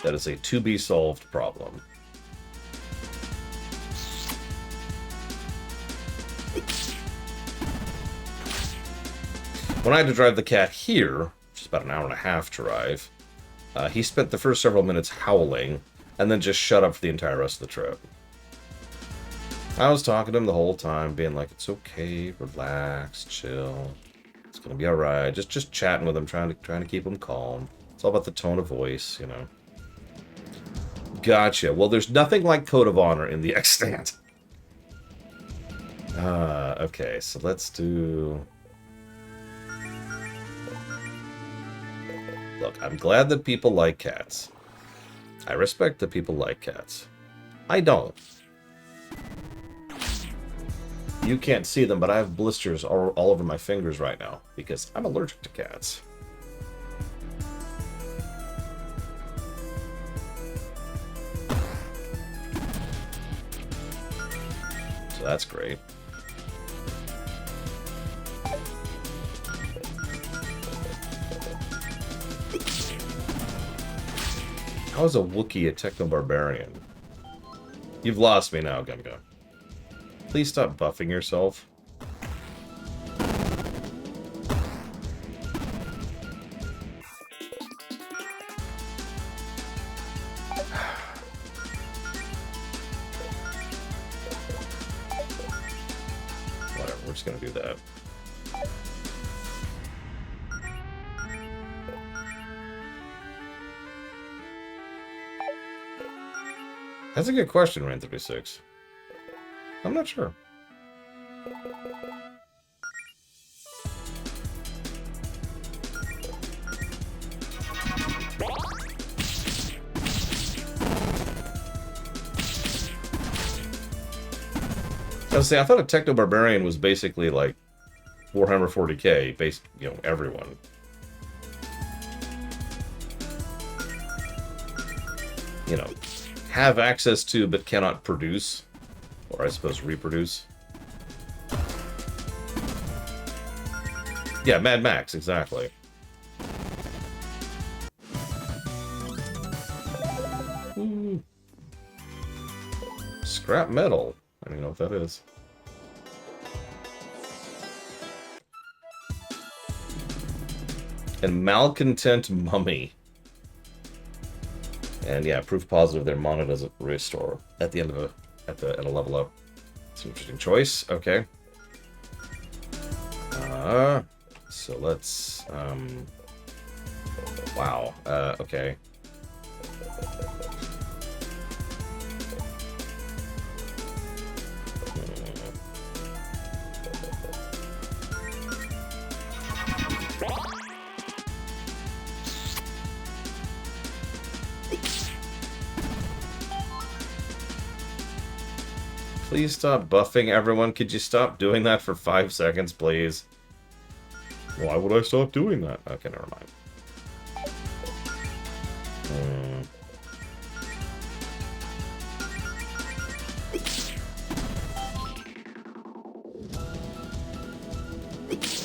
That is a to-be-solved problem. When I had to drive the cat here, which is about an hour and a half drive, he spent the first several minutes howling, and then just shut up for the entire rest of the trip. I was talking to him the whole time, being like, it's okay, relax, chill, it's gonna be alright. Just chatting with him, trying to keep him calm. It's all about the tone of voice, you know. Gotcha. Well, there's nothing like Code of Honor in the extant. Okay, so let's do... Look, I'm glad that people like cats. I respect that people like cats. I don't. You can't see them, but I have blisters all over my fingers right now because I'm allergic to cats. So that's great. How is a Wookiee a techno-barbarian? You've lost me now, Gunga. Please stop buffing yourself. Whatever, we're just gonna do that. That's a good question, Rain36. I'm not sure. I was saying, I thought a techno-barbarian was basically like Warhammer 40k, based, you know, everyone. You know, have access to but cannot produce, or I suppose reproduce. Yeah, Mad Max, exactly. Ooh. Scrap metal. I don't even know what that is. And malcontent mummy. And yeah, proof positive their mana doesn't restore at the end of at a level up. It's an interesting choice. Okay. So let's wow. Okay. Please stop buffing, everyone. Could you stop doing that for 5 seconds, please? Why would I stop doing that? Okay, never mind.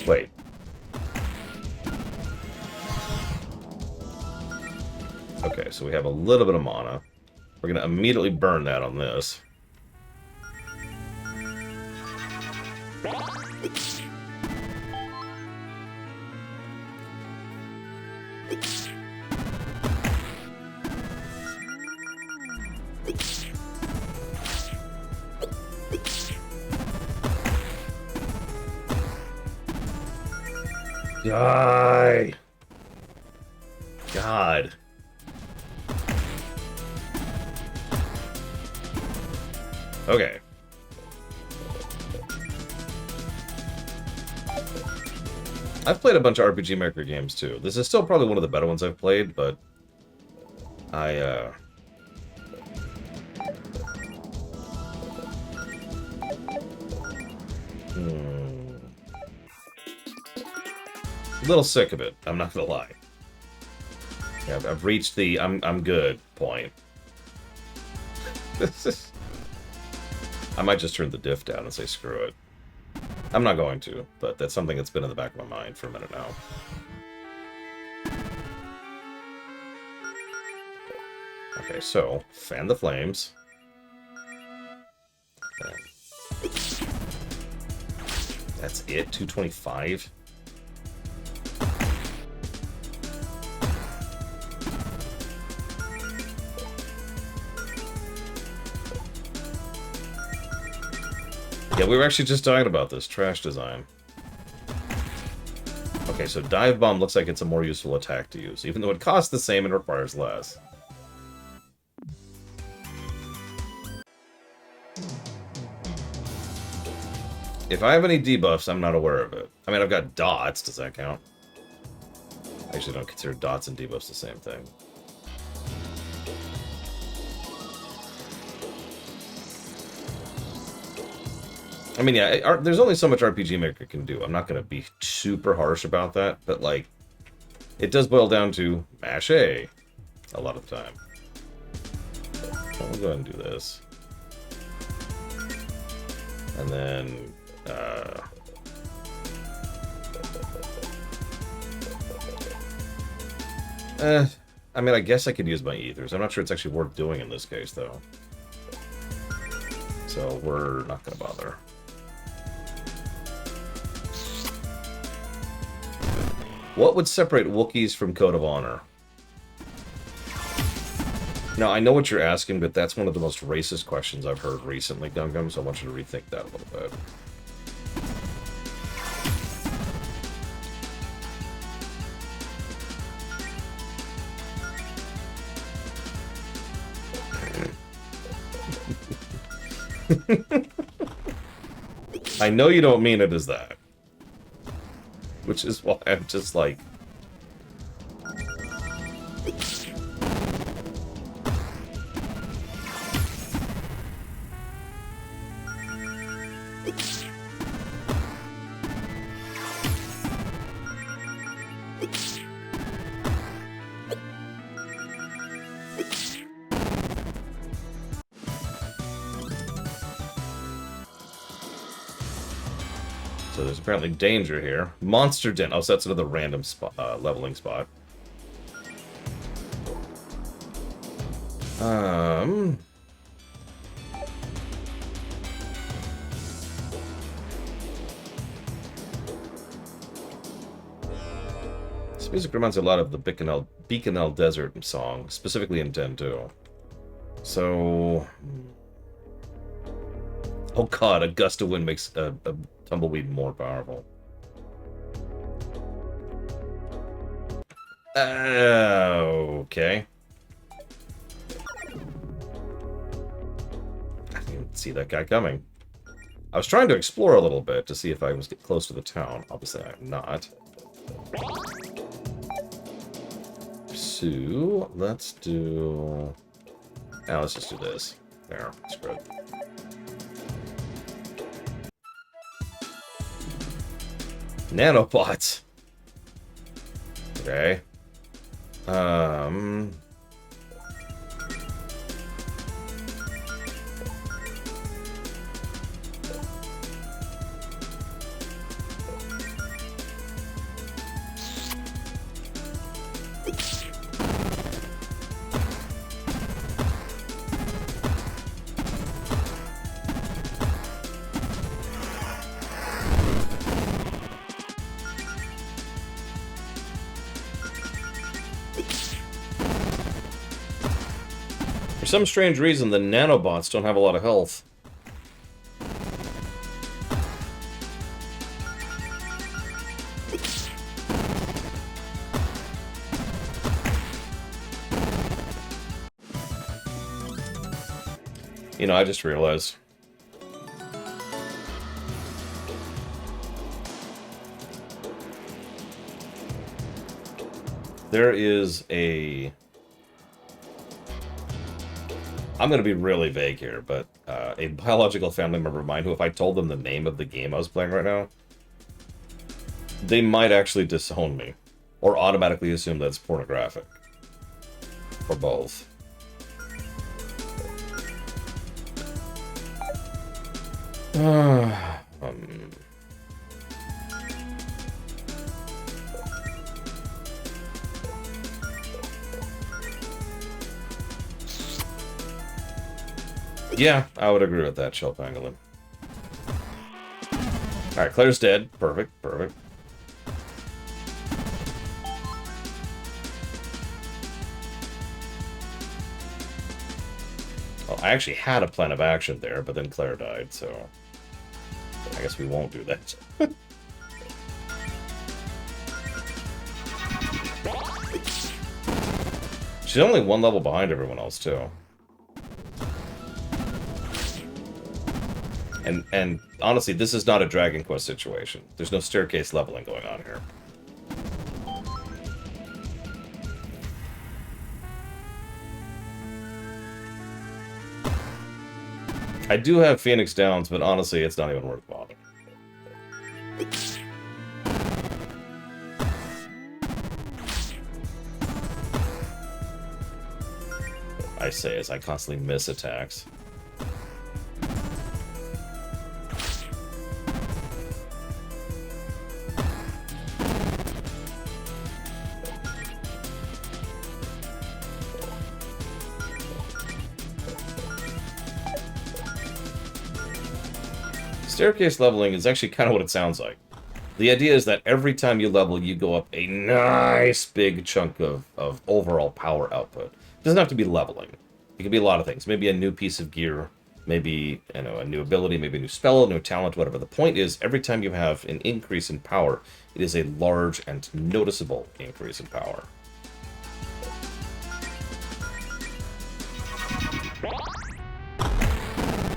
Wait. Okay, so we have a little bit of mana. We're going to immediately burn that on this. Die! God. Okay. I've played a bunch of RPG Maker games too. This is still probably one of the better ones I've played, but I a little sick of it, I'm not gonna lie. Yeah, I've reached the I'm good point. I might just turn the diff down and say screw it. I'm not going to, but that's something that's been in the back of my mind for a minute now. Okay, so, fan the flames. That's it? 225? Yeah, we were actually just talking about this. Trash design. Okay, so Dive Bomb looks like it's a more useful attack to use, even though it costs the same and requires less. If I have any debuffs, I'm not aware of it. I mean, I've got dots. Does that count? I actually don't consider dots and debuffs the same thing. I mean, yeah, there's only so much RPG Maker can do. I'm not going to be super harsh about that, but, like, it does boil down to mash A a lot of the time. So we'll go ahead and do this. And then, I mean, I guess I could use my ethers. I'm not sure it's actually worth doing in this case, though. So we're not going to bother. What would separate Wookiees from Code of Honor? Now, I know what you're asking, but that's one of the most racist questions I've heard recently, Gungam, so I want you to rethink that a little bit. I know you don't mean it as that. Which is why I'm just like... So there's apparently danger here. Monster Den. Oh, so that's another random spot, leveling spot. This music reminds me a lot of the Beacon Desert song, specifically in Den 2. So... Oh god, a gust of wind makes a tumbleweed more powerful. Okay. I didn't see that guy coming. I was trying to explore a little bit to see if I was getting close to the town. Obviously, I'm not. So, let's do... Now let's just do this. There, screw it. Nanobots. Okay. some strange reason, the nanobots don't have a lot of health. You know, I just realized. There is a... I'm going to be really vague here, but a biological family member of mine who, if I told them the name of the game I was playing right now, they might actually disown me. Or automatically assume that's pornographic. Or both. Yeah, I would agree with that, Shell Pangolin. Alright, Claire's dead. Perfect, perfect. Well, I actually had a plan of action there, but then Claire died, so... I guess we won't do that. She's only one level behind everyone else, too. And honestly, this is not a Dragon Quest situation. There's no staircase leveling going on here. I do have Phoenix Downs, but honestly, it's not even worth bothering. I say as I constantly miss attacks. Staircase leveling is actually kind of what it sounds like. The idea is that every time you level, you go up a nice big chunk of overall power output. It doesn't have to be leveling. It can be a lot of things. Maybe a new piece of gear, maybe, you know, a new ability, maybe a new spell, a new talent, whatever. The point is, every time you have an increase in power, it is a large and noticeable increase in power.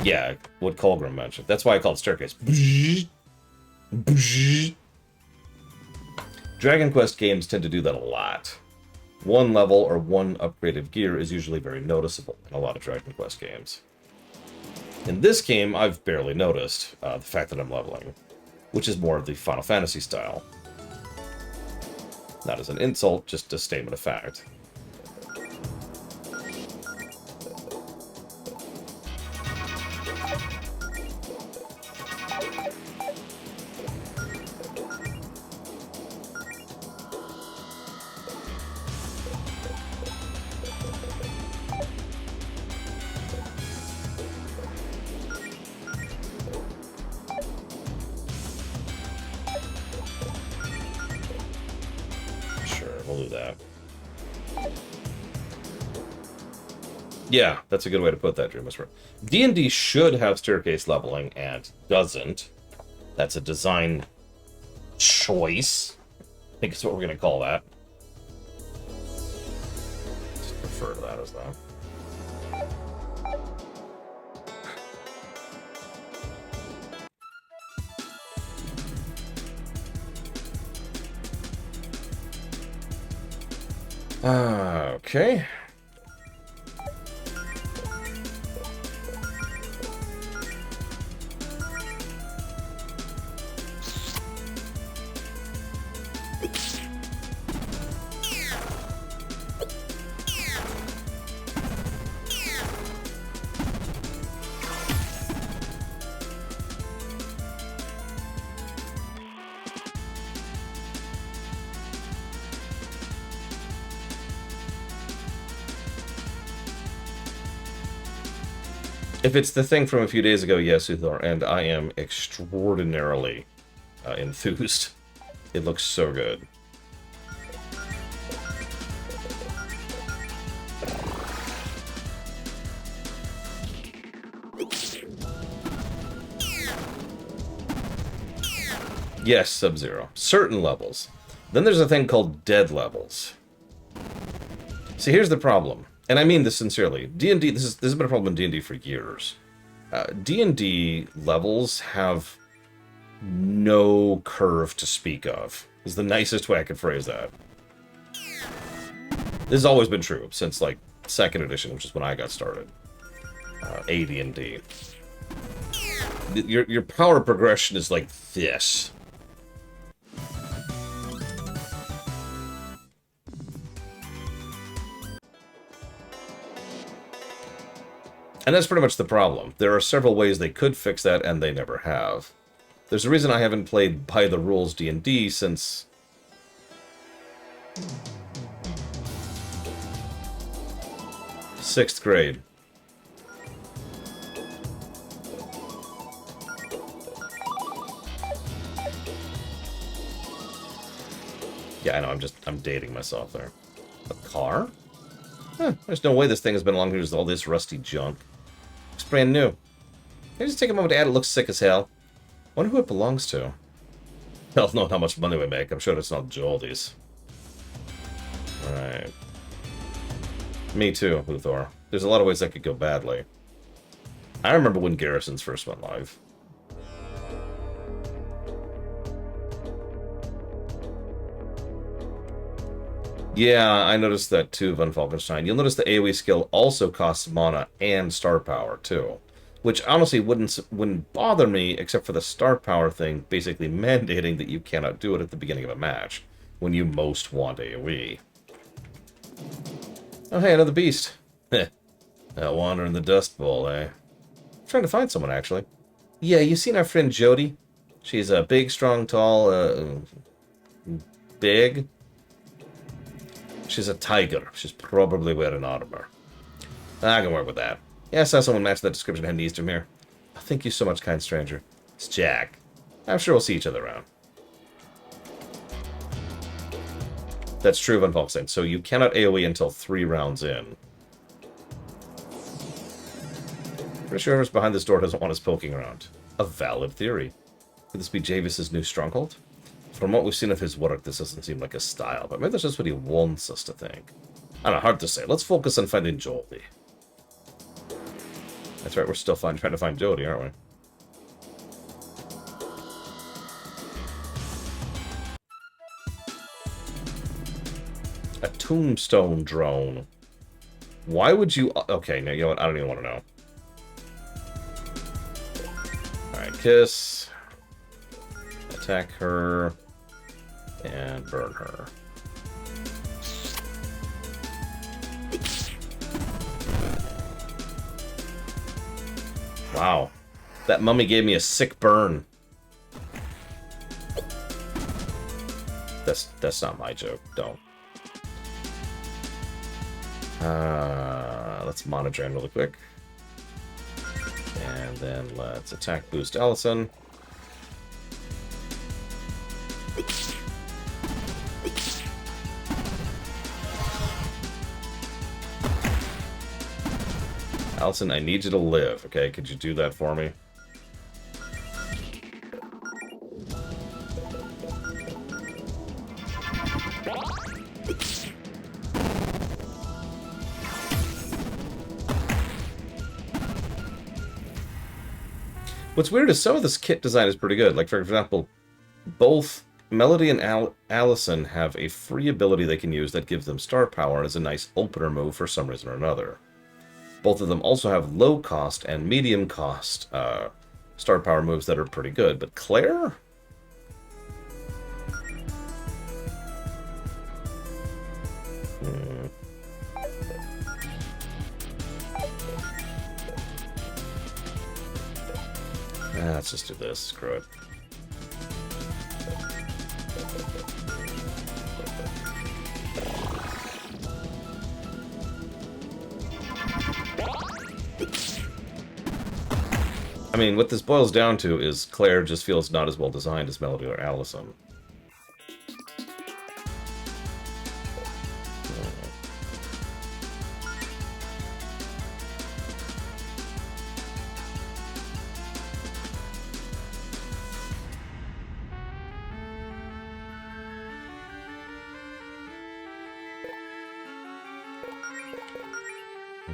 Yeah, what Colgrim mentioned. That's why I call it staircase. Dragon Quest games tend to do that a lot. One level or one upgrade of gear is usually very noticeable in a lot of Dragon Quest games. In this game, I've barely noticed the fact that I'm leveling, which is more of the Final Fantasy style. Not as an insult, just a statement of fact. Yeah, that's a good way to put that, Dream Whisperer. D&D should have staircase leveling and doesn't. That's a design choice. I think it's what we're going to call that. Just refer to that as that. Okay. If it's the thing from a few days ago, yes, Uthor, and I am extraordinarily enthused. It looks so good. Yes, Sub-Zero. Certain levels. Then there's a thing called dead levels. See, here's the problem. And I mean this sincerely. D&D, this has been a problem in D&D for years. D&D levels have no curve to speak of. Is the nicest way I could phrase that. This has always been true since, like, 2nd edition, which is when I got started. AD&D. Your power progression is like this. And that's pretty much the problem. There are several ways they could fix that, and they never have. There's a reason I haven't played by the rules D&D since... sixth grade. Yeah, I know, I'm dating myself there. A car? Huh, there's no way this thing has been along here with all this rusty junk. Looks brand new. Maybe just take a moment to add it. Looks sick as hell. Wonder who it belongs to. Hell, know how much money we make. I'm sure it's not Joldy's. Alright. Me too, Luthor. There's a lot of ways that could go badly. I remember when Garrisons first went live. Yeah, I noticed that too, Von Falkenstein. You'll notice the AoE skill also costs mana and star power too. Which honestly wouldn't bother me, except for the star power thing basically mandating that you cannot do it at the beginning of a match, when you most want AoE. Oh hey, another beast. Heh. That wander in the Dust Bowl, eh? I'm trying to find someone, actually. Yeah, you seen our friend Jody? She's a big, strong, tall, big. She's a tiger. She's probably wearing armor. I can work with that. Yeah, I saw someone match that description heading east from here. Oh, thank you so much, kind stranger. It's Jack. I'm sure we'll see each other around. That's true, Von Falkstein. So you cannot AoE until 3 rounds in. Pretty sure whoever's behind this door doesn't want us poking around. A valid theory. Could this be Javis's new stronghold? From what we've seen of his work, this doesn't seem like his style, but maybe that's just what he wants us to think. I don't know, hard to say. Let's focus on finding Jody. That's right, we're still trying to find Jody, aren't we? A tombstone drone. Why would you... Okay, now you know what? I don't even want to know. Alright, kiss. Attack her. And burn her. Wow. That mummy gave me a sick burn. That's not my joke. Don't. Let's mana drain really quick. And then let's attack boost Allison. Allison, I need you to live, okay? Could you do that for me? What's weird is some of this kit design is pretty good. Like, for example, both Melody and Allison have a free ability they can use that gives them star power as a nice opener move for some reason or another. Both of them also have low cost and medium cost star power moves that are pretty good. But Claire? Let's just do this. Screw it. I mean, what this boils down to is Claire just feels not as well designed as Melody or Allison.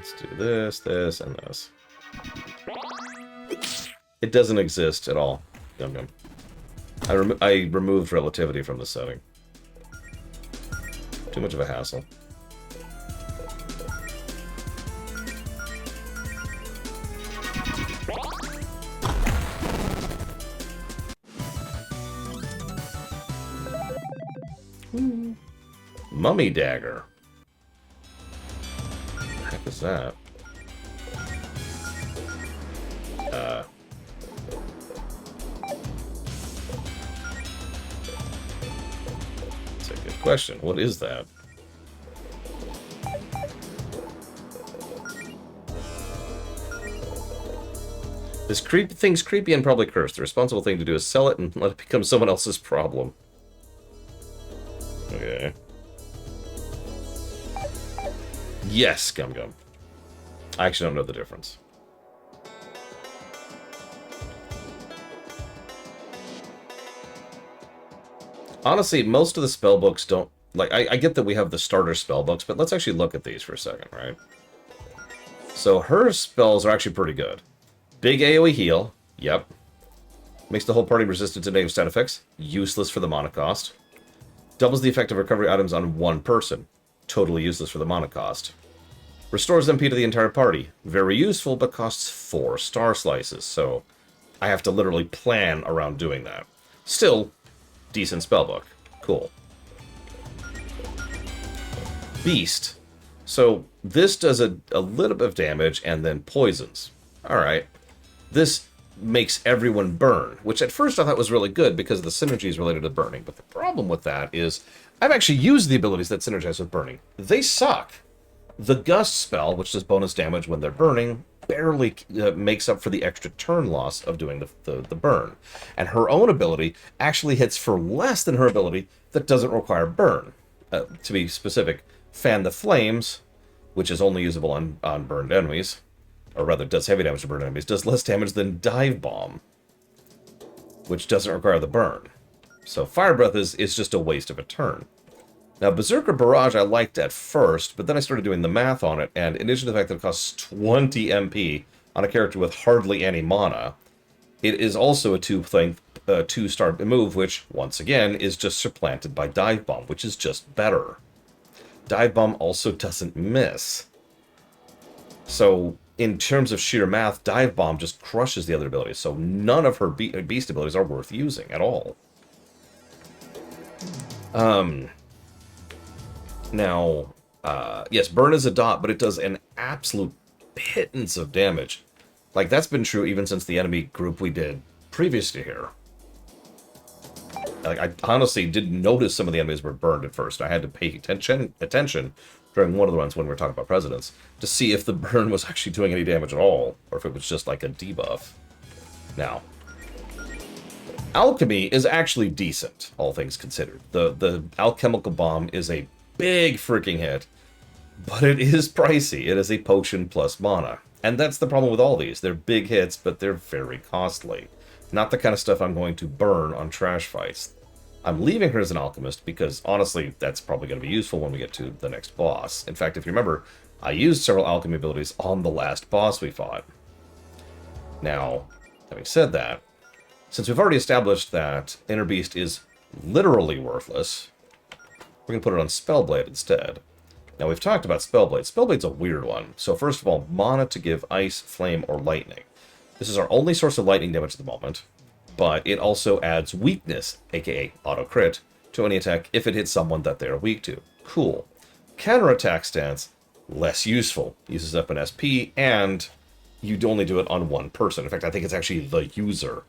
Let's do this, this, and this. It doesn't exist at all. Yum yum. I removed relativity from the setting. Too much of a hassle. Mummy dagger. What the heck is that? That's a good question. What is that? This thing's creepy and probably cursed. The responsible thing to do is sell it and let it become someone else's problem. Okay. Yes, Gum Gum. I actually don't know the difference. Honestly, most of the spellbooks don't... Like, I get that we have the starter spellbooks, but let's actually look at these for a second, right? So her spells are actually pretty good. Big AoE heal. Yep. Makes the whole party resistant to negative stat effects. Useless for the mana cost. Doubles the effect of recovery items on one person. Totally useless for the mana cost. Restores MP to the entire party. Very useful, but costs 4 star slices, so I have to literally plan around doing that. Still, decent spellbook. Cool. Beast. So, this does a little bit of damage and then poisons. Alright. This makes everyone burn, which at first I thought was really good because of the synergies related to burning. But the problem with that is I've actually used the abilities that synergize with burning. They suck. The Gust spell, which does bonus damage when they're burning, barely makes up for the extra turn loss of doing the burn. And her own ability actually hits for less than her ability that doesn't require burn. To be specific, Fan the Flames, which is only usable on burned enemies, or rather does heavy damage to burned enemies, does less damage than Dive Bomb, which doesn't require the burn. So Fire Breath is just a waste of a turn. Now, Berserker Barrage I liked at first, but then I started doing the math on it, and in addition to the fact that it costs 20 MP on a character with hardly any mana, it is also a two-star move, which, once again, is just supplanted by Dive Bomb, which is just better. Dive Bomb also doesn't miss. So, in terms of sheer math, Dive Bomb just crushes the other abilities, so none of her beast abilities are worth using at all. Now, yes, Burn is a dot, but it does an absolute pittance of damage. Like, that's been true even since the enemy group we did previous to here. Like, I honestly didn't notice some of the enemies were burned at first. I had to pay attention during one of the runs when we were talking about presidents to see if the burn was actually doing any damage at all, or if it was just like a debuff. Now, Alchemy is actually decent, all things considered. The Alchemical Bomb is a big freaking hit, but it is pricey. It is a potion plus mana. And that's the problem with all these. They're big hits, but they're very costly. Not the kind of stuff I'm going to burn on trash fights. I'm leaving her as an alchemist because, honestly, that's probably going to be useful when we get to the next boss. In fact, if you remember, I used several alchemy abilities on the last boss we fought. Now, having said that, since we've already established that Inner Beast is literally worthless, we're going to put it on Spellblade instead. Now, we've talked about Spellblade. Spellblade's a weird one. So, first of all, mana to give ice, flame, or lightning. This is our only source of lightning damage at the moment, but it also adds weakness, aka auto-crit, to any attack if it hits someone that they are weak to. Cool. Counterattack stance, less useful. Uses up an SP, and you only do it on one person. In fact, I think it's actually the user.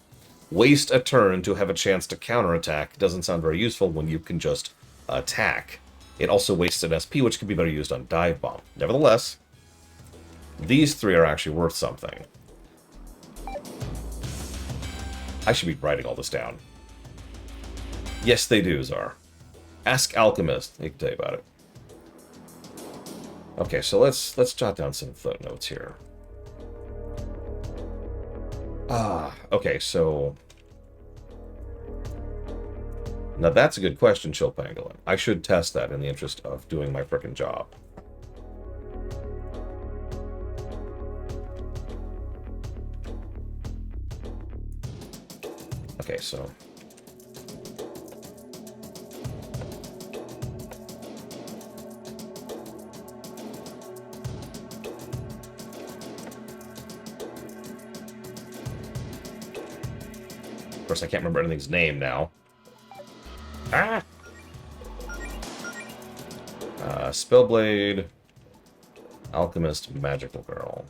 Waste a turn to have a chance to counterattack doesn't sound very useful when you can just attack. It also wastes an SP, which could be better used on Dive Bomb. Nevertheless, these three are actually worth something. I should be writing all this down. Yes, they do, Czar. Ask Alchemist. He can tell you about it. Okay, so let's jot down some footnotes here. Okay, so... Now that's a good question, Chill Pangolin. I should test that in the interest of doing my frickin' job. Okay, so... Of course, I can't remember anything's name now. Ah! Spellblade, Alchemist, Magical Girl.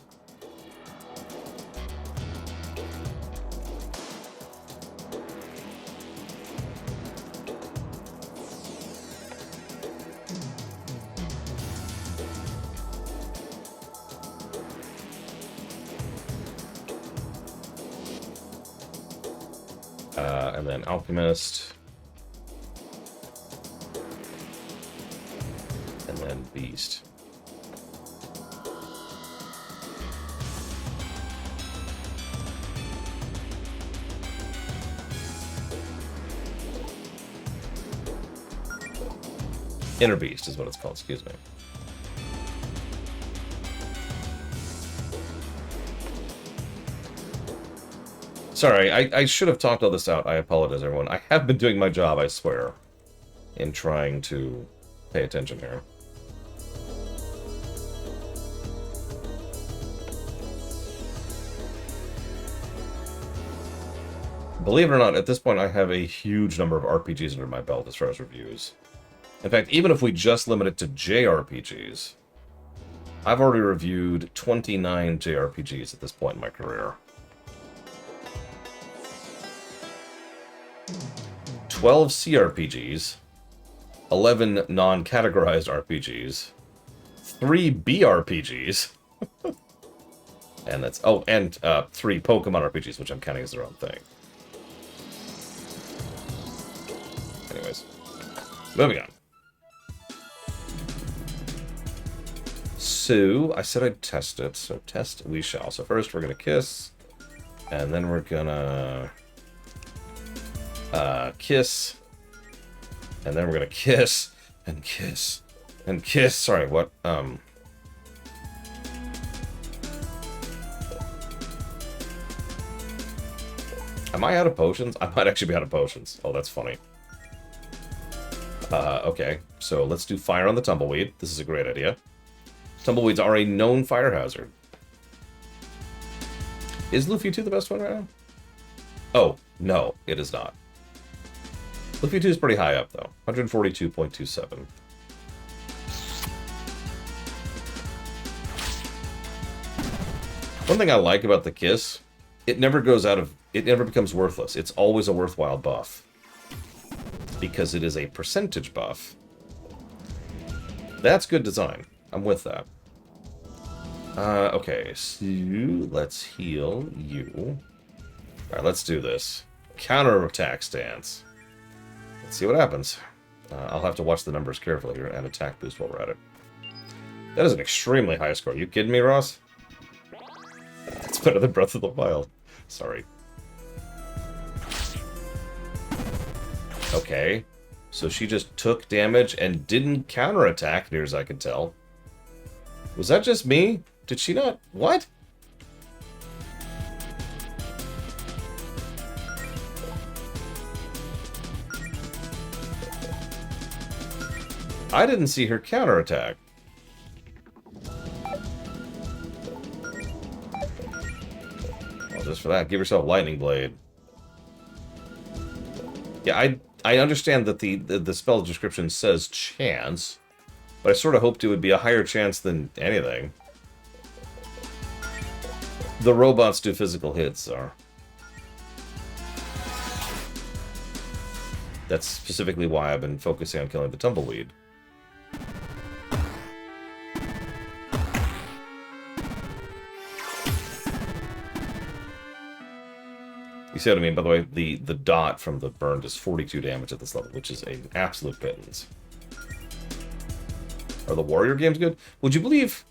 And then Alchemist. And then Beast. Inner Beast is what it's called, excuse me. Sorry, I should have talked all this out. I apologize, everyone. I have been doing my job, I swear, in trying to pay attention here. Believe it or not, at this point I have a huge number of RPGs under my belt as far as reviews. In fact, even if we just limit it to JRPGs, I've already reviewed 29 JRPGs at this point in my career. 12 CRPGs, 11 non-categorized RPGs, 3 BRPGs, and that's... Oh, and 3 Pokemon RPGs, which I'm counting as their own thing. Anyways, moving on. So, I said I'd test it, so test we shall. So first we're gonna kiss, and then we're gonna... kiss, and then we're gonna kiss, and kiss, and kiss. Sorry, what? Am I out of potions? I might actually be out of potions. Oh, that's funny. Okay, so let's do fire on the tumbleweed. This is a great idea. Tumbleweeds are a known fire hazard. Is Luffy 2 the best one right now? Oh, no, it is not. Luffy 2 is pretty high up, though. 142.27. One thing I like about the kiss, it never goes out of... It never becomes worthless. It's always a worthwhile buff. Because it is a percentage buff. That's good design. I'm with that. Okay, so let's heal you. Alright, let's do this. Counter-attack stance. Let's see what happens. I'll have to watch the numbers carefully here and attack boost while we're at it. That is an extremely high score. You kidding me, Ross? It's better than Breath of the Wild. Sorry. Okay. So she just took damage and didn't counterattack, near as I can tell. Was that just me? Did she not? What? I didn't see her counterattack. Well, just for that, give yourself Lightning Blade. Yeah, I understand that the spell description says chance, but I sort of hoped it would be a higher chance than anything. The robots do physical hits, are. That's specifically why I've been focusing on killing the tumbleweed. You see what I mean? By the way, the dot from the burn does 42 damage at this level, which is an absolute pittance. Are the Warrior games good? Would you believe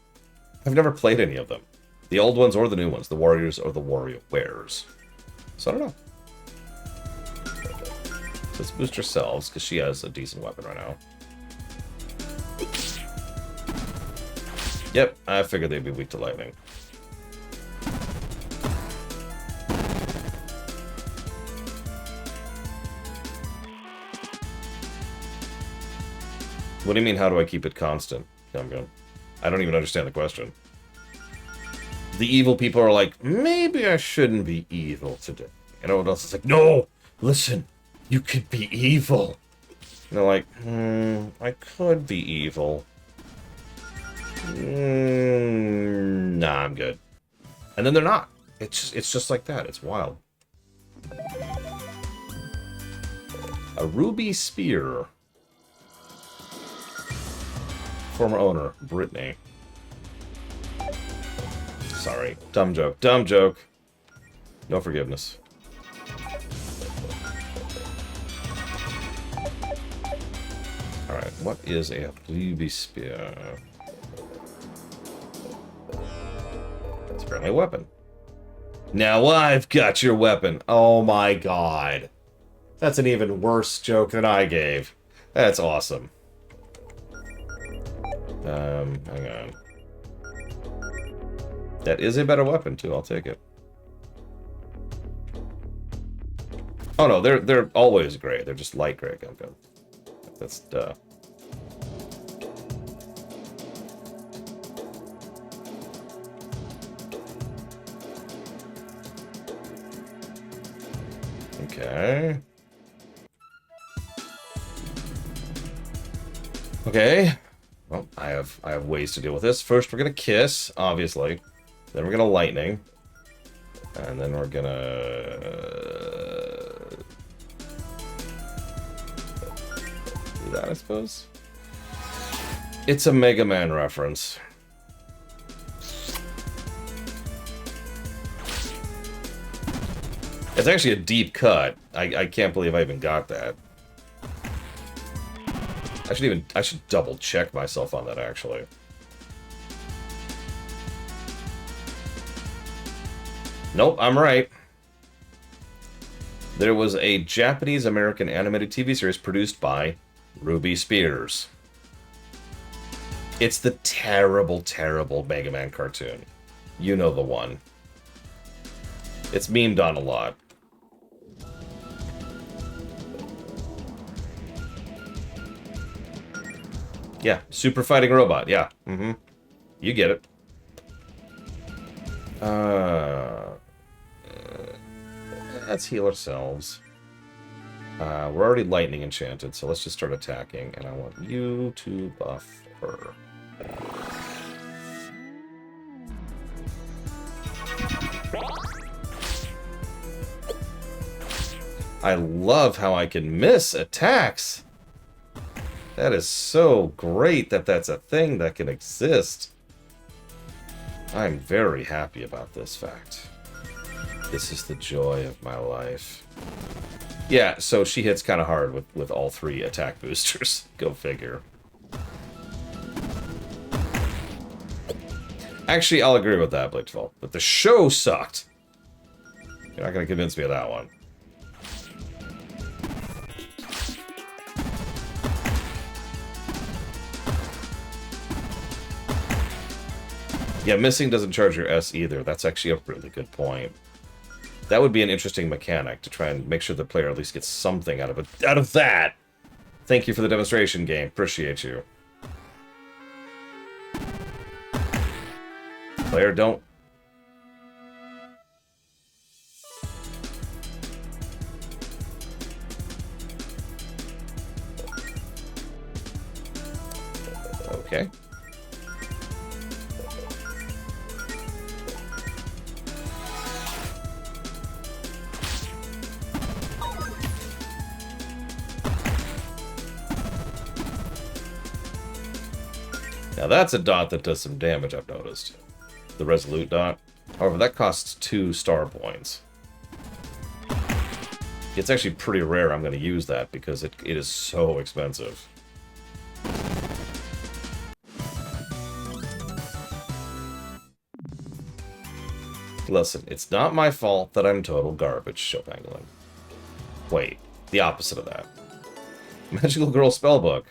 I've never played any of them? The old ones or the new ones, the Warriors or the Warriors. So I don't know. So let's boost ourselves, because she has a decent weapon right now. Yep, I figured they'd be weak to lightning. What do you mean, how do I keep it constant? Gum. I don't even understand the question. The evil people are like, maybe I shouldn't be evil today. And everyone else is like, no, listen, you could be evil. And they're like, I could be evil. Nah, I'm good. And then they're not. It's just like that. It's wild. A ruby spear. Former owner, Brittany. Sorry. Dumb joke. Dumb joke. No forgiveness. Alright, what is a ruby spear? It's apparently a weapon. Now I've got your weapon. Oh my god. That's an even worse joke than I gave. That's awesome. Hang on. That is a better weapon, too. I'll take it. Oh, no, they're always gray. They're just light gray. Gum. That's, duh. Okay. Okay. Well, I have ways to deal with this. First, we're gonna kiss, obviously. Then we're gonna lightning. And then we're gonna do that, I suppose. It's a Mega Man reference. It's actually a deep cut. I can't believe I even got that. I should double check myself on that, actually. Nope, I'm right. There was a Japanese-American animated TV series produced by Ruby Spears. It's the terrible, terrible Mega Man cartoon. You know the one. It's memed on a lot. Yeah, super fighting robot, yeah. Mm-hmm. You get it. Let's heal ourselves. We're already lightning enchanted, so let's just start attacking. And I want you to buff her. I love how I can miss attacks. That is so great that that's a thing that can exist. I'm very happy about this fact. This is the joy of my life. Yeah, so she hits kind of hard with all 3 attack boosters. Go figure. Actually, I'll agree with that, Blakeful. But the show sucked. You're not going to convince me of that one. Yeah, missing doesn't charge your S either. That's actually a really good point. That would be an interesting mechanic to try and make sure the player at least gets something out of it. Out of that! Thank you for the demonstration game. Appreciate you. Player, don't. Okay. Now that's a dot that does some damage, I've noticed. The Resolute dot. However, that costs 2 star points. It's actually pretty rare I'm going to use that because it is so expensive. Listen, it's not my fault that I'm total garbage, Chopangolin. Wait, the opposite of that. Magical Girl Spellbook.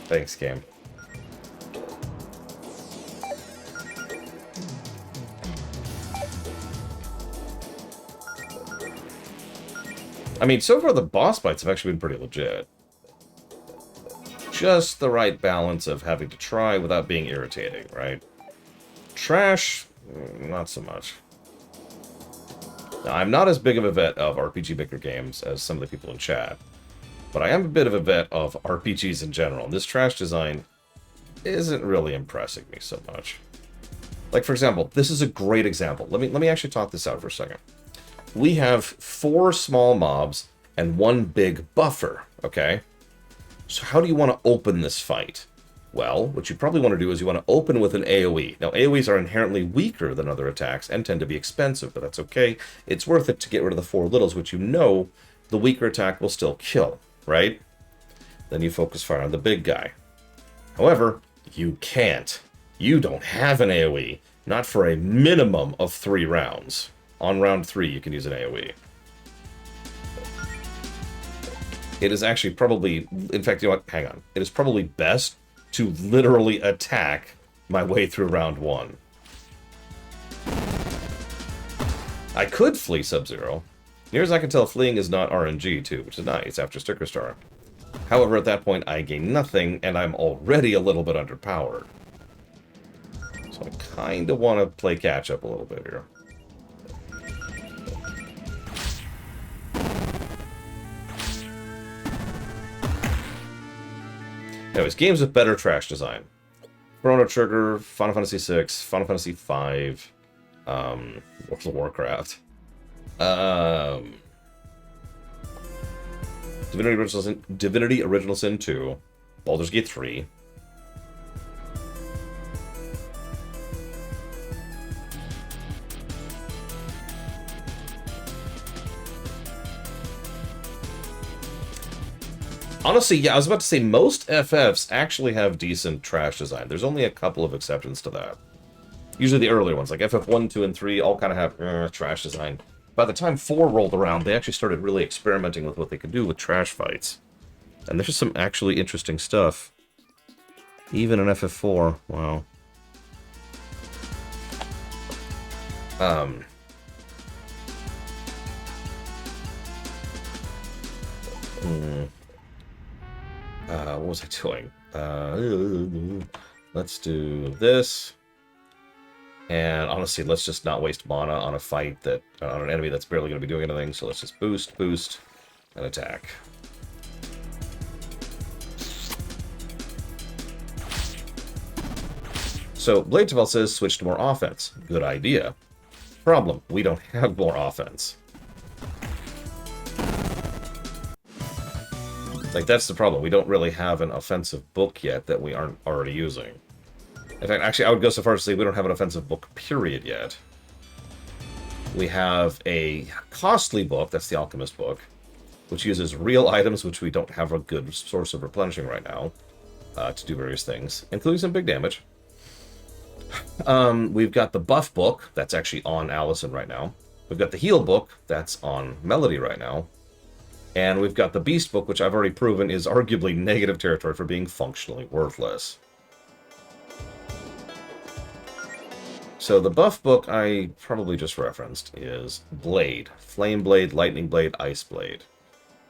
Thanks, game. I mean, so far the boss fights have actually been pretty legit. Just the right balance of having to try without being irritating, right? Trash, not so much. Now, I'm not as big of a vet of RPG Maker games as some of the people in chat, but I am a bit of a vet of RPGs in general. This trash design isn't really impressing me so much. Like, for example, this is a great example. Let me actually talk this out for a second. We have 4 small mobs and 1 big buffer, okay? So how do you want to open this fight? Well, what you probably want to do is you want to open with an AoE. Now, AoEs are inherently weaker than other attacks and tend to be expensive, but that's okay. It's worth it to get rid of the 4 littles, which you know the weaker attack will still kill, right? Then you focus fire on the big guy. However, you can't. You don't have an AoE. Not for a minimum of 3 rounds. On round 3, you can use an AoE. It is actually probably... In fact, you know what? Hang on. It is probably best to literally attack my way through round 1. I could flee Sub-Zero. Near as I can tell, fleeing is not RNG, too, which is nice after Sticker Star. However, at that point, I gain nothing, and I'm already a little bit underpowered. So I kind of want to play catch-up a little bit here. Anyways, games with better trash design. Chrono Trigger, Final Fantasy VI, Final Fantasy V, World of Warcraft. Divinity Original Sin 2, Baldur's Gate 3. Honestly, yeah, I was about to say most FFs actually have decent trash design. There's only a couple of exceptions to that. Usually the earlier ones, like FF1, 2, and 3, all kind of have trash design. By the time 4 rolled around, they actually started really experimenting with what they could do with trash fights. And there's some actually interesting stuff. Even in FF4, wow. What was I doing? Let's do this. And honestly, let's just not waste mana on a fight that on an enemy that's barely going to be doing anything. So let's just boost, and attack. So Blade Tavel says switch to more offense. Good idea. Problem: we don't have more offense. Like, that's the problem. We don't really have an offensive book yet that we aren't already using. In fact, actually, I would go so far as to say we don't have an offensive book, period, yet. We have a costly book, that's the Alchemist book, which uses real items, which we don't have a good source of replenishing right now, to do various things, including some big damage. We've got the buff book, that's actually on Allison right now. We've got the heal book, that's on Melody right now. And we've got the Beast book, which I've already proven is arguably negative territory for being functionally worthless. So the buff book I probably just referenced is Blade. Flame Blade, Lightning Blade, Ice Blade.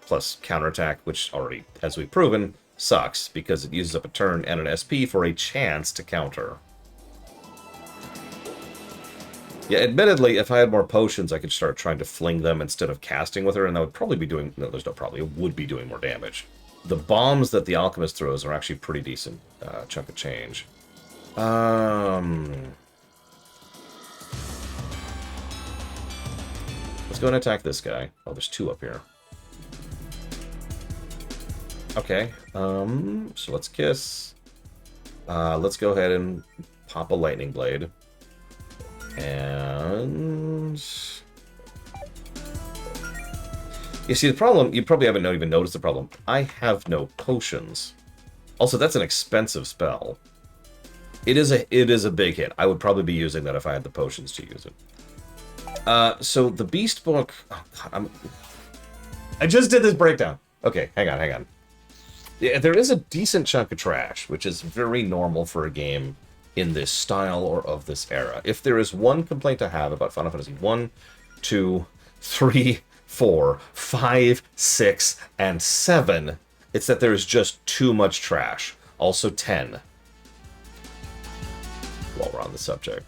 Plus Counterattack, which already, as we've proven, sucks, because it uses up a turn and an SP for a chance to counter. Yeah, admittedly, if I had more potions, I could start trying to fling them instead of casting with her, and that would probably be doing... No, there's no probably. It would be doing more damage. The bombs that the Alchemist throws are actually pretty decent chunk of change. Let's go and attack this guy. Oh, there's 2 up here. Okay, so let's kiss. Let's go ahead and pop a Lightning Blade. And... You see, the problem, you probably haven't even noticed the problem. I have no potions. Also, that's an expensive spell. It is a big hit. I would probably be using that if I had the potions to use it. So the Beast book... Oh, God, I just did this breakdown. Okay, hang on. Yeah, there is a decent chunk of trash, which is very normal for a game in this style or of this era. If there is one complaint I have about Final Fantasy 1, 2, 3, 4, 5, 6, and 7. It's that there's just too much trash. Also 10. While we're on the subject.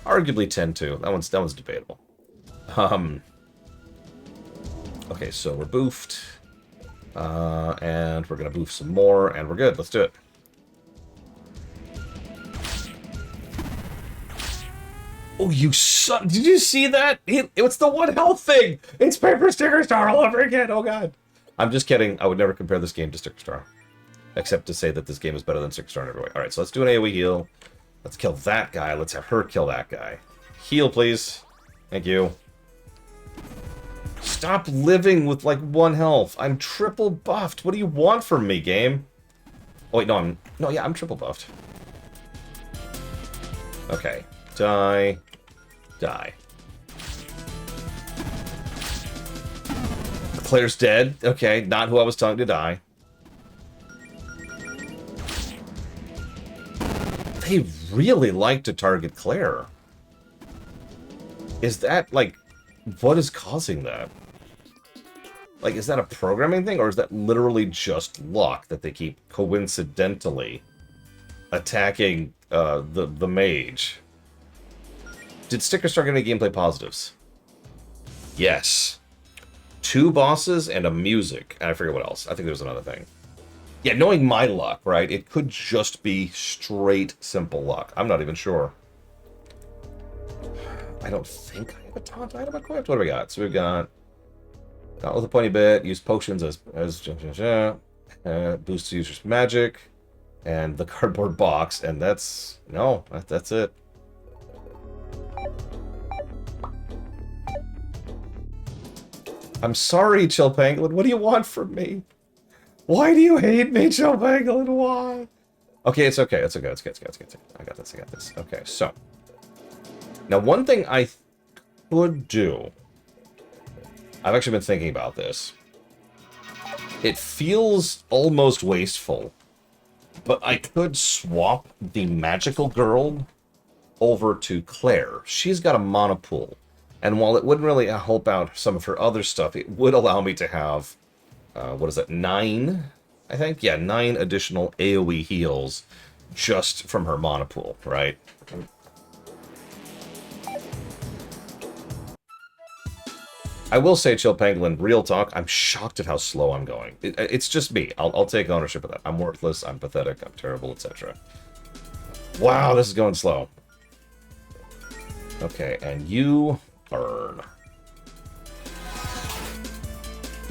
Arguably 10 too. That one's debatable. Okay, so we're boofed. And we're gonna boof some more, and we're good. Let's do it. Oh, you son! Did you see that? It's the one health thing! It's Paper Sticker Star all over again! Oh god! I'm just kidding. I would never compare this game to Sticker Star. Except to say that this game is better than Sticker Star in every way. Alright, so let's do an AoE heal. Let's kill that guy. Let's have her kill that guy. Heal, please. Thank you. Stop living with, like, 1 health. I'm triple buffed. What do you want from me, game? Oh, wait, no, I'm triple buffed. Okay. Die. Die. Claire's dead. Okay, not who I was telling to die. They really like to target Claire. Is that, like, what is causing that? Like, is that a programming thing, or is that literally just luck that they keep coincidentally attacking the mage? Did Sticker Star get any gameplay positives? Yes. 2 bosses and a music. And I forget what else. I think there was another thing. Yeah, knowing my luck, right? It could just be straight, simple luck. I'm not even sure. I don't think I have a taunt item equipped. What do we got? So we've got Not with a pointy bit. Use potions as boosts user's magic, and the cardboard box, and that's that's it. I'm sorry, Chill Pangolin. What do you want from me? Why do you hate me, Chill Pangolin? Why? Okay, it's okay. It's okay. It's okay. It's okay. It's okay. I got this. I got this. Okay, so now one thing I could do. I've actually been thinking about this. It feels almost wasteful, but I could swap the magical girl over to Claire. She's got a mana pool, and while it wouldn't really help out some of her other stuff, it would allow me to have, what is that, 9? I think? Yeah, 9 additional AoE heals just from her mana pool, right? I will say, Chill Pangolin, real talk, I'm shocked at how slow I'm going. It's just me. I'll take ownership of that. I'm worthless, I'm pathetic, I'm terrible, etc. Wow, this is going slow. Okay, and you burn.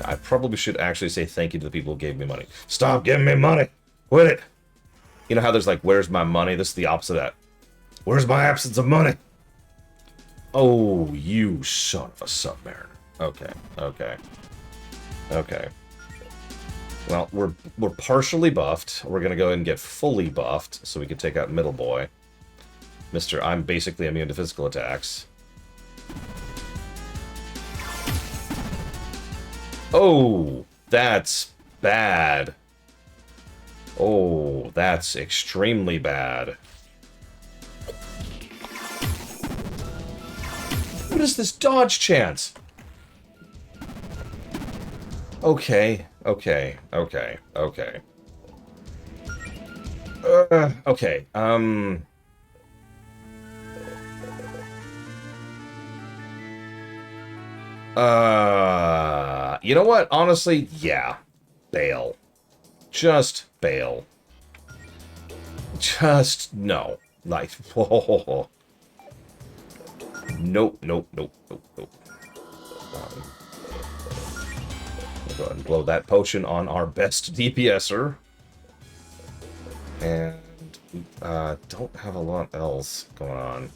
Now, I probably should actually say thank you to the people who gave me money. Stop giving me money! Quit it! You know how there's like, where's my money? This is the opposite of that. Where's my absence of money? Oh, you son of a submariner. Okay, okay. Okay. Well, we're partially buffed. We're gonna go ahead and get fully buffed so we can take out Middle Boy. Mr. I'm basically immune to physical attacks. Oh, that's bad. Oh, that's extremely bad. What is this dodge chance? Okay, okay, okay, okay. Okay, you know what? Honestly, yeah. Bail. Just bail. Just, no. Like, whoa. Nope, nope, nope, nope, nope. We'll go ahead and blow that potion on our best DPSer. And don't have a lot else going on.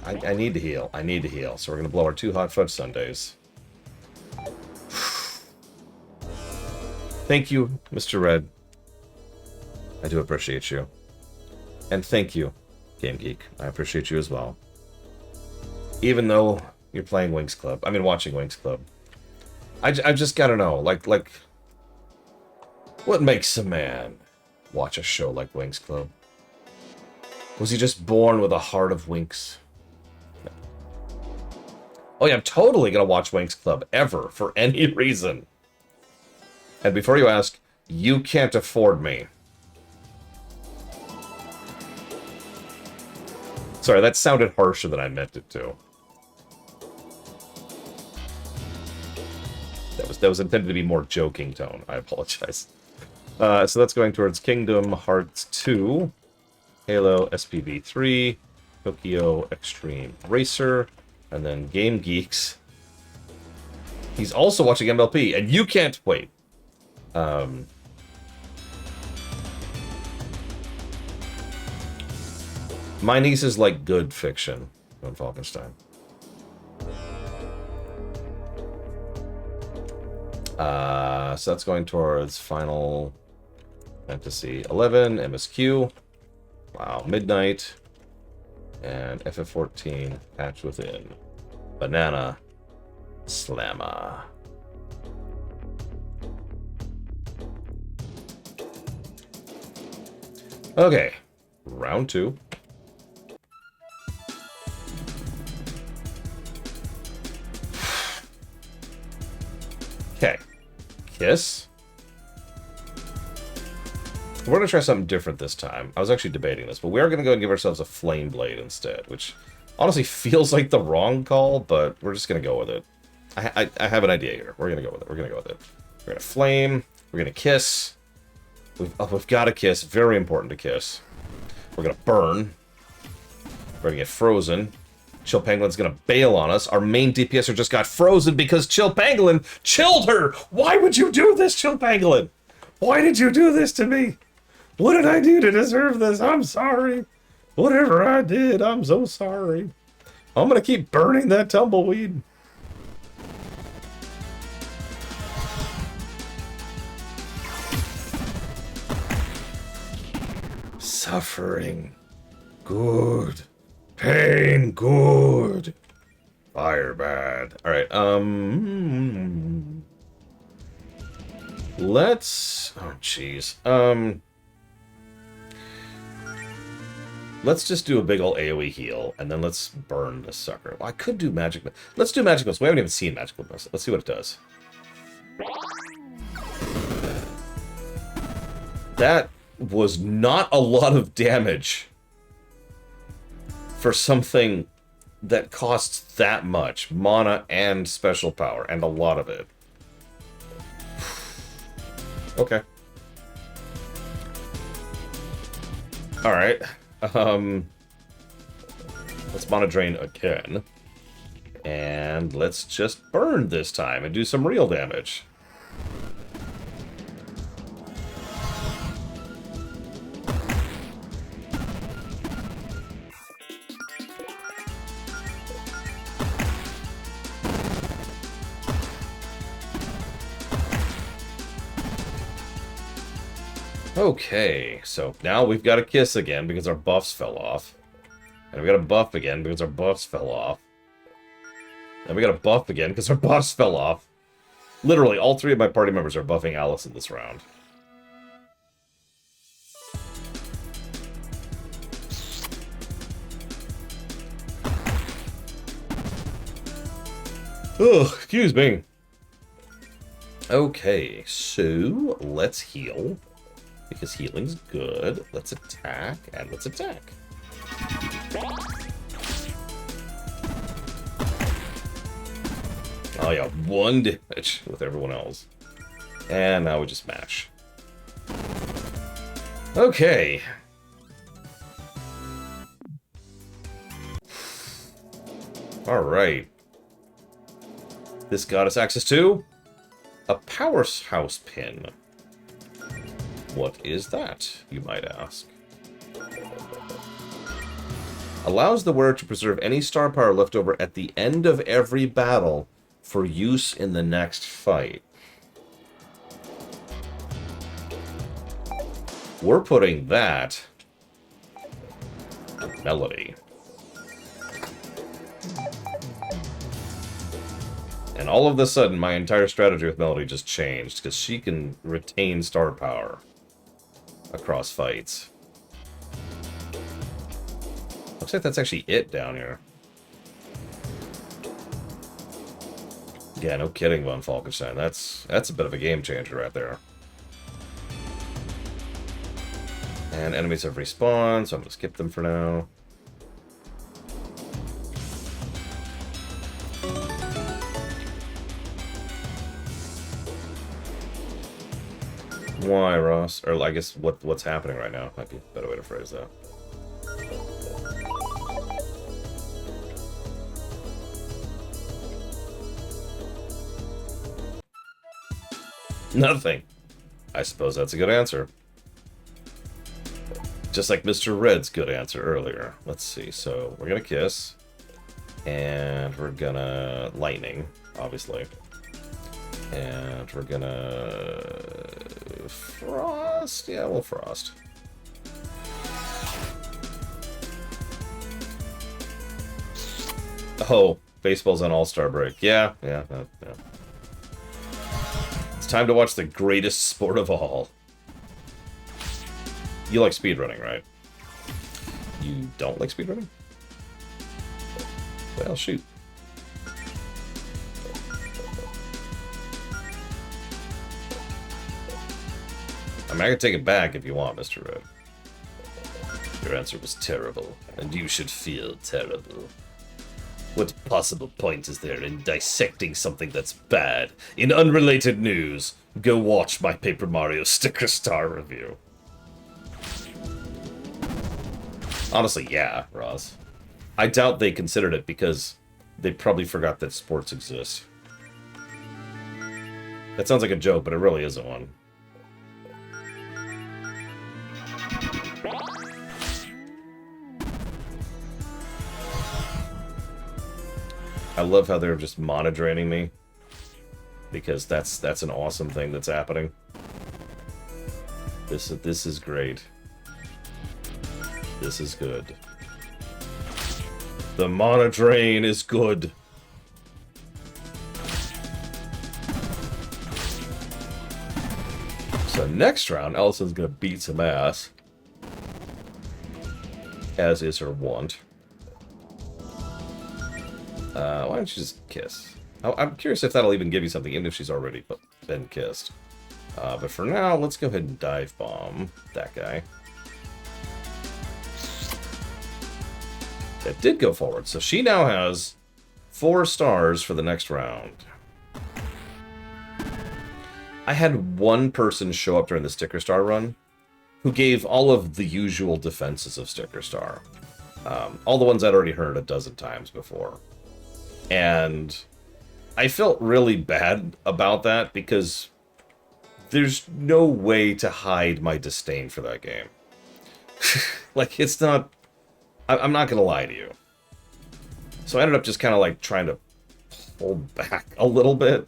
I need to heal. I need to heal. So we're going to blow our 2 hot fudge sundaes. Thank you, Mr. Red. I do appreciate you. And thank you, Game Geek. I appreciate you as well. Even though you're playing Winx Club. I mean, watching Winx Club. I've just got to know, like, what makes a man watch a show like Winx Club? Was he just born with a heart of Winx? Oh yeah, I'm totally gonna watch Winx Club, ever, for any reason. And before you ask, you can't afford me. Sorry, that sounded harsher than I meant it to. That was intended to be more joking tone. I apologize. So that's going towards Kingdom Hearts 2, Halo SPV 3, Tokyo Extreme Racer, and then Game Geeks. He's also watching MLP, and you can't wait. My nieces like good fiction on Falkenstein. So that's going towards Final Fantasy 11, MSQ. Wow, Midnight. And FF14, Patch Within. Banana Slammer. Okay, round 2. Okay, Kiss. We're going to try something different this time. I was actually debating this, but we are going to go and give ourselves a Flame Blade instead, which honestly feels like the wrong call, but we're just going to go with it. I have an idea here. We're going to go with it. We're going to go with it. We're going to Flame. We're going to Kiss. We've got to Kiss. Very important to Kiss. We're going to Burn. We're going to get Frozen. Chill Pangolin going to bail on us. Our main DPSer just got frozen because Chill Pangolin chilled her. Why would you do this, Chill Pangolin? Why did you do this to me? What did I do to deserve this? I'm sorry. Whatever I did, I'm so sorry. I'm going to keep burning that tumbleweed. Suffering. Good. Pain. Good. Fire bad. Alright, let's... Oh, jeez. Let's just do a big ol' AoE heal, and then let's burn this sucker. Well, I could do Magic... Let's do Magic Missile. We haven't even seen Magic Missile. Let's see what it does. That was not a lot of damage for something that costs that much. Mana and special power, and a lot of it. Okay. Alright. Let's Mana Drain again. And let's just burn this time and do some real damage. Okay, so now we've got a Kiss again because our buffs fell off. And we got a buff again because our buffs fell off. And we got a buff again because our buffs fell off. Literally, all 3 of my party members are buffing Alice in this round. Ugh, excuse me. Okay, so let's heal. Because healing's good. Let's attack, and let's attack. Oh yeah, 1 damage with everyone else. And now we just mash. Okay. Alright. This got us access to a powerhouse pin. What is that, you might ask? Allows the wearer to preserve any star power left over at the end of every battle for use in the next fight. We're putting that on Melody. And all of a sudden, my entire strategy with Melody just changed, because she can retain star power across fights. Looks like that's actually it down here. Yeah, no kidding, Von Falkenstein. That's a bit of a game changer right there. And enemies have respawned, so I'm gonna skip them for now. Why, Ross? Or I guess what's happening right now might be a better way to phrase that. Nothing. I suppose that's a good answer. Just like Mr. Red's good answer earlier. Let's see. So we're gonna kiss, and we're gonna lightning, obviously, and we're gonna frost. Yeah, we'll frost. Oh, baseball's on All-Star break. Yeah. It's time to watch the greatest sport of all. You like speedrunning, right? You don't like speedrunning? Well, shoot. I mean, I can take it back if you want, Mr. Red. Your answer was terrible, and you should feel terrible. What possible point is there in dissecting something that's bad? In unrelated news, go watch my Paper Mario Sticker Star review. Honestly, yeah, Ross. I doubt they considered it because they probably forgot that sports exist. That sounds like a joke, but it really isn't one. I love how they're just monodraining me, because that's an awesome thing that's happening. This is great. This is good. The monodrain is good. So next round, Allison's gonna beat some ass, as is her wont. Why don't you just kiss? I'm curious if that'll even give you something, even if she's already been kissed. But for now, let's go ahead and dive bomb that guy. That did go forward, so she now has 4 stars for the next round. I had one person show up during the Sticker Star run who gave all of the usual defenses of Sticker Star. All the ones I'd already heard a dozen times before. And I felt really bad about that because there's no way to hide my disdain for that game. Like, it's not... I'm not gonna lie to you. So I ended up just kind of like trying to hold back a little bit.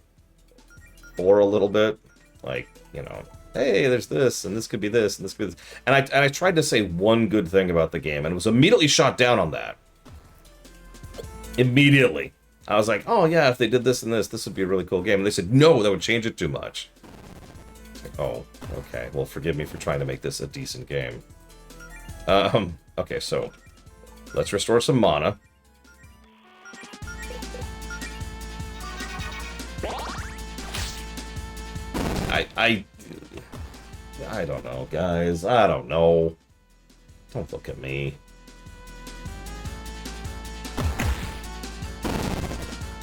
For a little bit. Like, you know, hey, there's this, and this could be this, and this could be this. And I tried to say one good thing about the game, and was immediately shot down on that. Immediately. I was like, oh yeah, if they did this and this would be a really cool game. And they said, no, that would change it too much. Like, oh, okay. Well, forgive me for trying to make this a decent game. Okay, so let's restore some mana. I don't know, guys. I don't know. Don't look at me.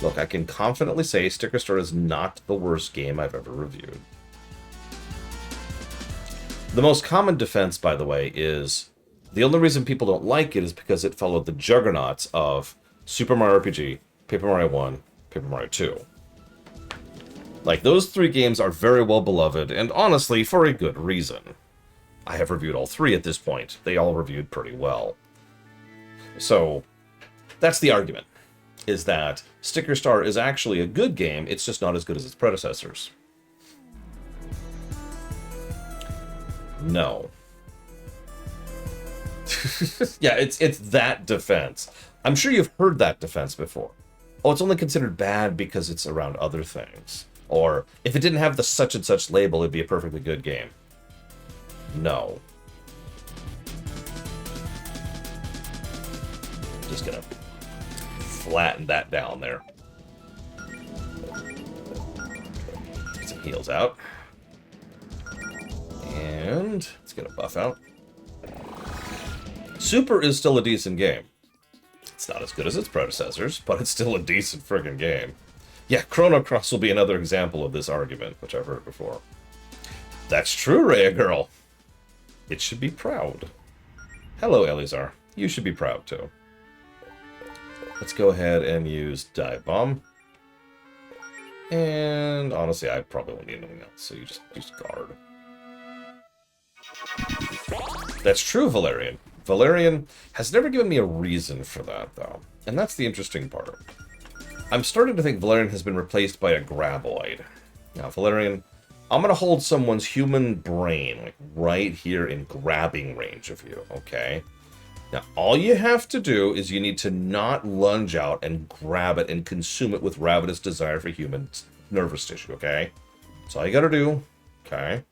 Look, I can confidently say Sticker Star is not the worst game I've ever reviewed. The most common defense, by the way, is the only reason people don't like it is because it followed the juggernauts of Super Mario RPG, Paper Mario 1, Paper Mario 2. Like, those 3 games are very well beloved, and honestly, for a good reason. I have reviewed all 3 at this point. They all reviewed pretty well. So, that's the argument, is that Sticker Star is actually a good game, it's just not as good as its predecessors. No. Yeah, it's that defense. I'm sure you've heard that defense before. Oh, it's only considered bad because it's around other things. Or, if it didn't have the such and such label, it'd be a perfectly good game. No. Just gonna flatten that down there. Heals out. And let's get a buff out. Super is still a decent game. It's not as good as its predecessors, but it's still a decent friggin' game. Yeah, Chrono Cross will be another example of this argument, which I've heard before. That's true, Rhea girl. It should be proud. Hello, Elizar. You should be proud, too. Let's go ahead and use Dive Bomb. And honestly, I probably won't need anything else, so you just guard. That's true, Valerian. Valerian has never given me a reason for that, though. And that's the interesting part. I'm starting to think Valerian has been replaced by a Graboid. Now, Valerian, I'm going to hold someone's human brain, like, right here in grabbing range of you, okay? Now, all you have to do is you need to not lunge out and grab it and consume it with ravenous desire for human nervous tissue, okay? That's all you gotta do, okay?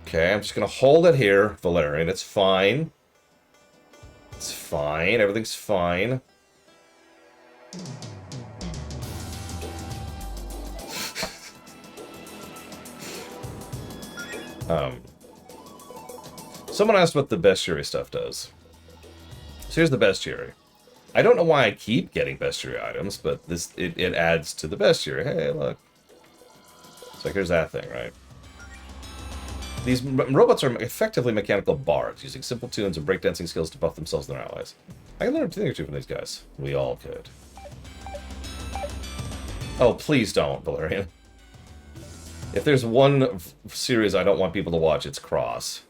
Okay, I'm just gonna hold it here, Valerian. It's fine. It's fine. Everything's fine. Someone asked what the bestiary stuff does. So here's the bestiary. I don't know why I keep getting bestiary items, but it adds to the bestiary. Hey, look. So here's that thing, right? These robots are effectively mechanical bards, using simple tunes and breakdancing skills to buff themselves and their allies. I can learn a thing or two from these guys. We all could. Oh, please don't, Valerian. If there's one series I don't want people to watch, it's Cross.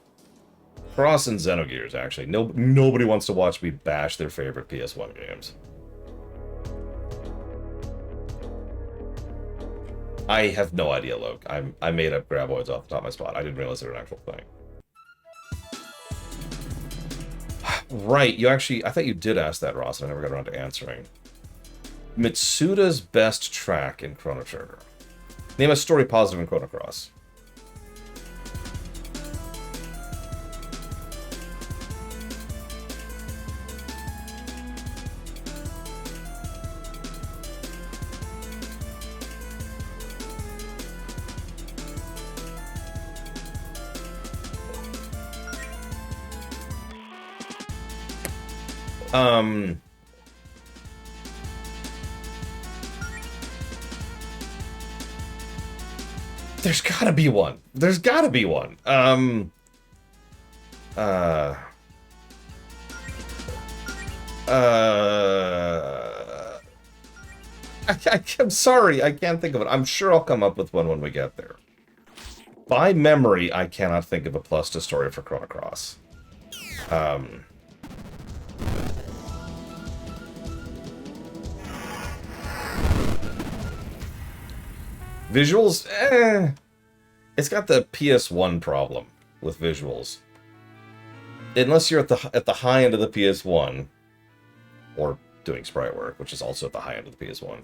Cross and Xenogears, actually. Nobody wants to watch me bash their favorite PS1 games. I have no idea, Loke. I made up Graboids off the top of my spot. I didn't realize they were an actual thing. Right, you actually... I thought you did ask that, Ross, and I never got around to answering. Mitsuda's best track in Chrono Trigger. Name a story positive in Chrono Cross. There's gotta be one. There's gotta be one. I'm sorry, I can't think of it. I'm sure I'll come up with one when we get there. By memory, I cannot think of a plus to story for Chrono Cross. Visuals, it's got the PS1 problem with visuals. Unless you're at the high end of the PS1, or doing sprite work, which is also at the high end of the PS1,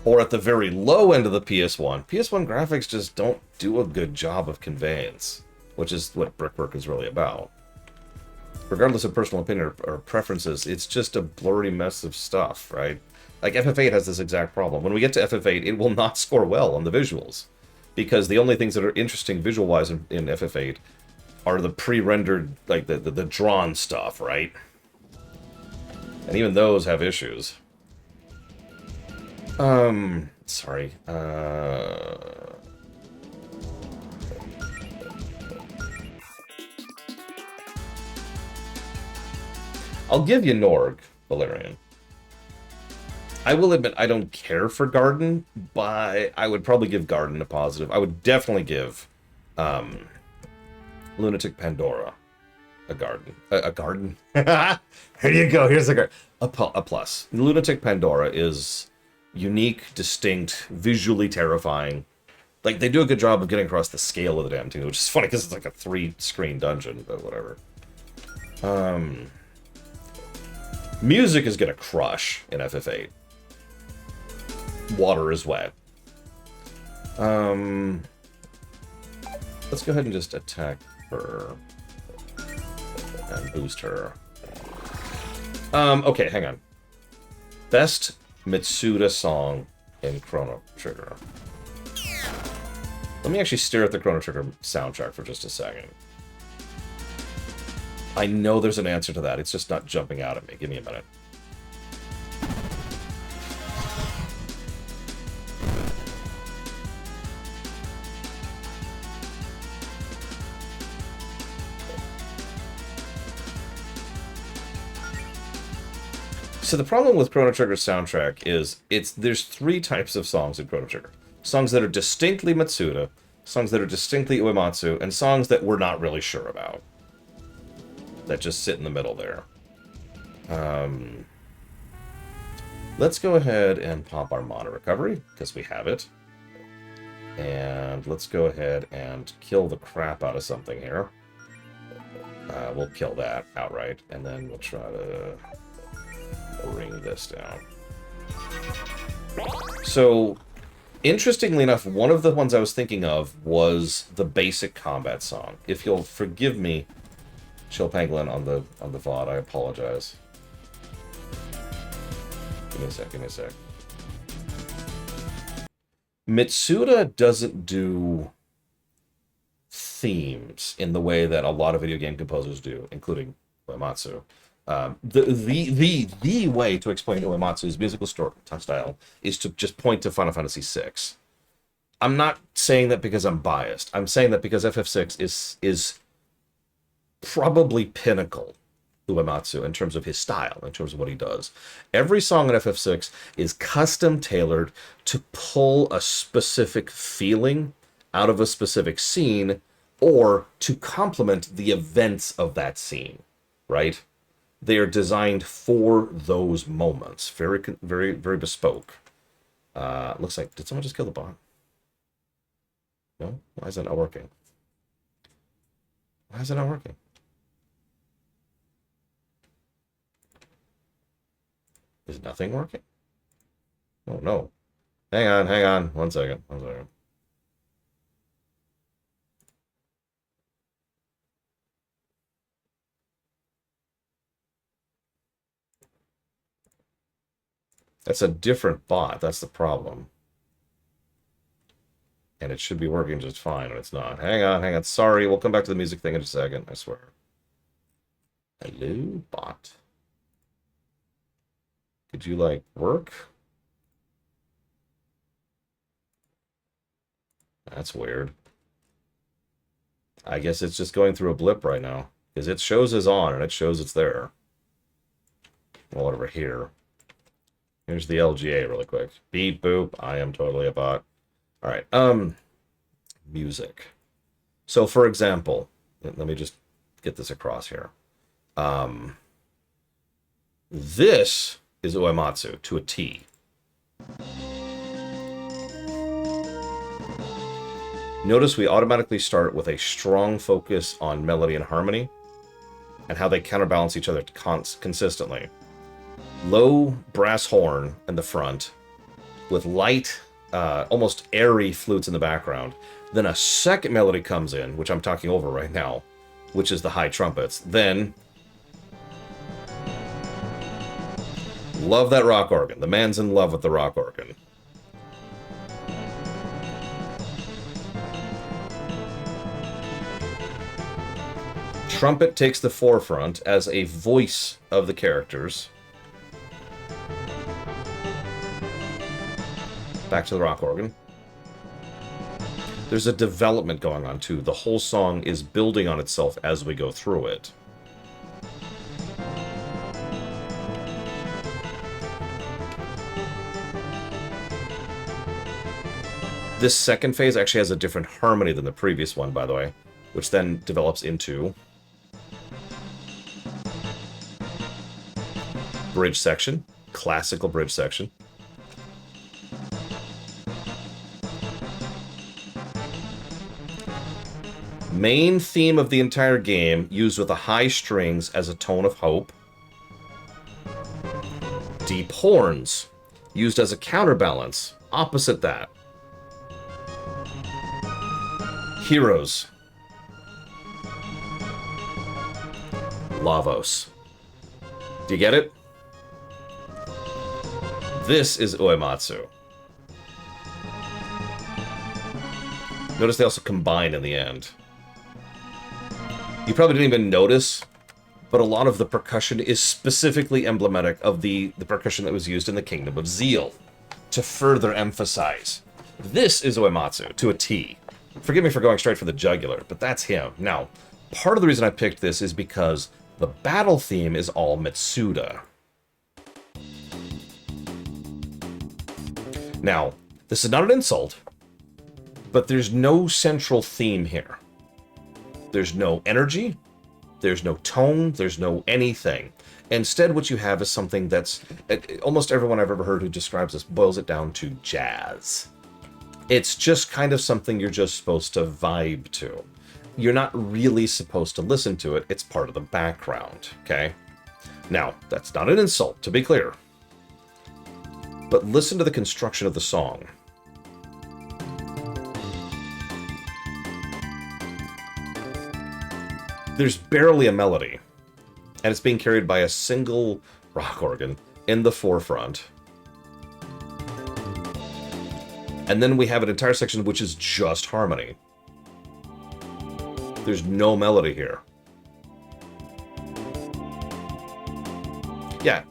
or at the very low end of the PS1, PS1 graphics just don't do a good job of conveyance, which is what brickwork is really about. Regardless of personal opinion or preferences, it's just a blurry mess of stuff, right? Like, FF8 has this exact problem. When we get to FF8, it will not score well on the visuals. Because the only things that are interesting visual-wise in FF8 are the pre-rendered, like, the drawn stuff, right? And even those have issues. Sorry. I'll give you Norg, Valerian. I will admit I don't care for Garden, but I would probably give Garden a positive. I would definitely give Lunatic Pandora a garden. A garden? Here you go. Here's a garden. A plus. Lunatic Pandora is unique, distinct, visually terrifying. Like, they do a good job of getting across the scale of the damn thing, which is funny because it's like a 3-screen dungeon, but whatever. Music is gonna crush in FF8. Water is wet. Let's go ahead and just attack her. And boost her. Okay, hang on. Best Mitsuda song in Chrono Trigger. Let me actually stare at the Chrono Trigger soundtrack for just a second. I know there's an answer to that. It's just not jumping out at me. Give me a minute. So the problem with Chrono Trigger's soundtrack is there's three types of songs in Chrono Trigger. Songs that are distinctly Matsuda, songs that are distinctly Uematsu, and songs that we're not really sure about. That just sit in the middle there. Let's go ahead and pop our mana recovery, because we have it. And let's go ahead and kill the crap out of something here. We'll kill that outright, and then we'll try to bring this down. So, interestingly enough, one of the ones I was thinking of was the basic combat song. If you'll forgive me, Chill Pangolin on the VOD, I apologize. Give me a sec. Mitsuda doesn't do themes in the way that a lot of video game composers do, including Uematsu. The way to explain Uematsu's musical style is to just point to Final Fantasy VI. I'm not saying that because I'm biased. I'm saying that because FF6 is probably pinnacle Uematsu in terms of his style, in terms of what he does. Every song in FF6 is custom tailored to pull a specific feeling out of a specific scene or to complement the events of that scene, right? They are designed for those moments. Very, very, very bespoke. Looks like, did someone just kill the bot? No? Why is that not working? Why is it not working? Is nothing working? Oh, no. Hang on. One second. That's a different bot. That's the problem. And it should be working just fine, but it's not. Hang on. Sorry, we'll come back to the music thing in a second, I swear. Hello, bot. Could you, like, work? That's weird. I guess it's just going through a blip right now. Because it shows is on, and it shows it's there. Well, over here. Here's the LGA really quick. Beep, boop. I am totally a bot. All right. Music. So, for example, let me just get this across here. This is Uematsu to a T. Notice we automatically start with a strong focus on melody and harmony and how they counterbalance each other consistently. Low brass horn in the front with light, almost airy flutes in the background. Then a second melody comes in, which I'm talking over right now, which is the high trumpets. Then, love that rock organ. The man's in love with the rock organ. Trumpet takes the forefront as a voice of the characters. Back to the rock organ. There's a development going on, too. The whole song is building on itself as we go through it. This second phase actually has a different harmony than the previous one, by the way, which then develops into bridge section, classical bridge section. Main theme of the entire game, used with the high strings as a tone of hope. Deep horns, used as a counterbalance, opposite that. Heroes. Lavos. Do you get it? This is Uematsu. Notice they also combine in the end. You probably didn't even notice, but a lot of the percussion is specifically emblematic of the percussion that was used in the Kingdom of Zeal, to further emphasize. This is Uematsu, to a T. Forgive me for going straight for the jugular, but that's him. Now, part of the reason I picked this is because the battle theme is all Mitsuda. Now, this is not an insult, but there's no central theme here. There's no energy, there's no tone, there's no anything. Instead, what you have is something that's... Almost everyone I've ever heard who describes this boils it down to jazz. It's just kind of something you're just supposed to vibe to. You're not really supposed to listen to it, it's part of the background, okay? Now, that's not an insult, to be clear. But listen to the construction of the song. There's barely a melody, and it's being carried by a single rock organ in the forefront. And then we have an entire section which is just harmony. There's no melody here. Yeah.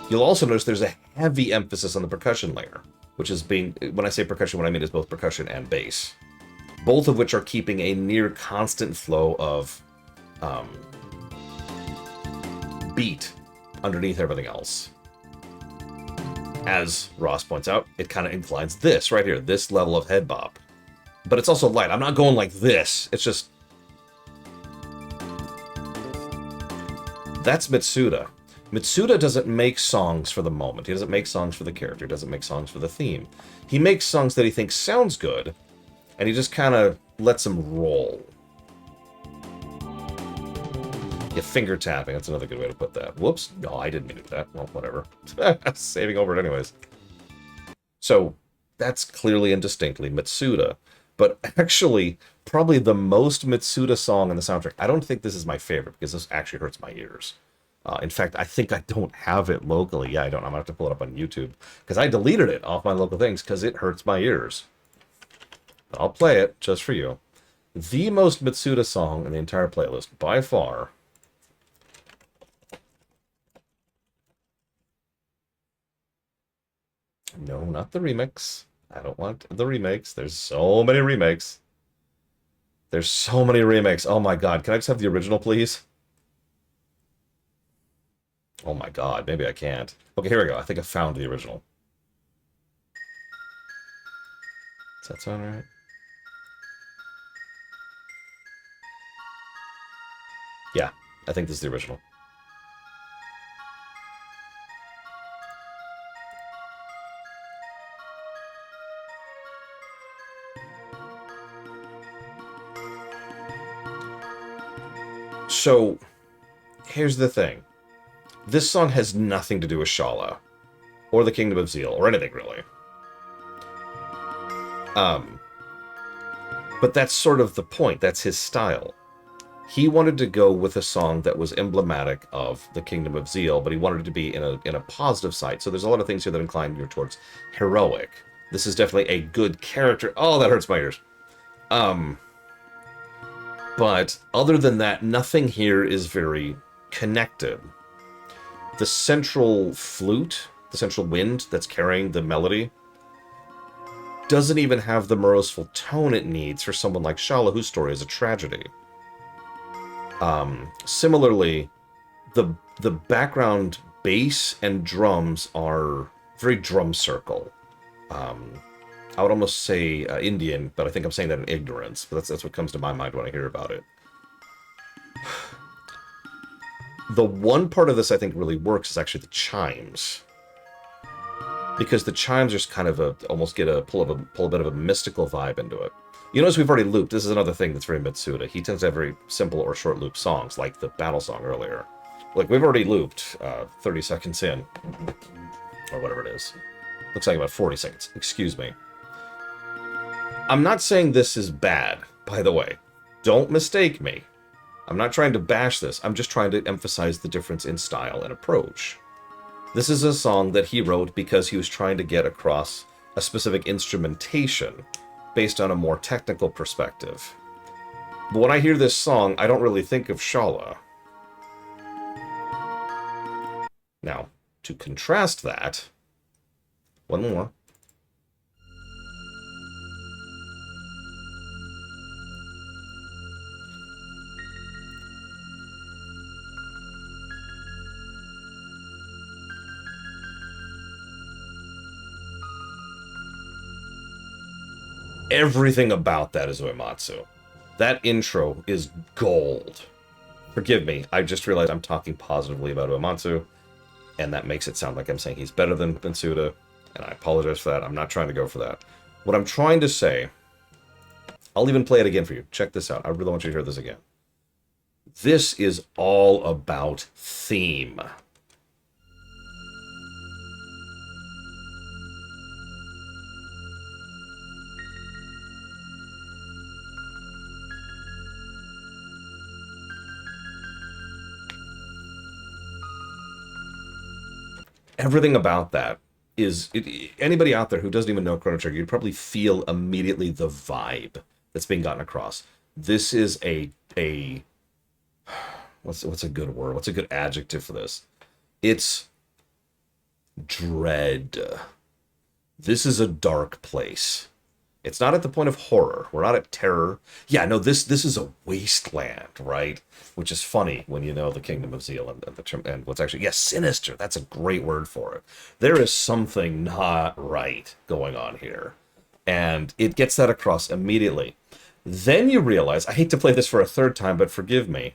You'll also notice there's a heavy emphasis on the percussion layer, which is being... When I say percussion, what I mean is both percussion and bass. Both of which are keeping a near constant flow of beat underneath everything else. As Ross points out, it kind of inclines this right here, this level of head bop. But it's also light. I'm not going like this. It's just... That's Mitsuda. Mitsuda doesn't make songs for the moment. He doesn't make songs for the character. He doesn't make songs for the theme. He makes songs that he thinks sounds good, and he just kind of lets them roll. Yeah, finger tapping. That's another good way to put that. Whoops. No, I didn't mean to do that. Well, whatever. Saving over it anyways. So, that's clearly and distinctly Mitsuda. But actually, probably the most Mitsuda song in the soundtrack. I don't think this is my favorite, because this actually hurts my ears. In fact, I think I don't have it locally. Yeah, I don't. I'm going to have to pull it up on YouTube. Because I deleted it off my local things, because it hurts my ears. I'll play it just for you. The most Mitsuda song in the entire playlist, by far. No, not the remix. I don't want the remakes. There's so many remakes. There's so many remakes. Oh my god. Can I just have the original, please? Oh my god. Maybe I can't. Okay, here we go. I think I found the original. Does that sound right? Yeah, I think this is the original. So, here's the thing. This song has nothing to do with Shala, or the Kingdom of Zeal, or anything, really. But that's sort of the point. That's his style. He wanted to go with a song that was emblematic of the Kingdom of Zeal, but he wanted it to be in a positive side. So there's a lot of things here that incline you towards heroic. This is definitely a good character. Oh, that hurts my ears. But other than that, nothing here is very connected. The central flute, the central wind that's carrying the melody, doesn't even have the merciful tone it needs for someone like Shala, whose story is a tragedy. Similarly, the background bass and drums are very drum circle. I would almost say Indian, but I think I'm saying that in ignorance. But that's what comes to my mind when I hear about it. The one part of this I think really works is actually the chimes. Because the chimes just kind of almost pull a bit of a mystical vibe into it. You notice we've already looped. This is another thing that's very Mitsuda. He tends to have very simple or short loop songs, like the battle song earlier. Like, we've already looped 30 seconds in. Or whatever it is. Looks like about 40 seconds. Excuse me. I'm not saying this is bad, by the way. Don't mistake me. I'm not trying to bash this. I'm just trying to emphasize the difference in style and approach. This is a song that he wrote because he was trying to get across a specific instrumentation based on a more technical perspective. But when I hear this song, I don't really think of Shala. Now, to contrast that, one more. Everything about that is Uematsu. That intro is gold. Forgive me, I just realized I'm talking positively about Uematsu, and that makes it sound like I'm saying he's better than Mitsuda, and I apologize for that. I'm not trying to go for that. What I'm trying to say, I'll even play it again for you. Check this out. I really want you to hear this again. This is all about theme. Everything about that is... anybody out there who doesn't even know Chrono Trigger, you'd probably feel immediately the vibe that's being gotten across. This is a what's a good word? What's a good adjective for this? It's dread. This is a dark place. It's not at the point of horror. We're not at terror. Yeah, no, this is a wasteland, right? Which is funny when you know the Kingdom of Zeal and what's actually... yes, sinister. That's a great word for it. There is something not right going on here. And it gets that across immediately. Then you realize... I hate to play this for a third time, but forgive me.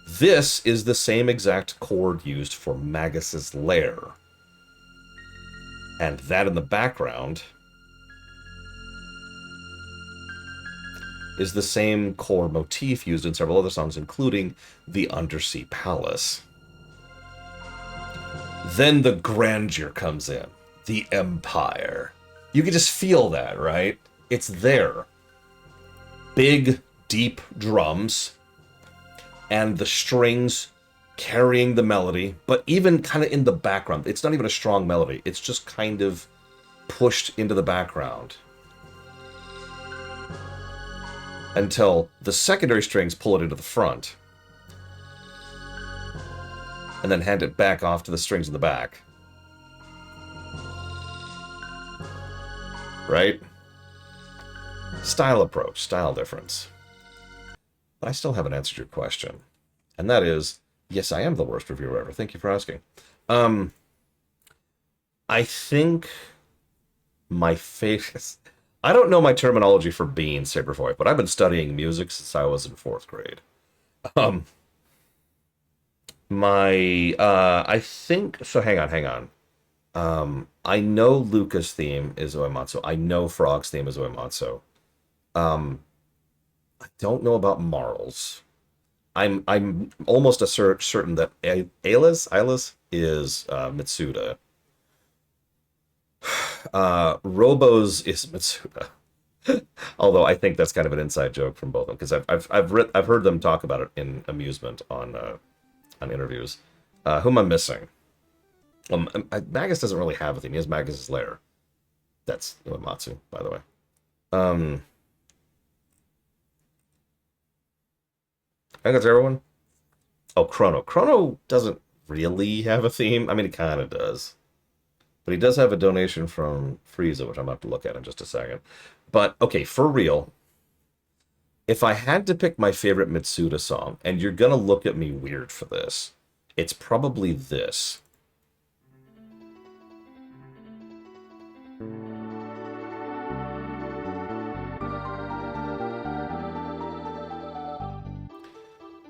This is the same exact chord used for Magus's lair. And that in the background... is the same core motif used in several other songs, including the Undersea Palace. Then the grandeur comes in. The Empire. You can just feel that, right? It's there. Big, deep drums, and the strings carrying the melody, but even kind of in the background. It's not even a strong melody. It's just kind of pushed into the background. Until the secondary strings pull it into the front. And then hand it back off to the strings in the back. Right? Style approach, style difference. But I still haven't answered your question. And that is, yes, I am the worst reviewer ever. Thank you for asking. I think my favorite... I don't know my terminology for being Sabervoy, but I've been studying music since I was in 4th grade. I think... so hang on. I know Luca's theme is Uematsu. I know Frog's theme is Uematsu. I don't know about Marl's. I'm almost certain that Ayla's is Mitsuda. Robo's is Mitsuda. Although I think that's kind of an inside joke from both of them, because I've heard them talk about it in amusement on interviews. Who am I missing? Magus doesn't really have a theme. He has Magus's lair. That's Uematsu, by the way. I think that's everyone. Oh, Chrono. Chrono doesn't really have a theme. I mean, he kind of does. But he does have a donation from Frieza, which I'm going to have to look at in just a second. But, okay, for real, if I had to pick my favorite Mitsuda song, and you're going to look at me weird for this, it's probably this.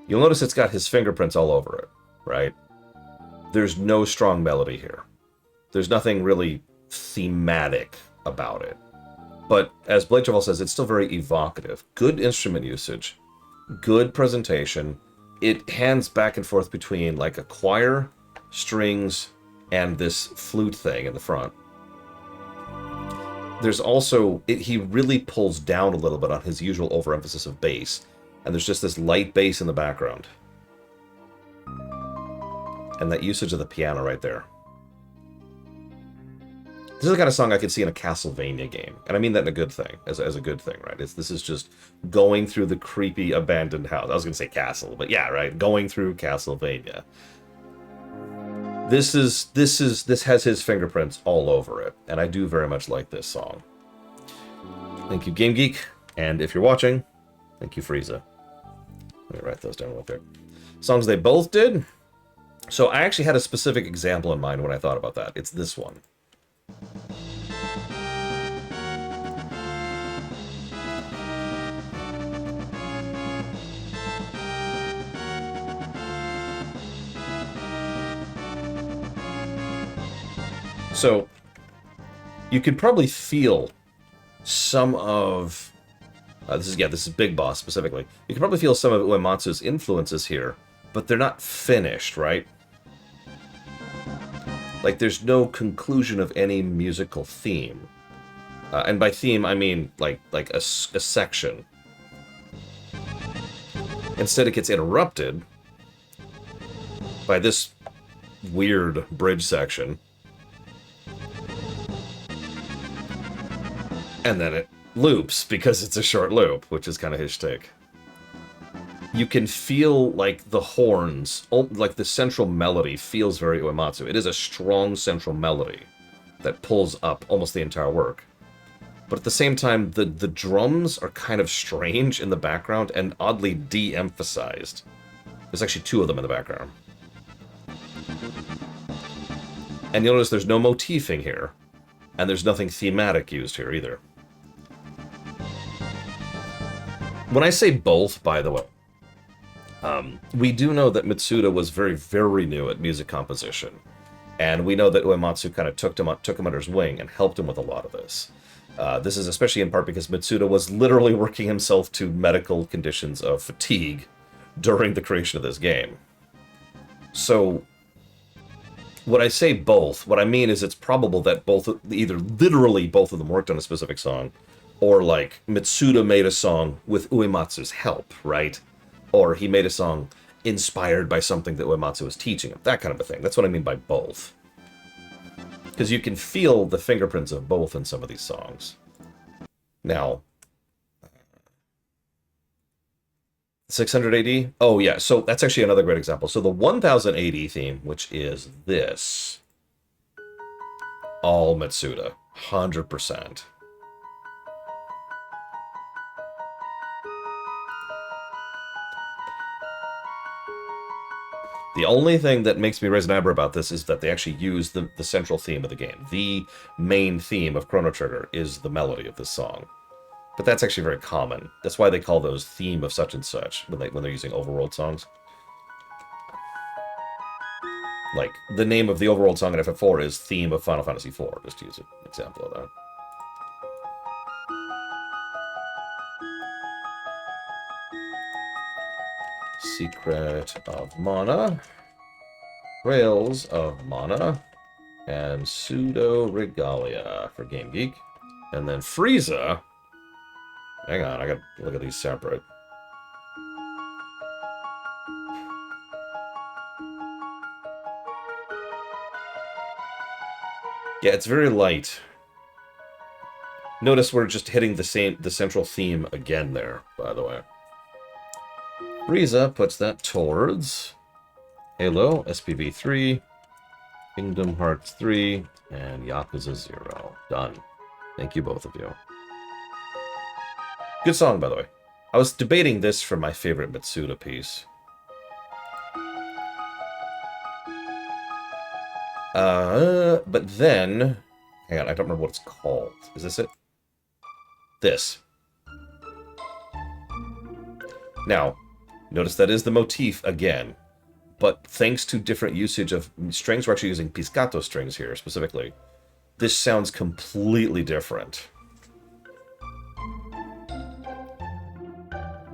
You'll notice it's got his fingerprints all over it, right? There's no strong melody here. There's nothing really thematic about it. But as Blake Travel says, it's still very evocative. Good instrument usage. Good presentation. It hands back and forth between like a choir, strings, and this flute thing in the front. There's also... he really pulls down a little bit on his usual overemphasis of bass. And there's just this light bass in the background. And that usage of the piano right there. This is the kind of song I could see in a Castlevania game. And I mean that in a good thing, as a good thing, right? This is just going through the creepy abandoned house. I was going to say castle, but yeah, right? Going through Castlevania. This has his fingerprints all over it, and I do very much like this song. Thank you, Game Geek, and if you're watching, thank you, Frieza. Let me write those down real quick. Songs they both did. So I actually had a specific example in mind when I thought about that. It's this one. So you could probably feel some of this is Big Boss specifically. You can probably feel some of Uematsu's influences here, but they're not finished, right? Like there's no conclusion of any musical theme, and by theme I mean like a section. Instead, it gets interrupted by this weird bridge section. And then it loops because it's a short loop, which is kind of his shtick. You can feel like the horns, like the central melody feels very Uematsu. It is a strong central melody that pulls up almost the entire work. But at the same time, the drums are kind of strange in the background and oddly de-emphasized. There's actually two of them in the background. And you'll notice there's no motifing here. And there's nothing thematic used here either. When I say both, by the way, we do know that Mitsuda was very, very new at music composition. And we know that Uematsu kind of took him under his wing and helped him with a lot of this. This is especially in part because Mitsuda was literally working himself to medical conditions of fatigue during the creation of this game. So, when I say both, what I mean is it's probable that either literally both of them worked on a specific song, or like Mitsuda made a song with Uematsu's help, right? Or he made a song inspired by something that Uematsu was teaching him, that kind of a thing. That's what I mean by both. Because you can feel the fingerprints of both in some of these songs. Now, 600 AD? Oh yeah, so that's actually another great example. So the 1000 AD theme, which is this, all Mitsuda, 100%. The only thing that makes me raise an eyebrow about this is that they actually use the central theme of the game. The main theme of Chrono Trigger is the melody of this song. But that's actually very common. That's why they call those theme of such and such when they're using overworld songs. Like, the name of the overworld song in FF4 is theme of Final Fantasy IV, just to use an example of that. Secret of Mana, Rails of Mana, and Pseudo Regalia for Game Geek. And then Frieza. Hang on, I gotta look at these separate. Yeah, it's very light. Notice we're just hitting the central theme again there, by the way. Frieza puts that towards Halo, SPV 3, Kingdom Hearts 3, and Yakuza 0. Done. Thank you, both of you. Good song, by the way. I was debating this for my favorite Mitsuda piece. But then... Hang on, I don't remember what it's called. Is this it? This. Now, notice that is the motif again. But thanks to different usage of strings, we're actually using pizzicato strings here, specifically. This sounds completely different.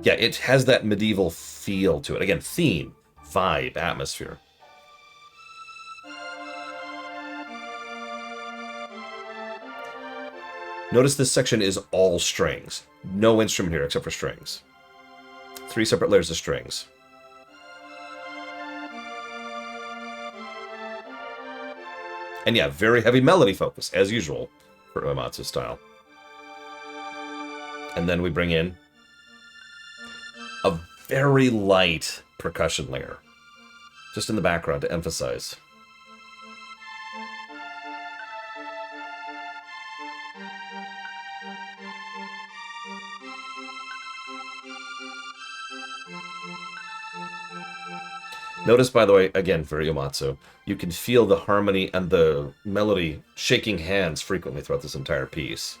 Yeah, it has that medieval feel to it. Again, theme, vibe, atmosphere. Notice this section is all strings. No instrument here except for strings. 3 separate layers of strings. And yeah, very heavy melody focus, as usual, for Uematsu style. And then we bring in a very light percussion layer, just in the background to emphasize. Notice, by the way, again, for Uematsu, you can feel the harmony and the melody shaking hands frequently throughout this entire piece,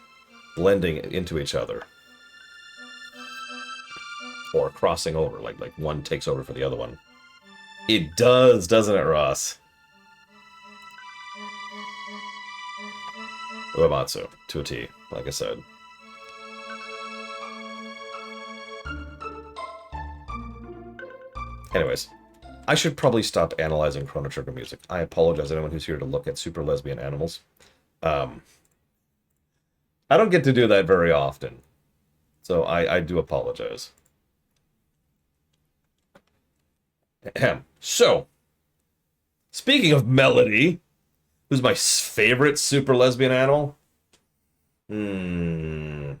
blending into each other. Or crossing over, like one takes over for the other one. It does, doesn't it, Ross? Uematsu, to a T, like I said. Anyways, I should probably stop analyzing Chrono Trigger music. I apologize to anyone who's here to look at super lesbian animals. I don't get to do that very often, so I do apologize. So, speaking of melody, who's my favorite super lesbian animal? I don't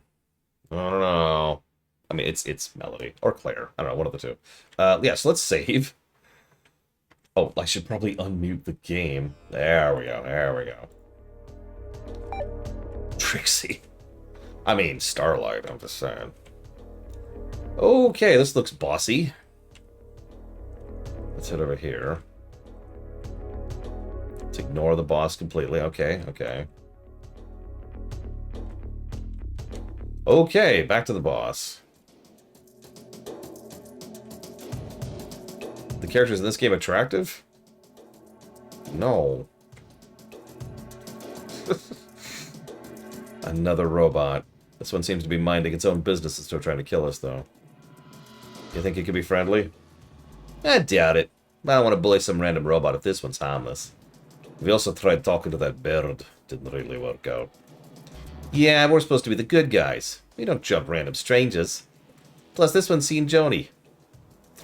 know. I mean, it's Melody or Claire. I don't know, one of the two. Yeah, so let's save. Oh, I should probably unmute the game. There we go. There we go. Trixie. I mean, Starlight, I'm just saying. Okay, this looks bossy. Let's head over here. Let's ignore the boss completely. Okay, okay. Okay, back to the boss. The characters in this game attractive? No. Another robot. This one seems to be minding its own business and still trying to kill us, though. You think it could be friendly? I doubt it. I don't want to bully some random robot if this one's harmless. We also tried talking to that bird. Didn't really work out. Yeah, we're supposed to be the good guys. We don't jump random strangers. Plus, this one's seen Joni.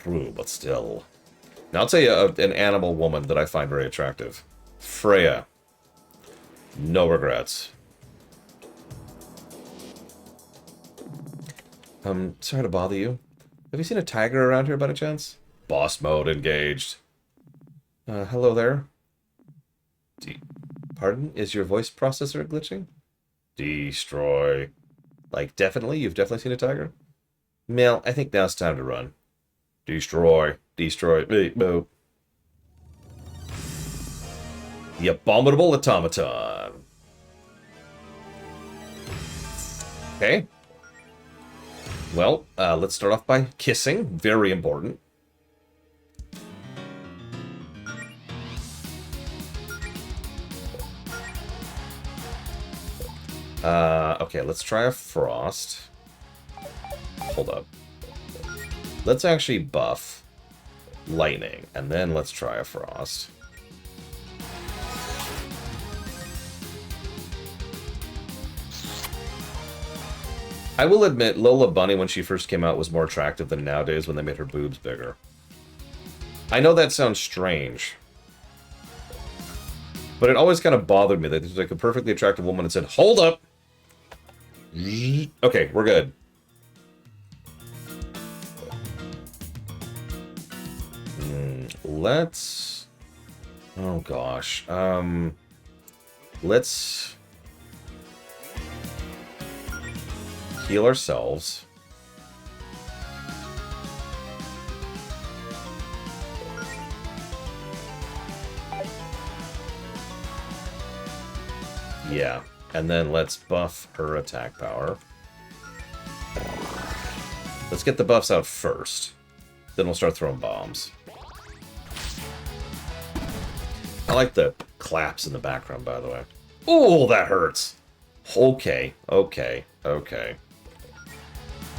True, but still. Now, I'll tell you an animal woman that I find very attractive. Freya. No regrets. Sorry to bother you. Have you seen a tiger around here by any chance? Boss mode engaged. Hello there. Pardon? Is your voice processor glitching? Destroy. Like, definitely? You've definitely seen a tiger? Mel, I think now it's time to run. Destroy. Destroy. Boop. The abominable automaton. Okay. Well, let's start off by kissing. Very important. Okay, let's try a frost. Hold up. Let's actually buff lightning, and then let's try a frost. I will admit, Lola Bunny, when she first came out, was more attractive than nowadays when they made her boobs bigger. I know that sounds strange, but it always kind of bothered me that there's like a perfectly attractive woman and said, "Hold up!" Okay, we're good. Let's... Oh, gosh. Let's... heal ourselves. Yeah, and then let's buff her attack power. Let's get the buffs out first. Then we'll start throwing bombs. I like the claps in the background, by the way. Oh, that hurts! Okay, okay, okay.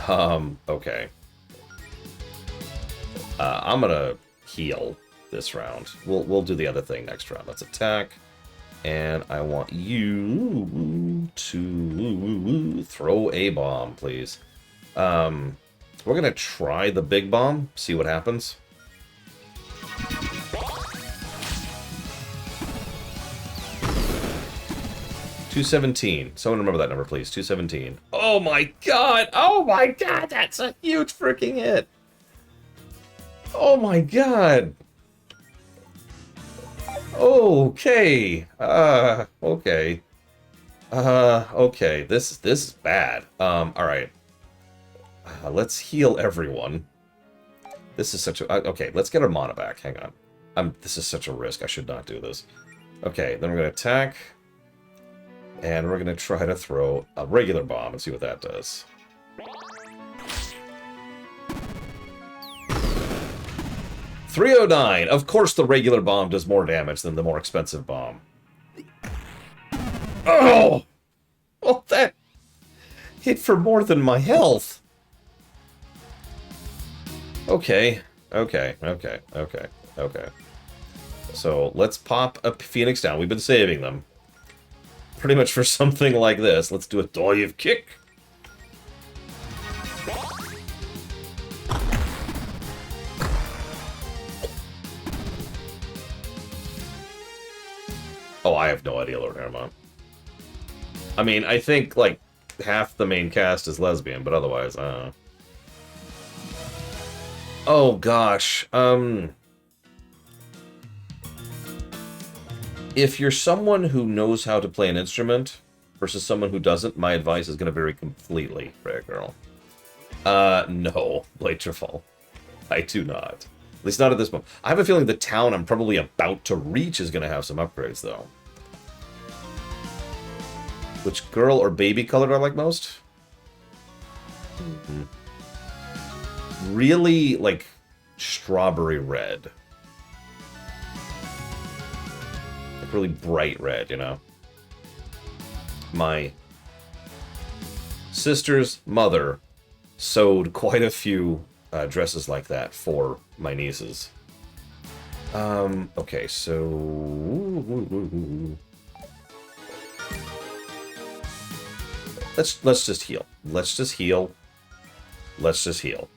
Okay. I'm gonna heal this round. We'll do the other thing next round. Let's attack. And I want you to throw a bomb, please. We're gonna try the big bomb, see what happens. 217. Someone remember that number, please. 217. Oh my god! Oh my god! That's a huge freaking hit! Oh my god! Okay. Okay. Okay. This is bad. Alright. Let's heal everyone. This is such a... okay, let's get our mana back. Hang on. This is such a risk. I should not do this. Okay, then we're going to attack. And we're going to try to throw a regular bomb and see what that does. $309. Of course the regular bomb does more damage than the more expensive bomb. Oh! Oh, that hit for more than my health. Okay. Okay. Okay. Okay. Okay. So let's pop a Phoenix down. We've been saving them. Pretty much for something like this. Let's do a dive kick. Oh, I have no idea, Lord Hermon. I mean, I think, like, half the main cast is lesbian, but otherwise, I don't know. Oh, gosh. If you're someone who knows how to play an instrument versus someone who doesn't, my advice is going to vary completely, Rare Girl. No, Blade Trifle. I do not. At least not at this moment. I have a feeling the town I'm probably about to reach is going to have some upgrades, though. Which girl or baby color do I like most? Really, like, strawberry red. Like, really bright red, you know? My sister's mother sewed quite a few dresses like that for my nieces. Okay, so... Let's just heal. Let's just heal. Let's just heal.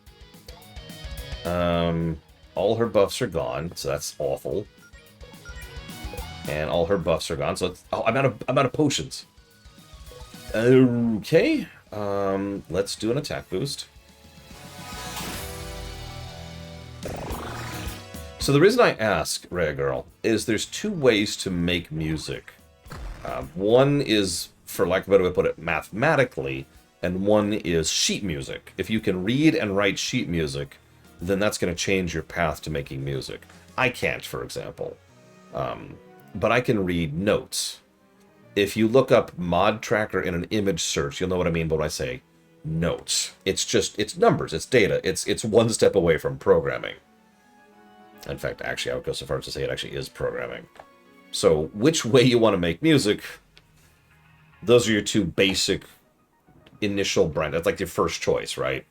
All her buffs are gone, so that's awful. And all her buffs are gone, so it's... oh, I'm out of potions. Okay. Let's do an attack boost. So the reason I ask, Rhea Girl, is there's two ways to make music. One is, for lack of a better way to put it, mathematically, and one is sheet music. If you can read and write sheet music, then that's going to change your path to making music. I can't, for example. But I can read notes. If you look up mod tracker in an image search, you'll know what I mean when I say notes. It's just, it's numbers, it's data, it's one step away from programming. In fact, actually, I would go so far as to say it actually is programming. So, which way you want to make music, those are your two basic initial brand. That's like your first choice, right?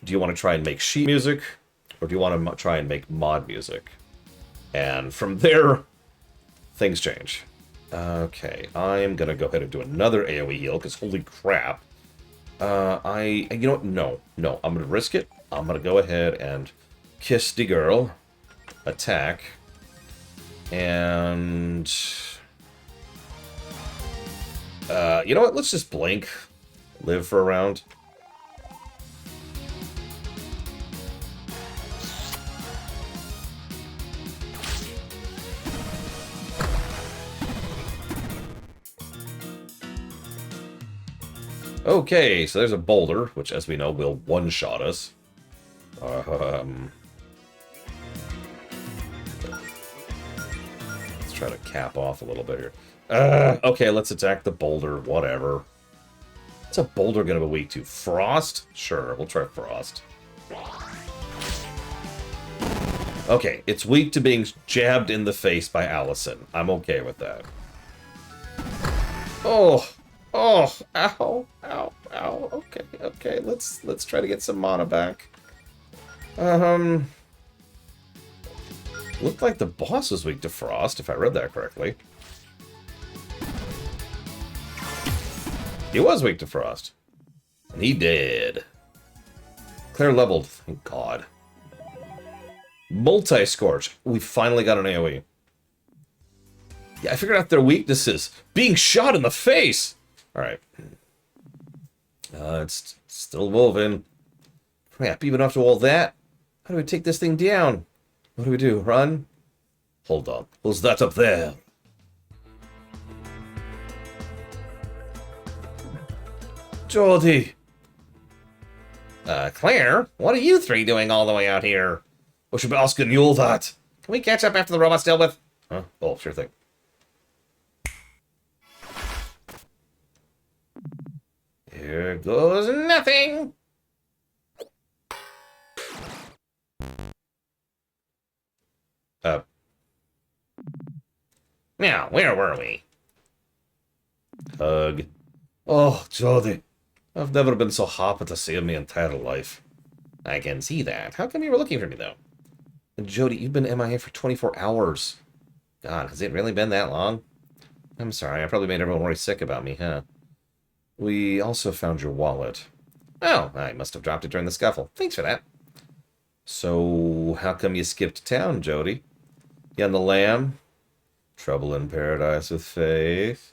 Do you want to try and make sheet music, or do you want to try and make mod music? And from there, things change. Okay, I'm gonna go ahead and do another AoE heal, because holy crap. You know what? No, I'm gonna risk it. I'm gonna go ahead and kiss the girl, attack, and... you know what? Let's just blink. Live for a round. Okay, so there's a boulder, which, as we know, will one-shot us. Let's try to cap off a little bit here. Okay, let's attack the boulder, whatever. What's a boulder gonna be weak to? Frost? Sure, we'll try frost. Okay, it's weak to being jabbed in the face by Allison. I'm okay with that. Oh! Oh! Ow! Ow! Ow! Okay, okay, let's try to get some mana back. Looked like the boss was weak to frost, if I read that correctly. He was weak to frost. And he did. Claire leveled, thank God. Multi-Scorch. We finally got an AoE. Yeah, I figured out their weaknesses. Being shot in the face! Alright. It's still moving. Crap, even after all that? How do we take this thing down? What do we do? Run? Hold on. Who's that up there? Jody! Claire? What are you three doing all the way out here? We should be asking you that. Can we catch up after the robot's dealt with? Huh? Oh, sure thing. Here goes nothing! Now, where were we? Hug. Oh, Jody. I've never been so happy to see you in my entire life. I can see that. How come you were looking for me, though? Jody, you've been MIA for 24 hours. God, has it really been that long? I'm sorry, I probably made everyone worry sick about me, huh? We also found your wallet. Oh, I must have dropped it during the scuffle. Thanks for that. So, how come you skipped town, Jody? You on the lam? Trouble in paradise with Faith?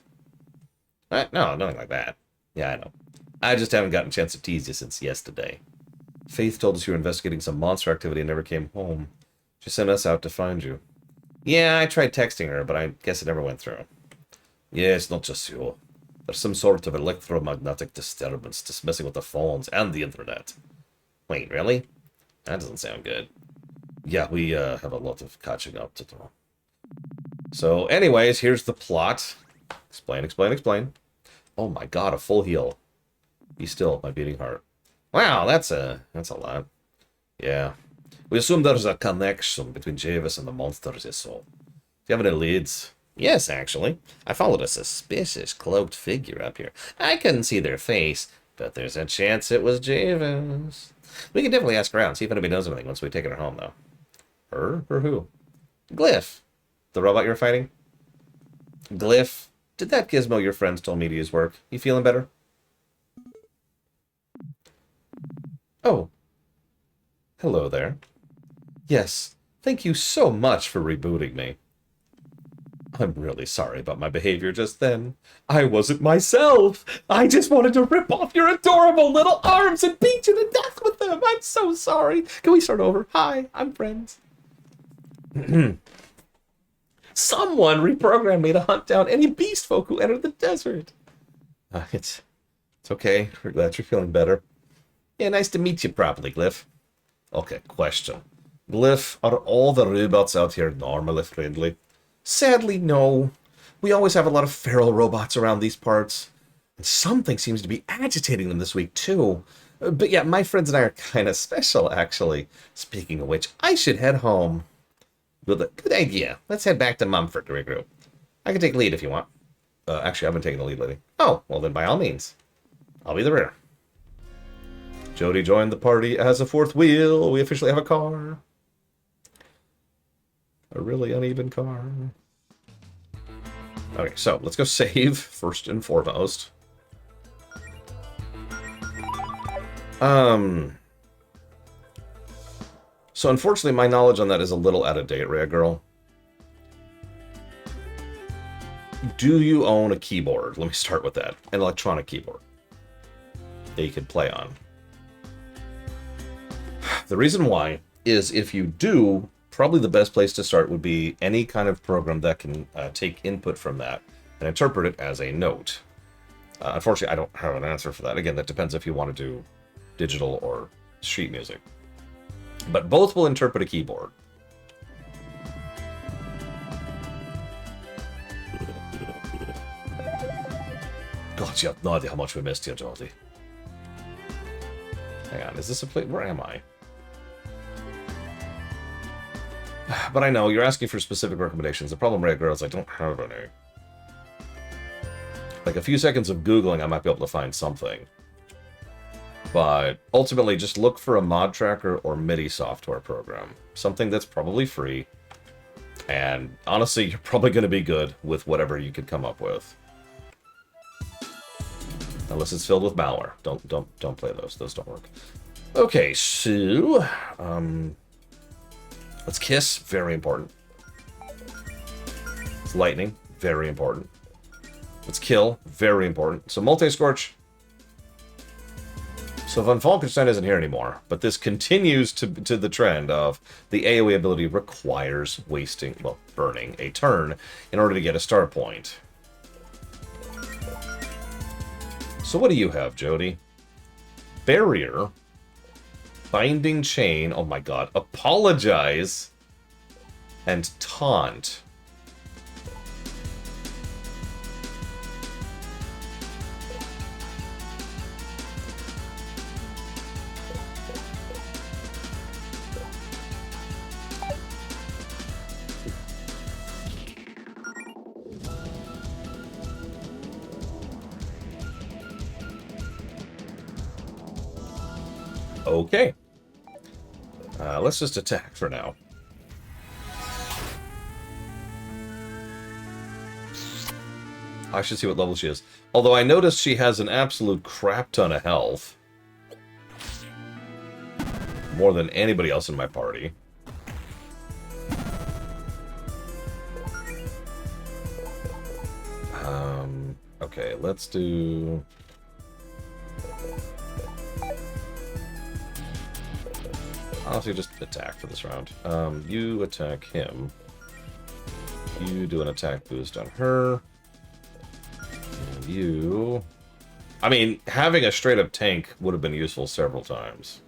No, nothing like that. Yeah, I know. I just haven't gotten a chance to tease you since yesterday. Faith told us you were investigating some monster activity and never came home. She sent us out to find you. Yeah, I tried texting her, but I guess it never went through. Yes, not just you. There's some sort of electromagnetic disturbance just messing with the phones and the internet. Wait, really? That doesn't sound good. Yeah, we have a lot of catching up to do. So, anyways, here's the plot. Explain. Oh my god, a full heal. Be still, my beating heart. Wow, that's a lot. Yeah. We assume there's a connection between Javis and the monsters you saw. Do you have any leads? Yes, actually. I followed a suspicious cloaked figure up here. I couldn't see their face, but there's a chance it was Javis. We can definitely ask around, see if anybody knows anything once we've taken her home, though. Her? Or who? Glyph. The robot you were fighting? Glyph. Did that gizmo your friends told me to use work? You feeling better? Oh. Hello there. Yes. Thank you so much for rebooting me. I'm really sorry about my behavior just then. I wasn't myself. I just wanted to rip off your adorable little arms and beat you to death with them. I'm so sorry. Can we start over? Hi, I'm friends. Someone reprogrammed me to hunt down any beast folk who entered the desert. It's okay. We're glad you're feeling better. Yeah, nice to meet you properly, Glyph. Okay, question. Glyph, are all the robots out here normally friendly? Sadly, no. We always have a lot of feral robots around these parts. And something seems to be agitating them this week, too. But yeah, my friends and I are kind of special, actually. Speaking of which, I should head home. Good idea. Let's head back to Mumford to regroup. I can take lead if you want. Actually, I've been taking the lead lately. Oh, well then by all means. I'll be the rear. Jody joined the party as a fourth wheel. We officially have a car. A really uneven car. Okay, so let's go save first and foremost. So unfortunately, my knowledge on that is a little out of date, Rhea Girl. Do you own a keyboard? Let me start with that. An electronic keyboard that you could play on. The reason why is if you do, probably the best place to start would be any kind of program that can take input from that and interpret it as a note. Unfortunately, I don't have an answer for that. Again, that depends if you want to do digital or sheet music. But both will interpret a keyboard. God, you have no idea how much we missed you, Jody. Hang on, is this a place? Where am I? But I know, you're asking for specific recommendations. The problem, Red Girl, is I don't have any. Like a few seconds of Googling, I might be able to find something. But ultimately, just look for a mod tracker or MIDI software program. Something that's probably free. And honestly, you're probably going to be good with whatever you could come up with. Unless it's filled with malware. Don't play those. Those don't work. Okay, so let's kiss. Very important. It's lightning. Very important. Let's kill. Very important. So multi-scorch. So Von Falkenstein isn't here anymore, but this continues to the trend of the AoE ability requires wasting, well, burning a turn in order to get a start point. So what do you have, Jody? Barrier. Binding Chain. Oh my god. Apologize. And Taunt. Okay. Let's just attack for now. I should see what level she is. Although I noticed she has an absolute crap ton of health. More than anybody else in my party. Okay, let's do... Honestly, just attack for this round. You attack him. You do an attack boost on her. And you... I mean, having a straight-up tank would have been useful several times.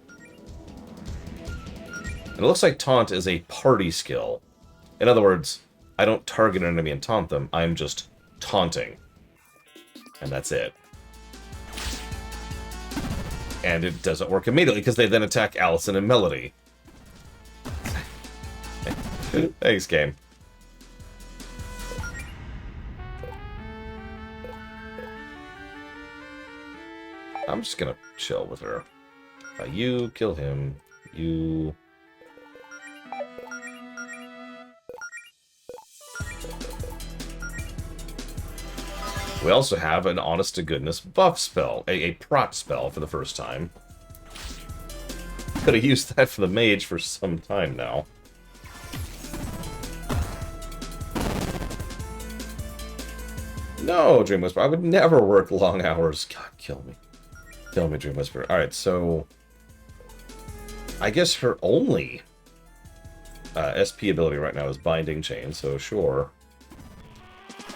And it looks like Taunt is a party skill. In other words, I don't target an enemy and taunt them, I'm just taunting. And that's it. And it doesn't work immediately, because they then attack Allison and Melody. Thanks, game. I'm just gonna chill with her. You kill him. You... We also have an honest-to-goodness buff spell, a prot spell for the first time. Could have used that for the mage for some time now. No, Dream Whisperer. I would never work long hours. God, kill me. Kill me, Dream Whisperer. Alright, so... I guess her only SP ability right now is Binding Chain, so sure.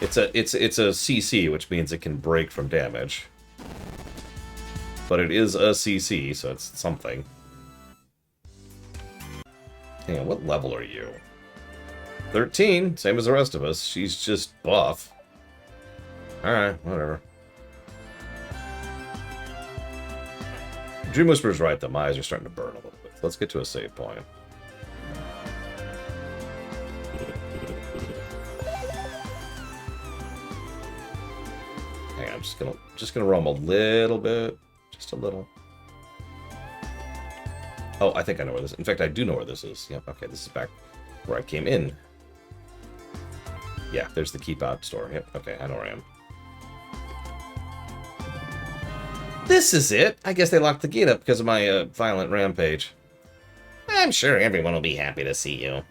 It's a CC, which means it can break from damage. But it is a CC, so it's something. Hang on, what level are you? 13, same as the rest of us. She's just buff. Alright, whatever. Dream Whisperer's right, though. My eyes are starting to burn a little bit. Let's get to a save point. Hang on, I'm just gonna roam a little bit. Just a little. Oh, I think I know where this is. In fact, I do know where this is. Yep, okay, this is back where I came in. Yeah, there's the Keep Out store. Yep, okay, I know where I am. This is it! I guess they locked the gate up because of my violent rampage. I'm sure everyone will be happy to see you.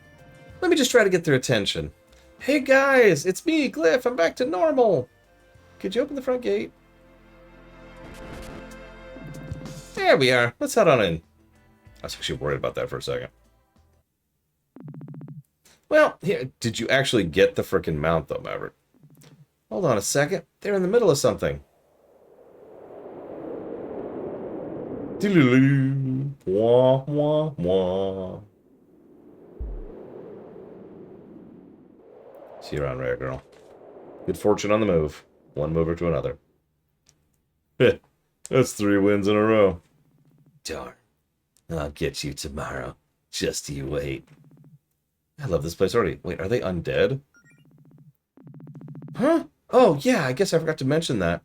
Let me just try to get their attention. Hey guys, it's me, Glyph. I'm back to normal. Could you open the front gate? There we are. Let's head on in. I was actually worried about that for a second. Well, here, did you actually get the frickin' mount, though, Maverick? Hold on a second. They're in the middle of something. Wah, wah, wah. See you around, Rare Girl. Good fortune on the move. One mover to another. That's 3 wins in a row. Darn. I'll get you tomorrow. Just you wait. I love this place already. Wait, are they undead? Huh? Oh, yeah, I guess I forgot to mention that.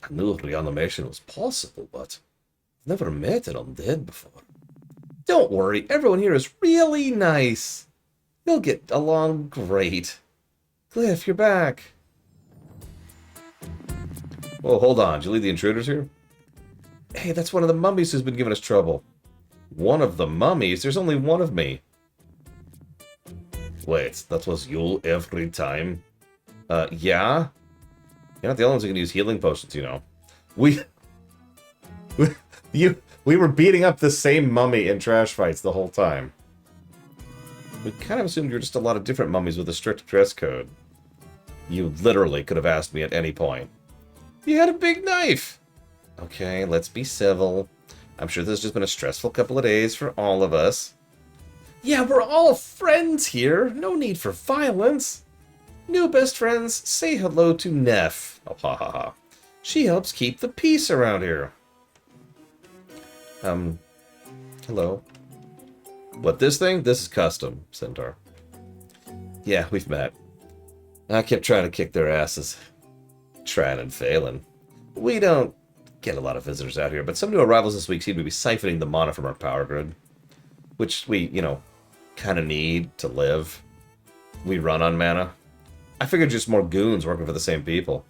I knew reanimation was possible, but I've never met an undead before. Don't worry, everyone here is really nice. You'll get along great. Glyph, you're back. Whoa, hold on. Did you leave the intruders here? Hey, that's one of the mummies who's been giving us trouble. One of the mummies? There's only one of me. Wait, that was you every time? Yeah? You're not the only ones who can use healing potions, you know. We... we were beating up the same mummy in trash fights the whole time. We kind of assumed you were just a lot of different mummies with a strict dress code. You literally could have asked me at any point. You had a big knife! Okay, let's be civil. I'm sure this has just been a stressful couple of days for all of us. Yeah, we're all friends here. No need for violence. New best friends, say hello to Neff. Oh, ha ha ha. She helps keep the peace around here. Hello. What, this thing? This is custom, Centaur. Yeah, we've met. I kept trying to kick their asses. Trying and failing. We don't get a lot of visitors out here, but some new arrivals this week seem to be siphoning the mana from our power grid. Which we, you know, kind of need to live. We run on mana. I figured just more goons working for the same people.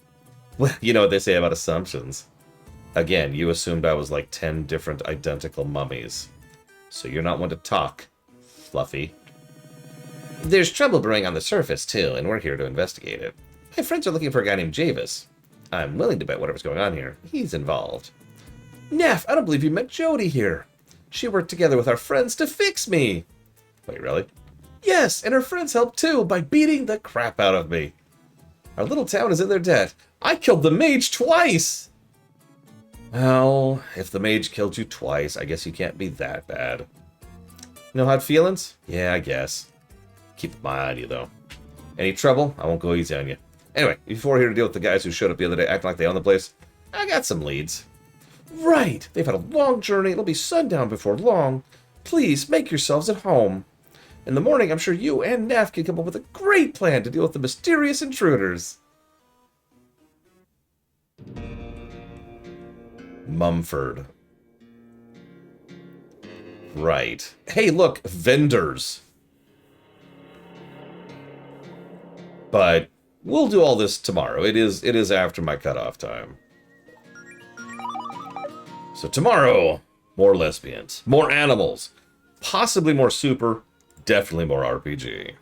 Well, you know what they say about assumptions. Again, you assumed I was like 10 different identical mummies. So you're not one to talk, Fluffy. There's trouble brewing on the surface, too, and we're here to investigate it. My friends are looking for a guy named Javis. I'm willing to bet whatever's going on here, he's involved. Neff, I don't believe you met Jody here. She worked together with our friends to fix me. Wait, really? Yes, and her friends helped too by beating the crap out of me. Our little town is in their debt. I killed the mage twice! Well, if the mage killed you twice, I guess you can't be that bad. No hard feelings? Yeah, I guess. Keep my eye on you, though. Any trouble? I won't go easy on you. Anyway, before we're here to deal with the guys who showed up the other day acting like they own the place, I got some leads. Right! They've had a long journey. It'll be sundown before long. Please, make yourselves at home. In the morning, I'm sure you and Neff can come up with a great plan to deal with the mysterious intruders. Mumford. Right. Hey, look, vendors. But we'll do all this tomorrow. It is after my cutoff time. So tomorrow, more lesbians, more animals, possibly more super, definitely more RPG.